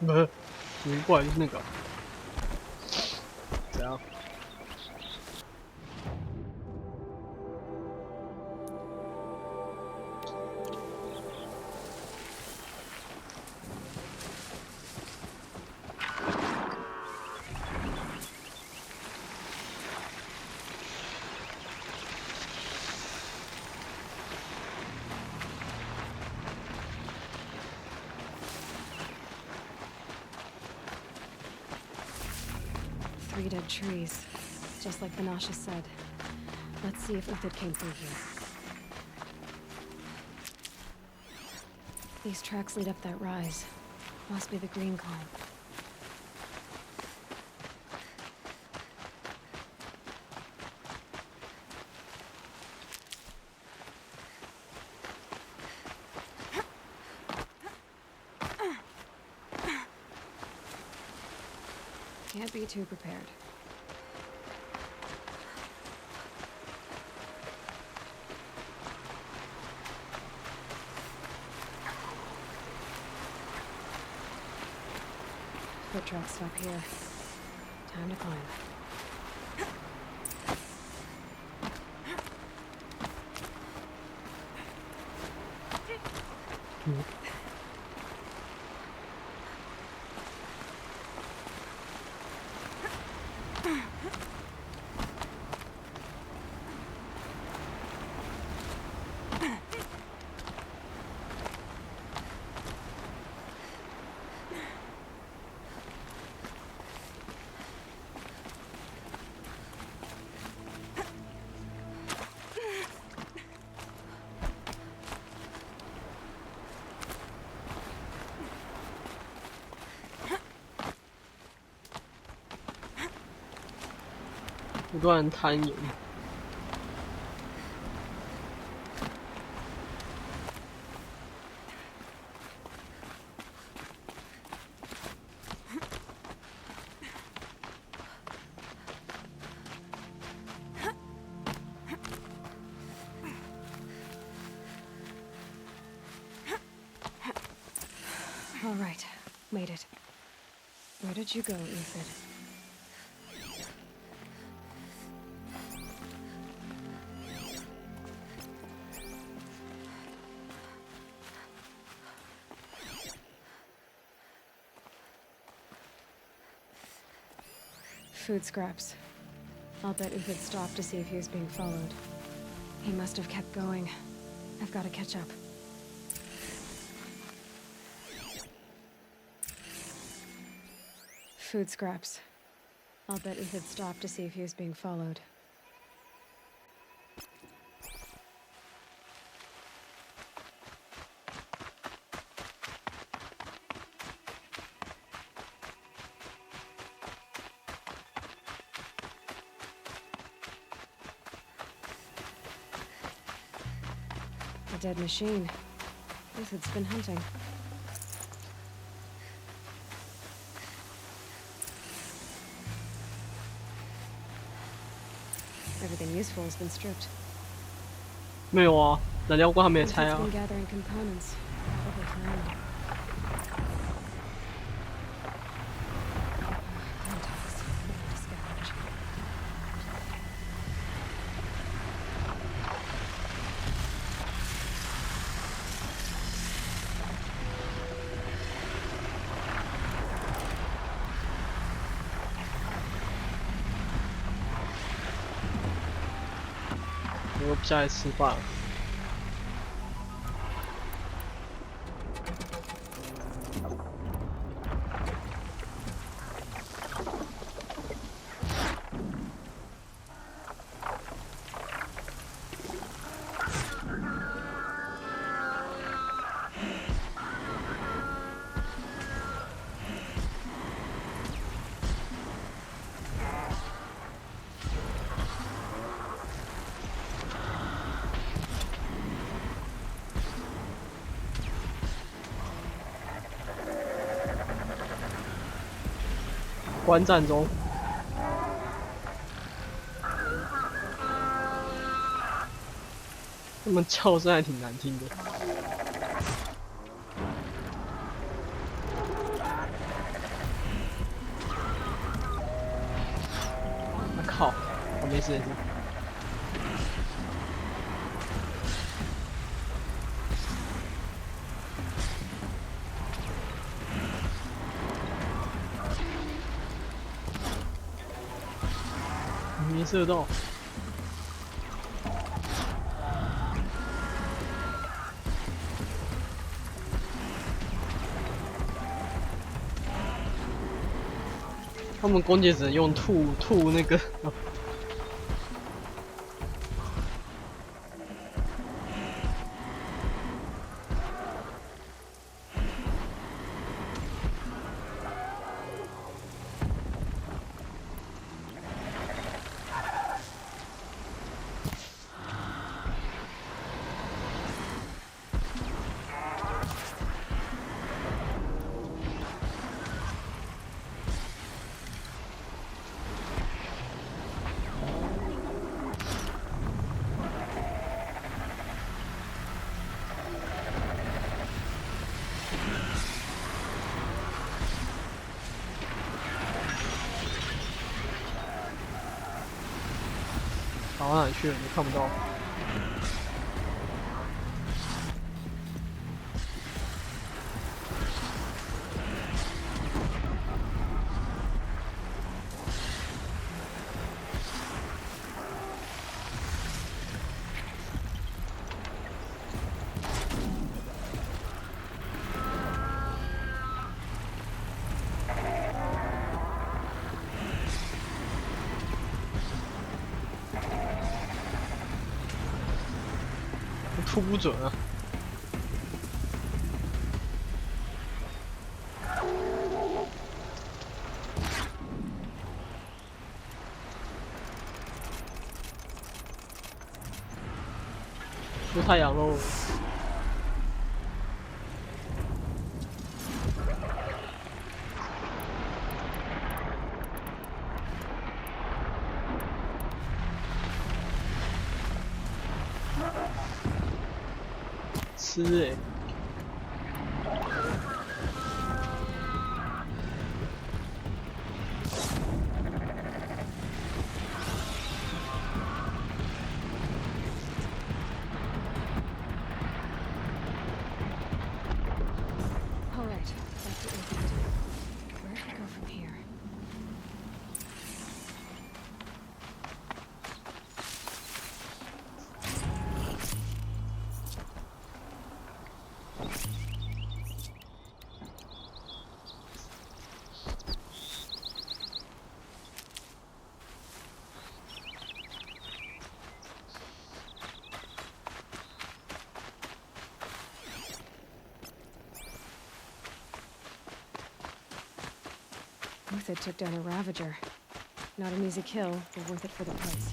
不是，奇怪，就是那个，怎样？3 dead trees, just like Banasha said. Let's see if Uthid came through here. These tracks lead up that rise. Must be the green climb. Can't be too prepared. Foot tracks stop here. Time to climb.不断攀岩。All right, made it. Where did you go, Uthid? Food scraps. I'll bet Uthid stopped to see if he was being followed. He must have kept going. I've got to catch up. Food scraps. I'll bet Uthid stopped to see if he was being followed. A dead machine. Uthid's been hunting. Everything useful has been stripped. 没有啊，燃料罐还没拆啊。 Been gathering components. Probably found. Contacts. To scavenge. 我不下来吃饭了。观战中，他们叫声还挺难听的。我靠，我没事没事。没射到。他们攻击只能用吐那个。跑到哪里去了？你看不到。出不准啊！出太阳喽！吃欸。All right, back to Oakland. Where to go from here? Uthed took down a Ravager. Not an easy kill, but worth it for the price.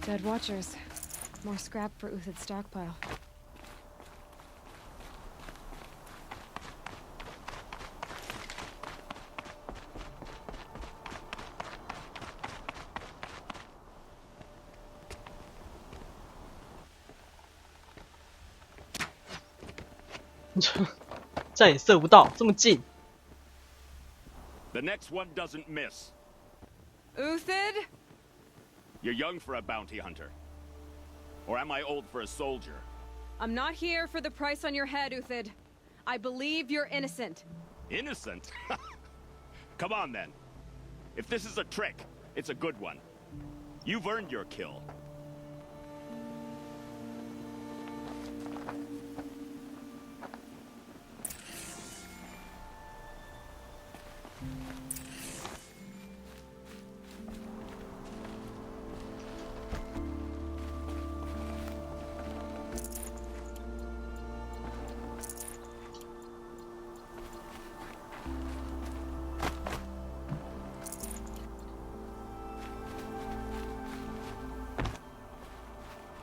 Dead Watchers. More scrap for Uthed's stockpile. 这样也射不到，这么近。The next one doesn't miss. Uthid? You're young for a bounty hunter. Or am I old for a soldier? I'm not here for the price on your head, Uthid. I believe you're innocent. Innocent? Come on, then. If this is a trick, it's a good one. You've earned your kill.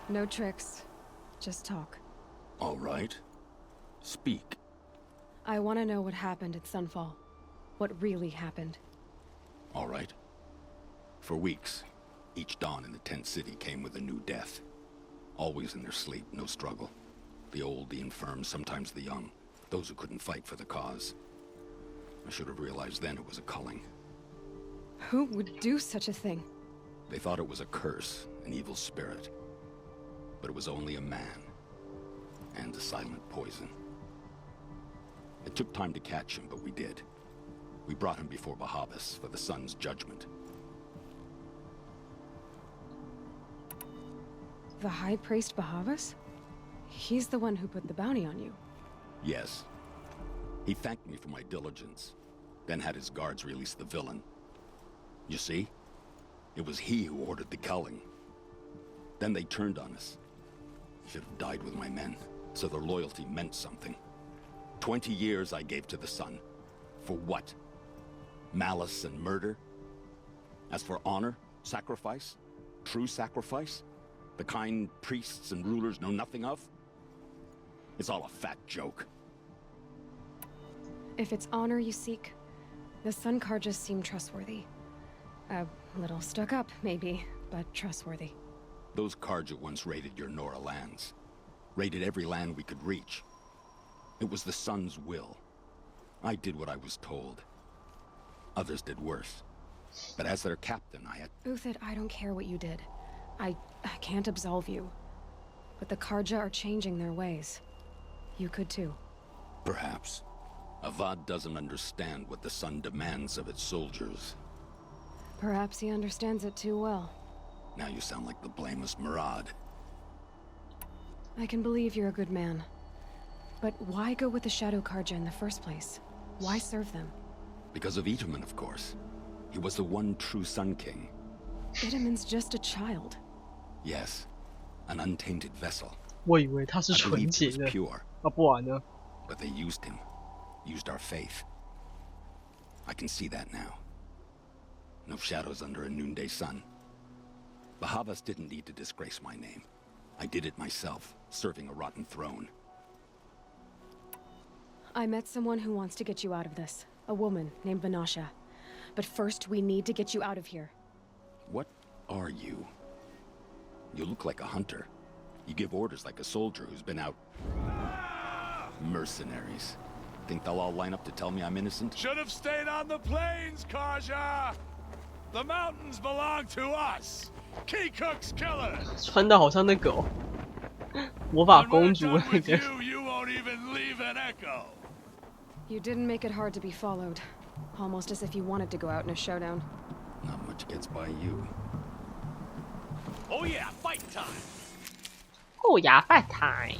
No tricks. Just talk. All right. Speak. I want to know what happened at Sunfall. What really happened. All right. For weeks, each dawn in the tent city came with a new death. Always in their sleep, no struggle. The old, the infirm, sometimes the young. Those who couldn't fight for the cause. I should have realized then it was a culling. Who would do such a thing? They thought it was a curse, an evil spirit. But it was only a man. And a silent poison. It took time to catch him, but we did. We brought him before Bahavas for the sun's judgment. The High Priest Bahavas? He's the one who put the bounty on you. Yes. He thanked me for my diligence, then had his guards release the villain. You see? It was he who ordered the culling. Then they turned on us. Should have died with my men, so their loyalty meant something. 20 years I gave to the sun. For what? Malice and murder? As for honor, sacrifice, true sacrifice, the kind priests and rulers know nothing of? It's all a fat joke. If it's honor you seek, the Sun Karjas seem trustworthy. A little stuck up, maybe, but trustworthy. Those Karja once raided your Nora lands. Raided every land we could reach. It was the Sun's will. I did what I was told. Others did worse. But as their captain, I had... Uthid, I don't care what you did. I can't absolve you. But the Karja are changing their ways. You could too. Perhaps. Avad doesn't understand what the Sun demands of its soldiers. Perhaps he understands it too well. Now you sound like the blameless Murad. I can believe you're a good man. But why go with the Shadow Karja in the first place? Why serve them? Because of Itaman, of course. He was the one true Sun King. Itaman's just a child. Yes. An untainted vessel. 我以为他是 I 纯 believed 洁 he 的 was pure. 啊，不然呢？ But they used him. Used our faith. I can see that now. No shadows under a noonday sun. Bahavas didn't need to disgrace my name. I did it myself, serving a rotten throne. I met someone who wants to get you out of this. A woman named Vanasha. But first, we need to get you out of here. What are you? You look like a hunter. You give orders like a soldier who's been out... Mercenaries. Think they'll all line up to tell me I'm innocent? Should have stayed on the plains, Karja! The mountains belong to us! Keycook's killers! 穿的好像那个、哦、魔法公主那个。You won't even leave an echo! You didn't make it hard to be followed. Almost as if you wanted to go out in a showdown. Not much gets by you. Oh yeah, fight time! Oh yeah, fight time!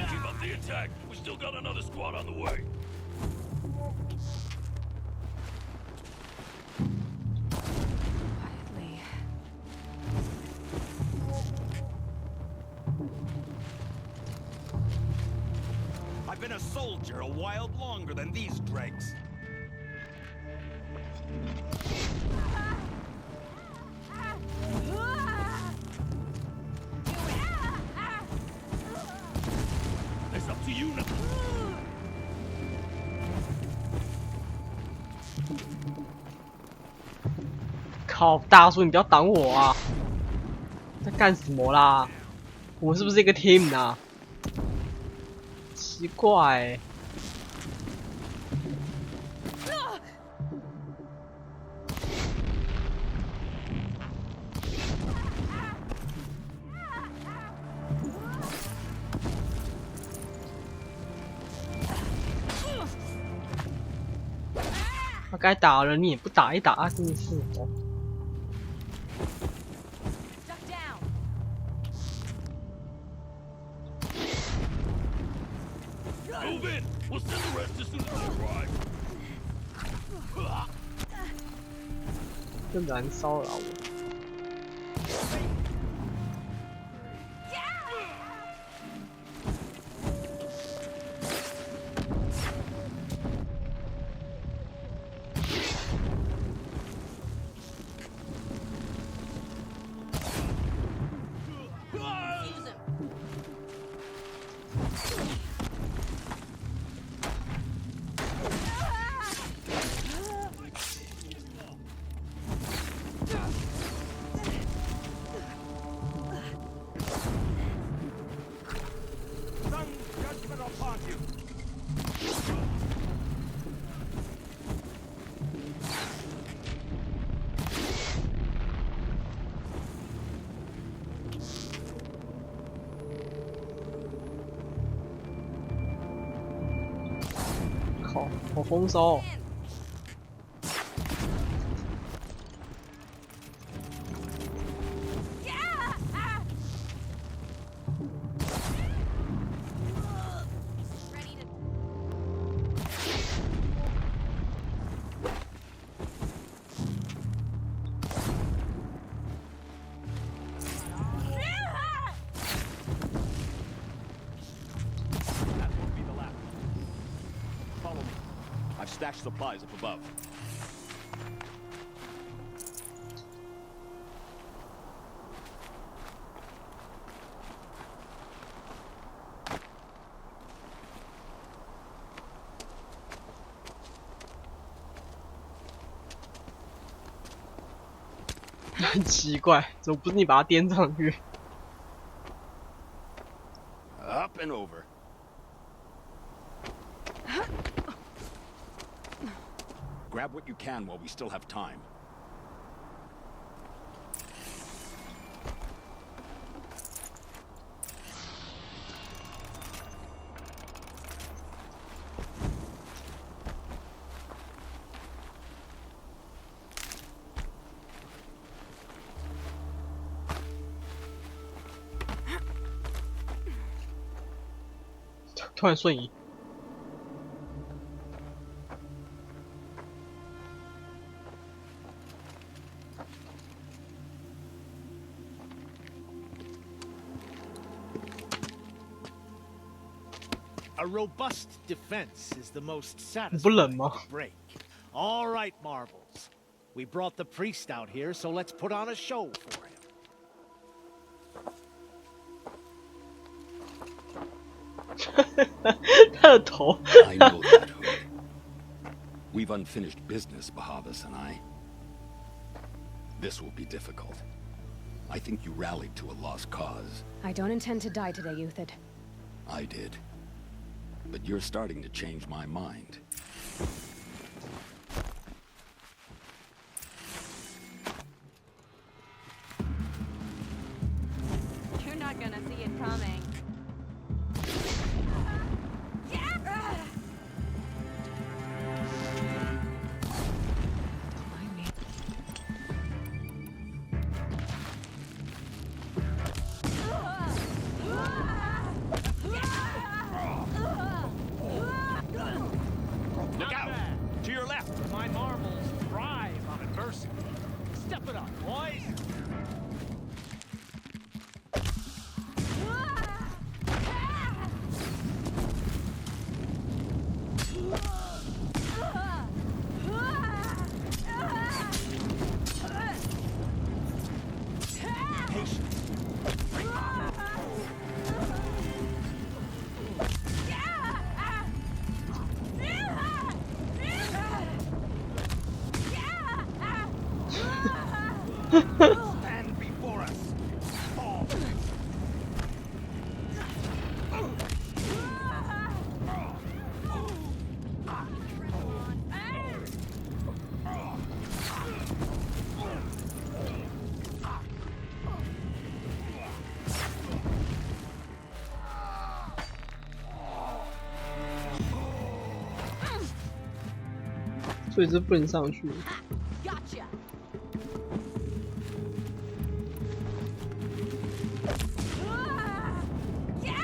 Keep up the attack. We still got another squad on the way. Quietly. I've been a soldier a while longer than these dregs. It's up to you now. 靠，大叔你不要挡我啊！在干什么啦？我们是不是一个 team 啊？奇怪欸。他该打了，你也不打一打，真的是哦。Move in. We'll send the rest as soon as they arrive. 更难骚扰我。靠，好风骚。I've stashed supplies up above. "很奇怪，怎么不是你把它颠上去？ Up and over. Grab what you can while we still have time. "突然瞬移。A robust defense is the most 不冷 satisfying 吗？ to break. All right, Marvels. We brought the priest out here, so let's put on a show for him. 他的头。 I know that, Hood. We've unfinished business, Bahavas and I. This will be difficult. I think you rallied to a lost cause. I don't intend to die today, Euthyd. I did. But you're starting to change my mind. You're not gonna see it coming. Stand before us. Fall.所以这不能上去。 Gotcha. Yeah.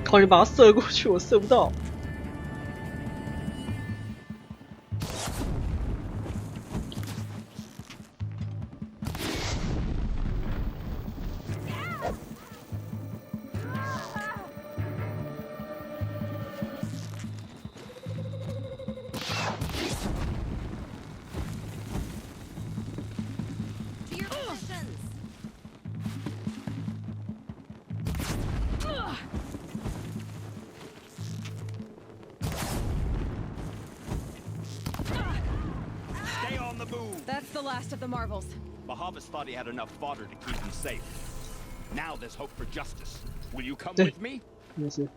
靠！你把它射过去，我射不到。To your positions. Stay on the move. That's the last of the marvels. Bahavas thought he had enough fodder to keep him safe. Now there's hope for justice. Will you come with me? 没事。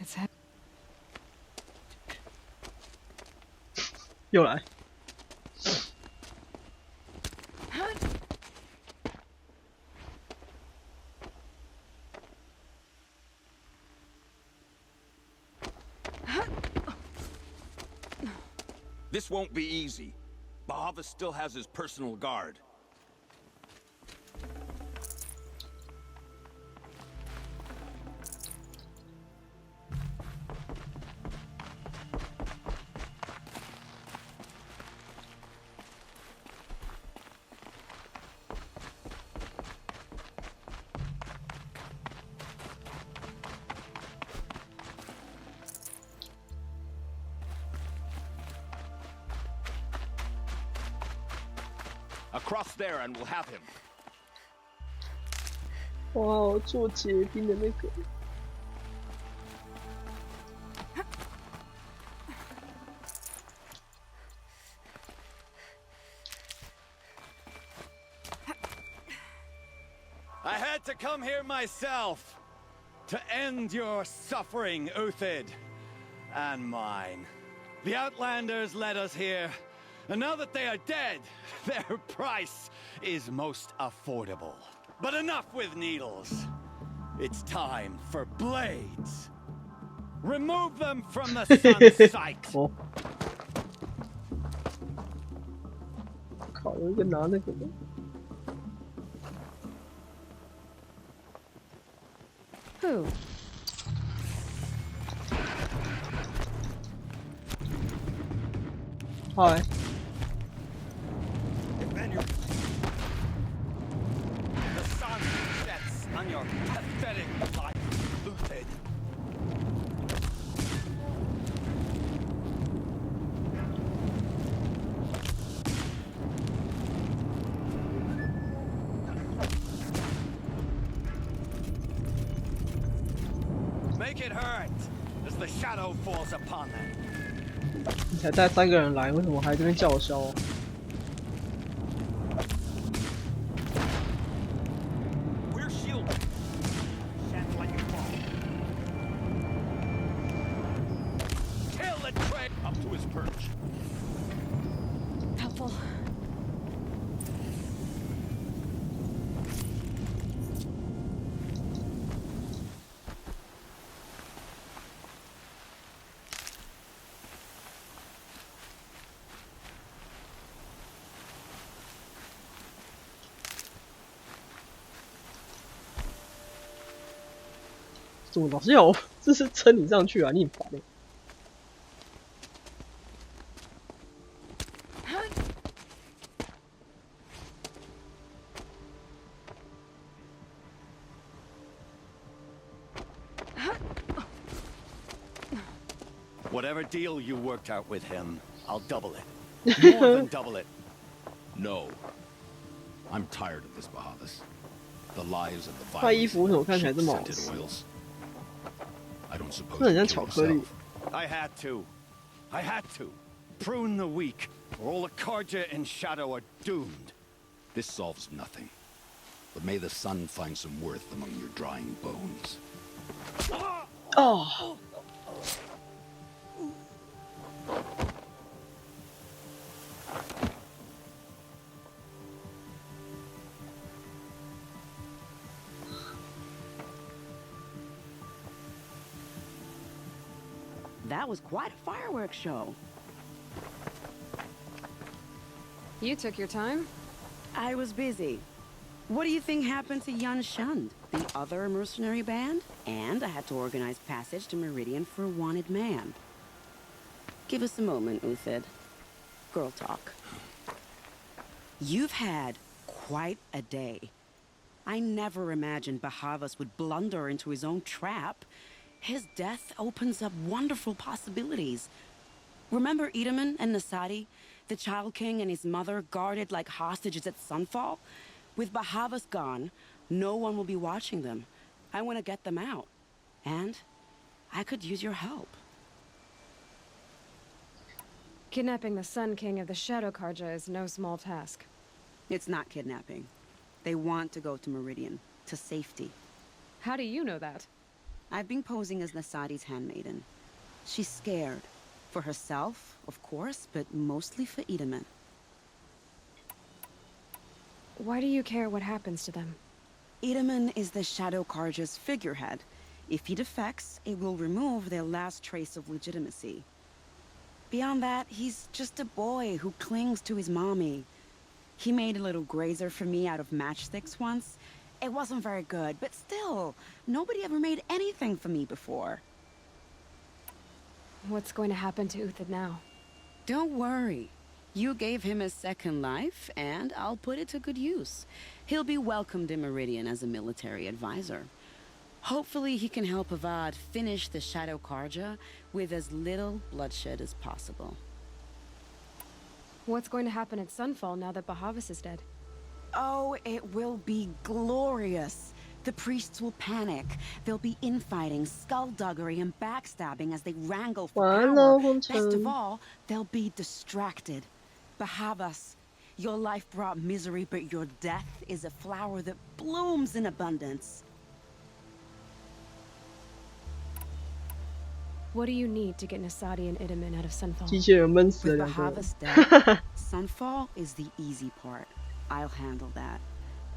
It's hap 又来。 This won't be easy. Bahava still has his personal guard. Across there and we'll have him. 哇，做结冰的那个。 I had to come here myself to end your suffering, Uthid, and mine. The Outlanders led us here, and now that they are dead, their price is most affordable. But enough with needles. It's time for blades. Remove them from the sun's sight. 哦。靠，有一个拿那个的。 Who? Hi. The sun sets on your pathetic life, Uthid. Make it hurt as the shadow falls upon them. 你才带3个人来，为什么还这边叫嚣、啊？ We're shielded. Shan't let you fall. Kill the trick up to his perch. Helpful. 怎么老是要我？这是撑你上去啊！你很烦欸。Whatever deal you worked out with him, I'll double it. More than double it. No. I'm tired of this, Bahavas. The lives of the 他衣 violence 服为什么看起来这么好 scented 吃？ oils. I don't suppose 这很 you 像 kill 巧克力 yourself.。I had to. I had to. Prune the weak, or all the Karja and Shadow are doomed. This solves nothing. But may the sun find some worth among your drying bones. 哦。That was quite a fireworks show. You took your time? I was busy. What do you think happened to Yan Shund, the other mercenary band? And I had to organize passage to Meridian for a wanted man. Give us a moment, Uthid. Girl talk. You've had quite a day. I never imagined Bahavas would blunder into his own trap. His death opens up wonderful possibilities. Remember Edaman and Nasadi? The Child King and his mother guarded like hostages at Sunfall? With Bahavas gone, no one will be watching them. I want to get them out. And I could use your help. Kidnapping the Sun King of the Shadow Karja is no small task. It's not kidnapping. They want to go to Meridian, to safety. How do you know that? I've been posing as Nasadi's handmaiden. She's scared. For herself, of course, but mostly for Edaman. Why do you care what happens to them? Edaman is the Shadow Karja's figurehead. If he defects, it will remove their last trace of legitimacy. Beyond that, he's just a boy who clings to his mommy. He made a little grazer for me out of matchsticks once. It wasn't very good, but still, nobody ever made anything for me before. What's going to happen to Uthid now? Don't worry. You gave him a second life, and I'll put it to good use. He'll be welcomed in Meridian as a military advisor. Hopefully he can help Avad finish the Shadow Karja with as little bloodshed as possible. What's going to happen at Sunfall now that Bahavas is dead? Oh, it will be glorious. The priests will panic. There'll be infighting, skullduggery, and backstabbing as they wrangle for power. Best of all, they'll be distracted. Bahavas, your life brought misery, but your death is a flower that blooms in abundance. What do you need to get Nasadi and Edaman out of Sunfall? 机器人闷死With 了两个人。 Bahavas dead, Sunfall is the easy part. I'll handle that.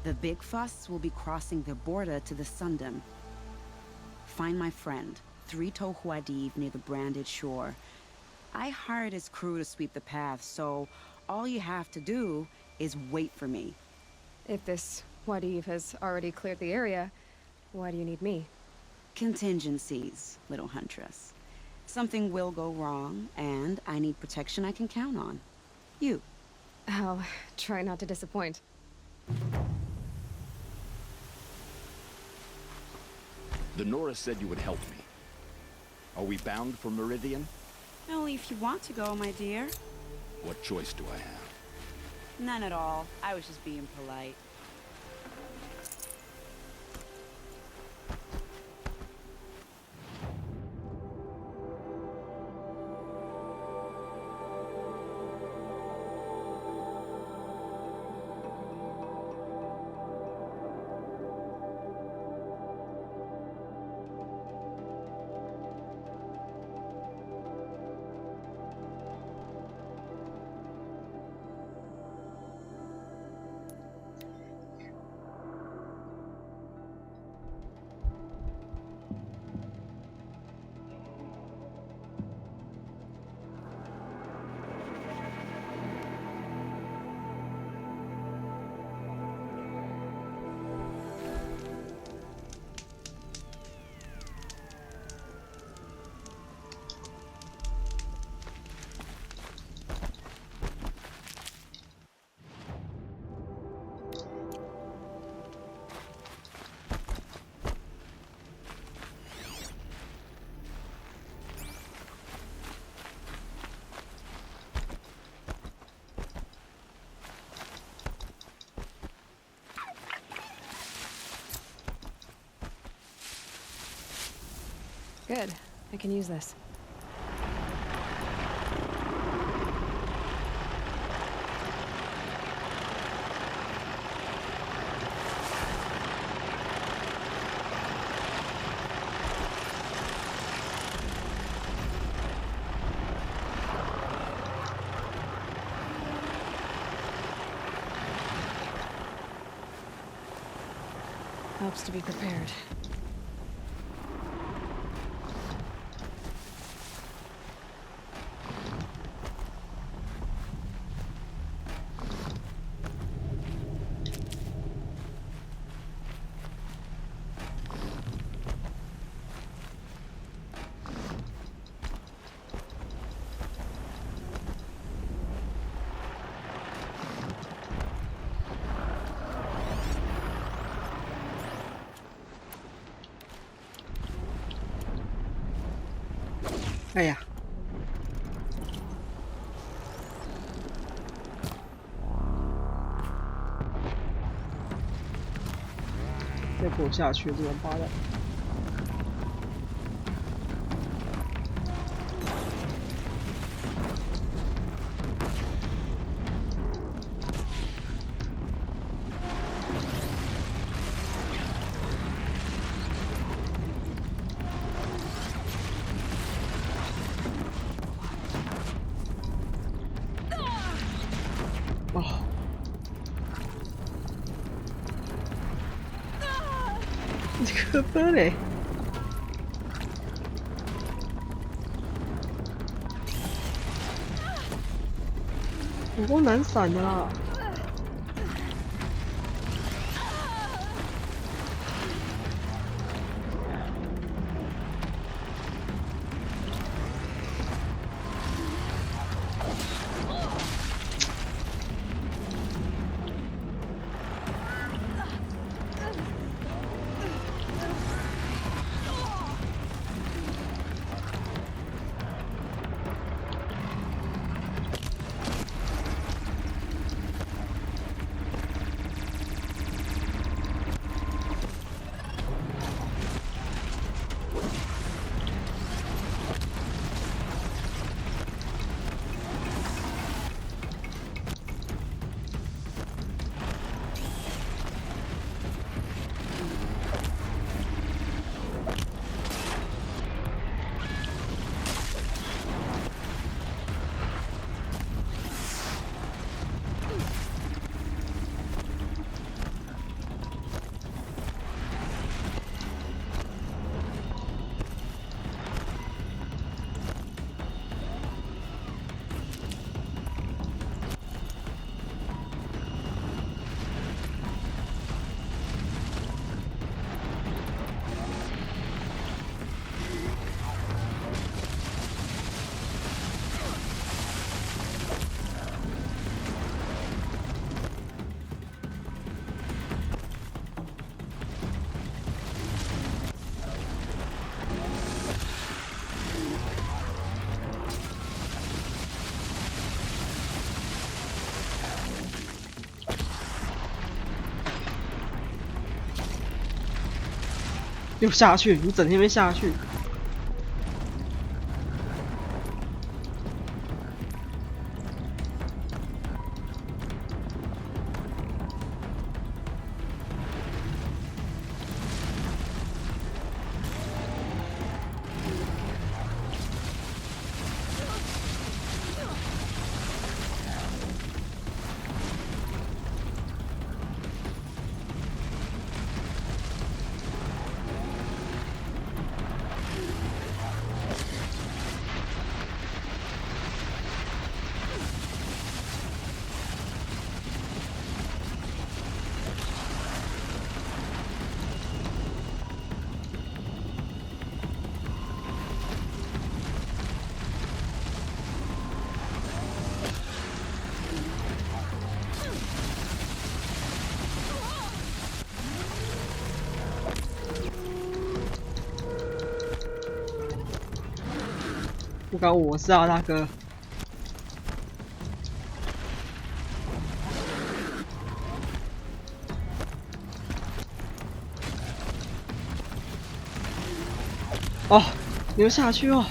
The big fuss will be crossing the border to the Sundom. Find my friend, 3-Toe Huadiv near the branded shore. I hired his crew to sweep the path, so all you have to do is wait for me. If this Wadiv has already cleared the area, why do you need me? Contingencies, little huntress. Something will go wrong, and I need protection I can count on. You. I'll try not to disappoint. The Nora said you would help me. Are we bound for Meridian? Only if you want to go, my dear. What choice do I have? None at all. I was just being polite. Good. I can use this. Helps to be prepared.哎呀，再给我下去，这王八蛋！哦，这个笨嘞！有够难闪的啦！又下去，你整天没下去。不关我事啊，大哥。哦，没有下去哦。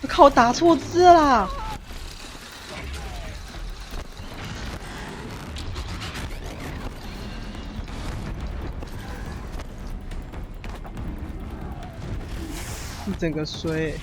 我靠，我打错字啦！一整个衰。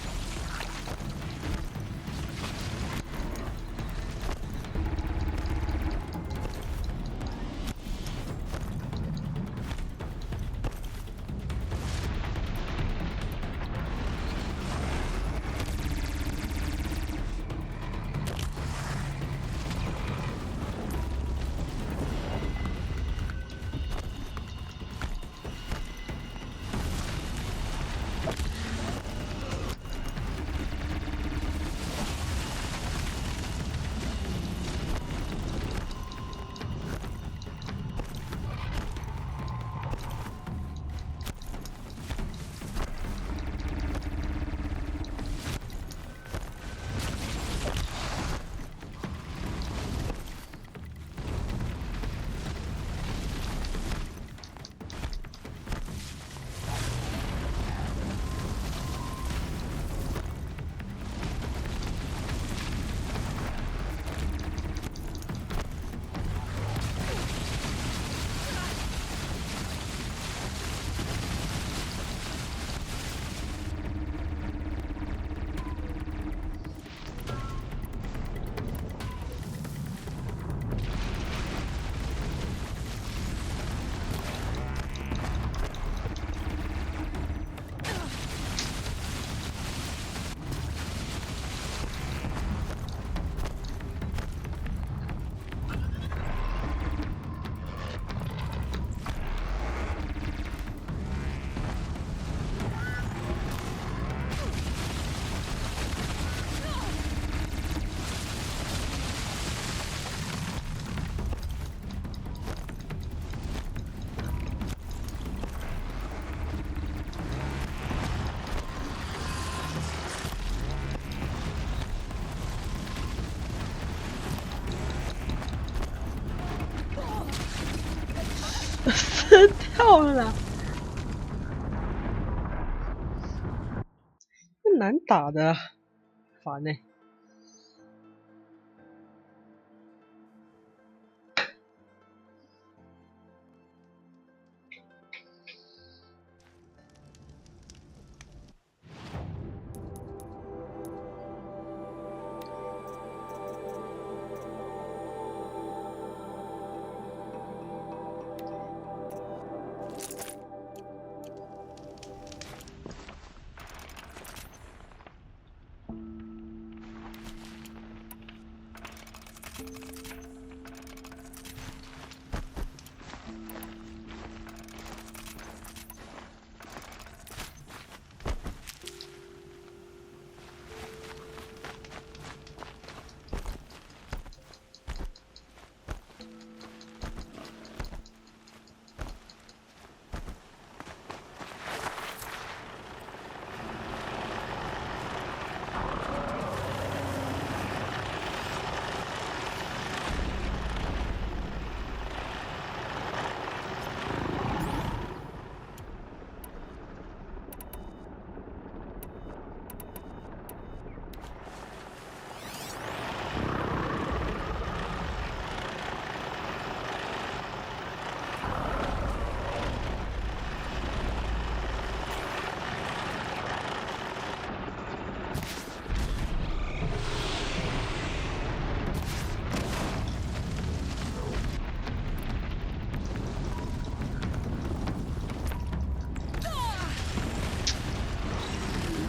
死掉了啦！这难打的，烦呢、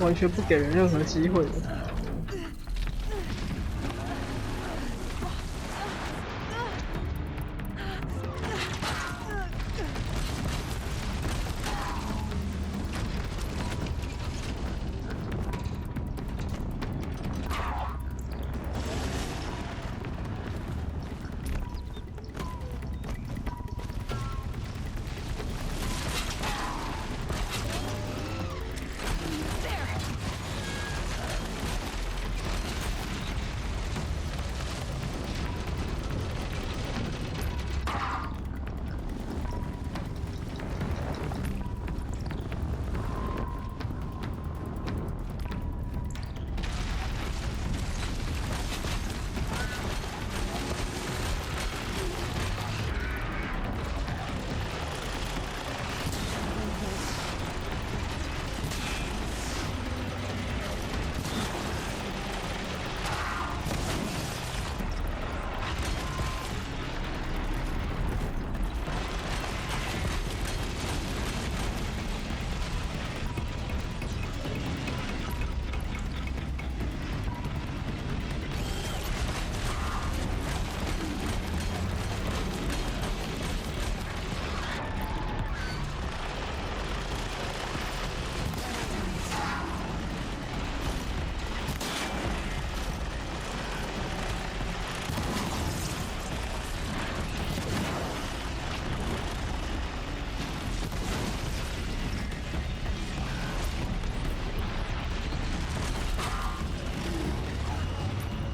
完全不给人任何机会的。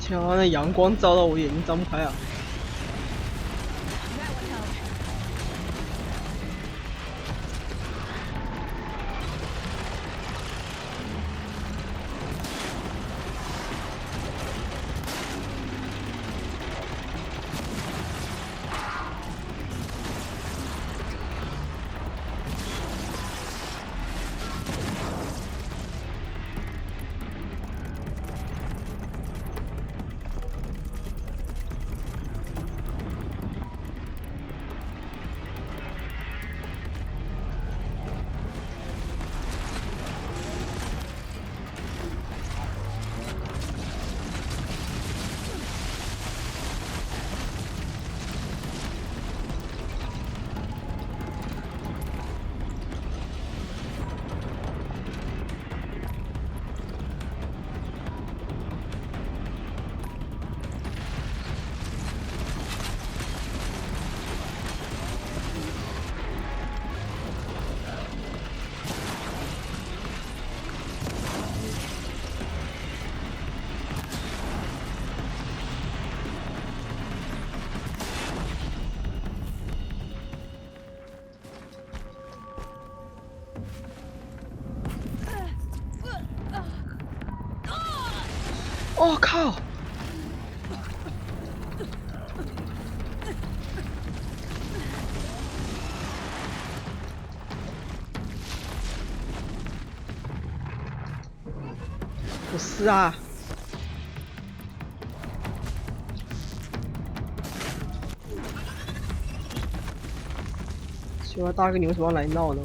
天啊，那阳光照到我眼睛张不开啊！我靠！不是啊！奇怪，大哥，你为什么要来闹呢？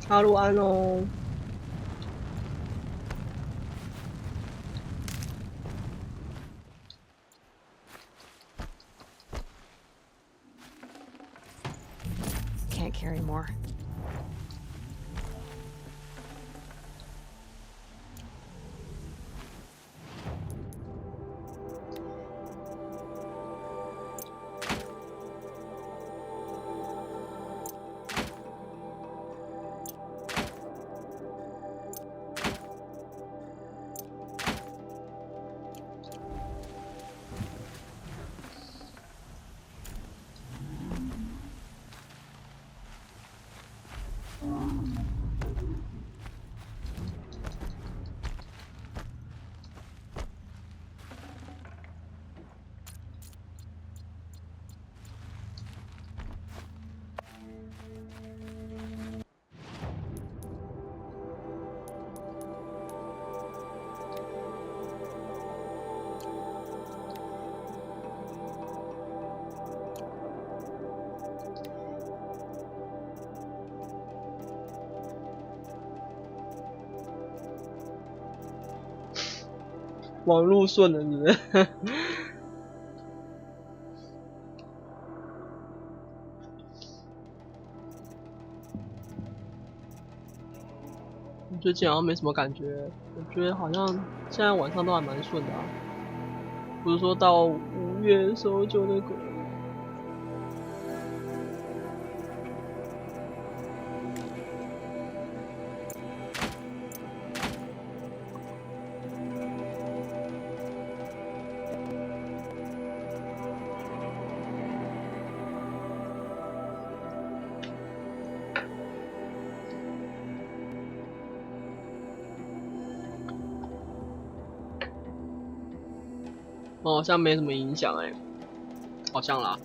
哈鲁安哦。Can't carry more.网路顺了，是不是？最近好像没什么感觉，我觉得好像现在晚上都还蛮顺的啊，不是说到5月的时候就那个。好像没什么影响哎，好像啦。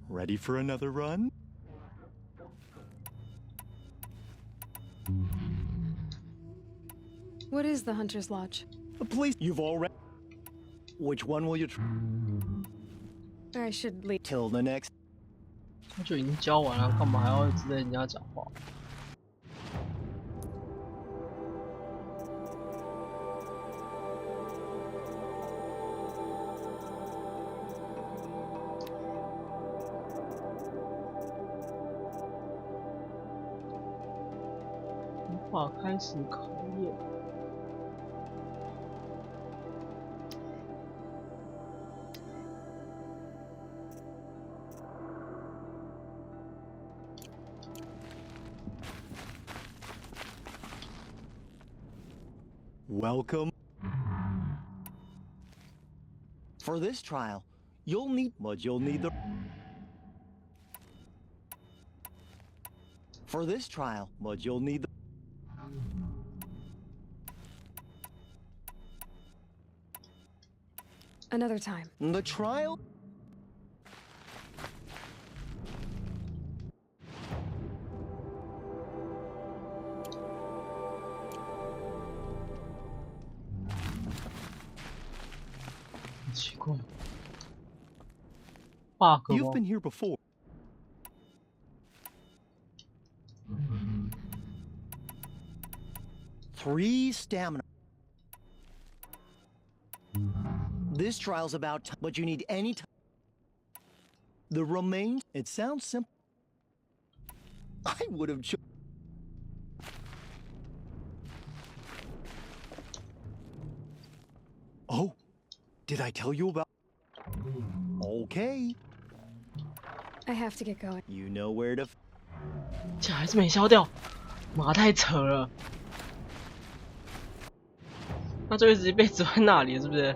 Ready for another run? What is the Hunter's Lodge? Please, you've already. Which one will you try? I should leave. Till the next. 他就已经教完了，干嘛还要一直跟人家讲话？无法开始考验。Welcome. For this trial, you'll need the... For this trial, you'll need the... Another time. The trial? You've been here before. Three stamina. This trial's about time, but you need any time. The remains, it sounds simple. I would have chosen. Oh, did I tell you about? Okay. I have to get going. You know where to. 这还是没消掉，妈太扯了。那就会直接被指在那里，是不是？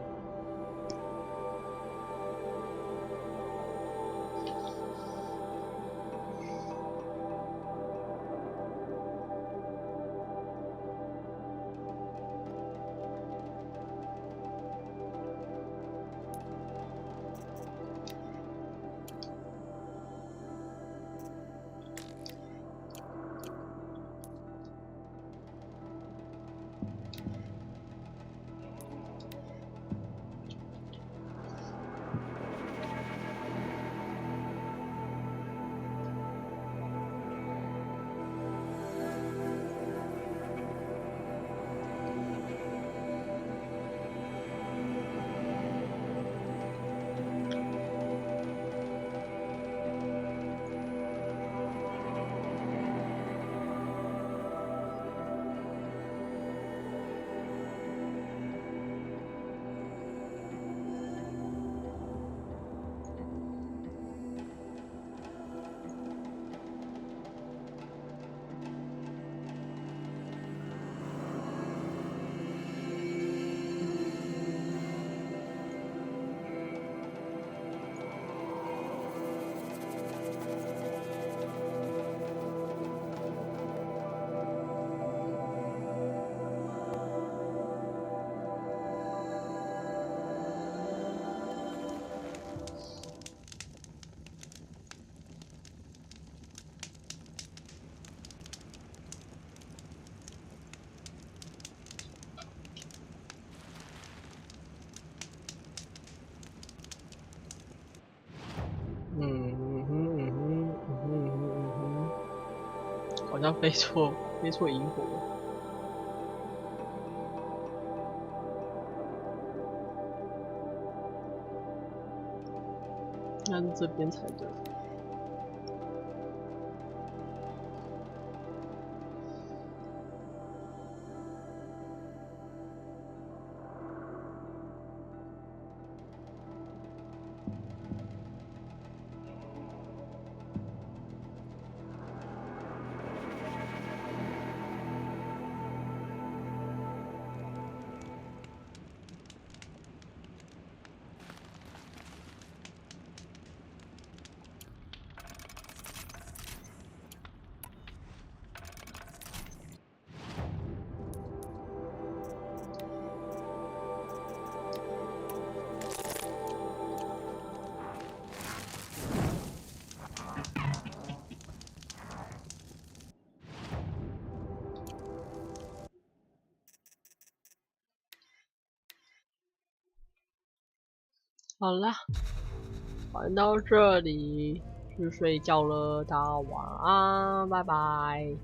好像飞错萤火。应该是这边才对。好啦，玩到这里去睡觉了，大家晚安，拜拜。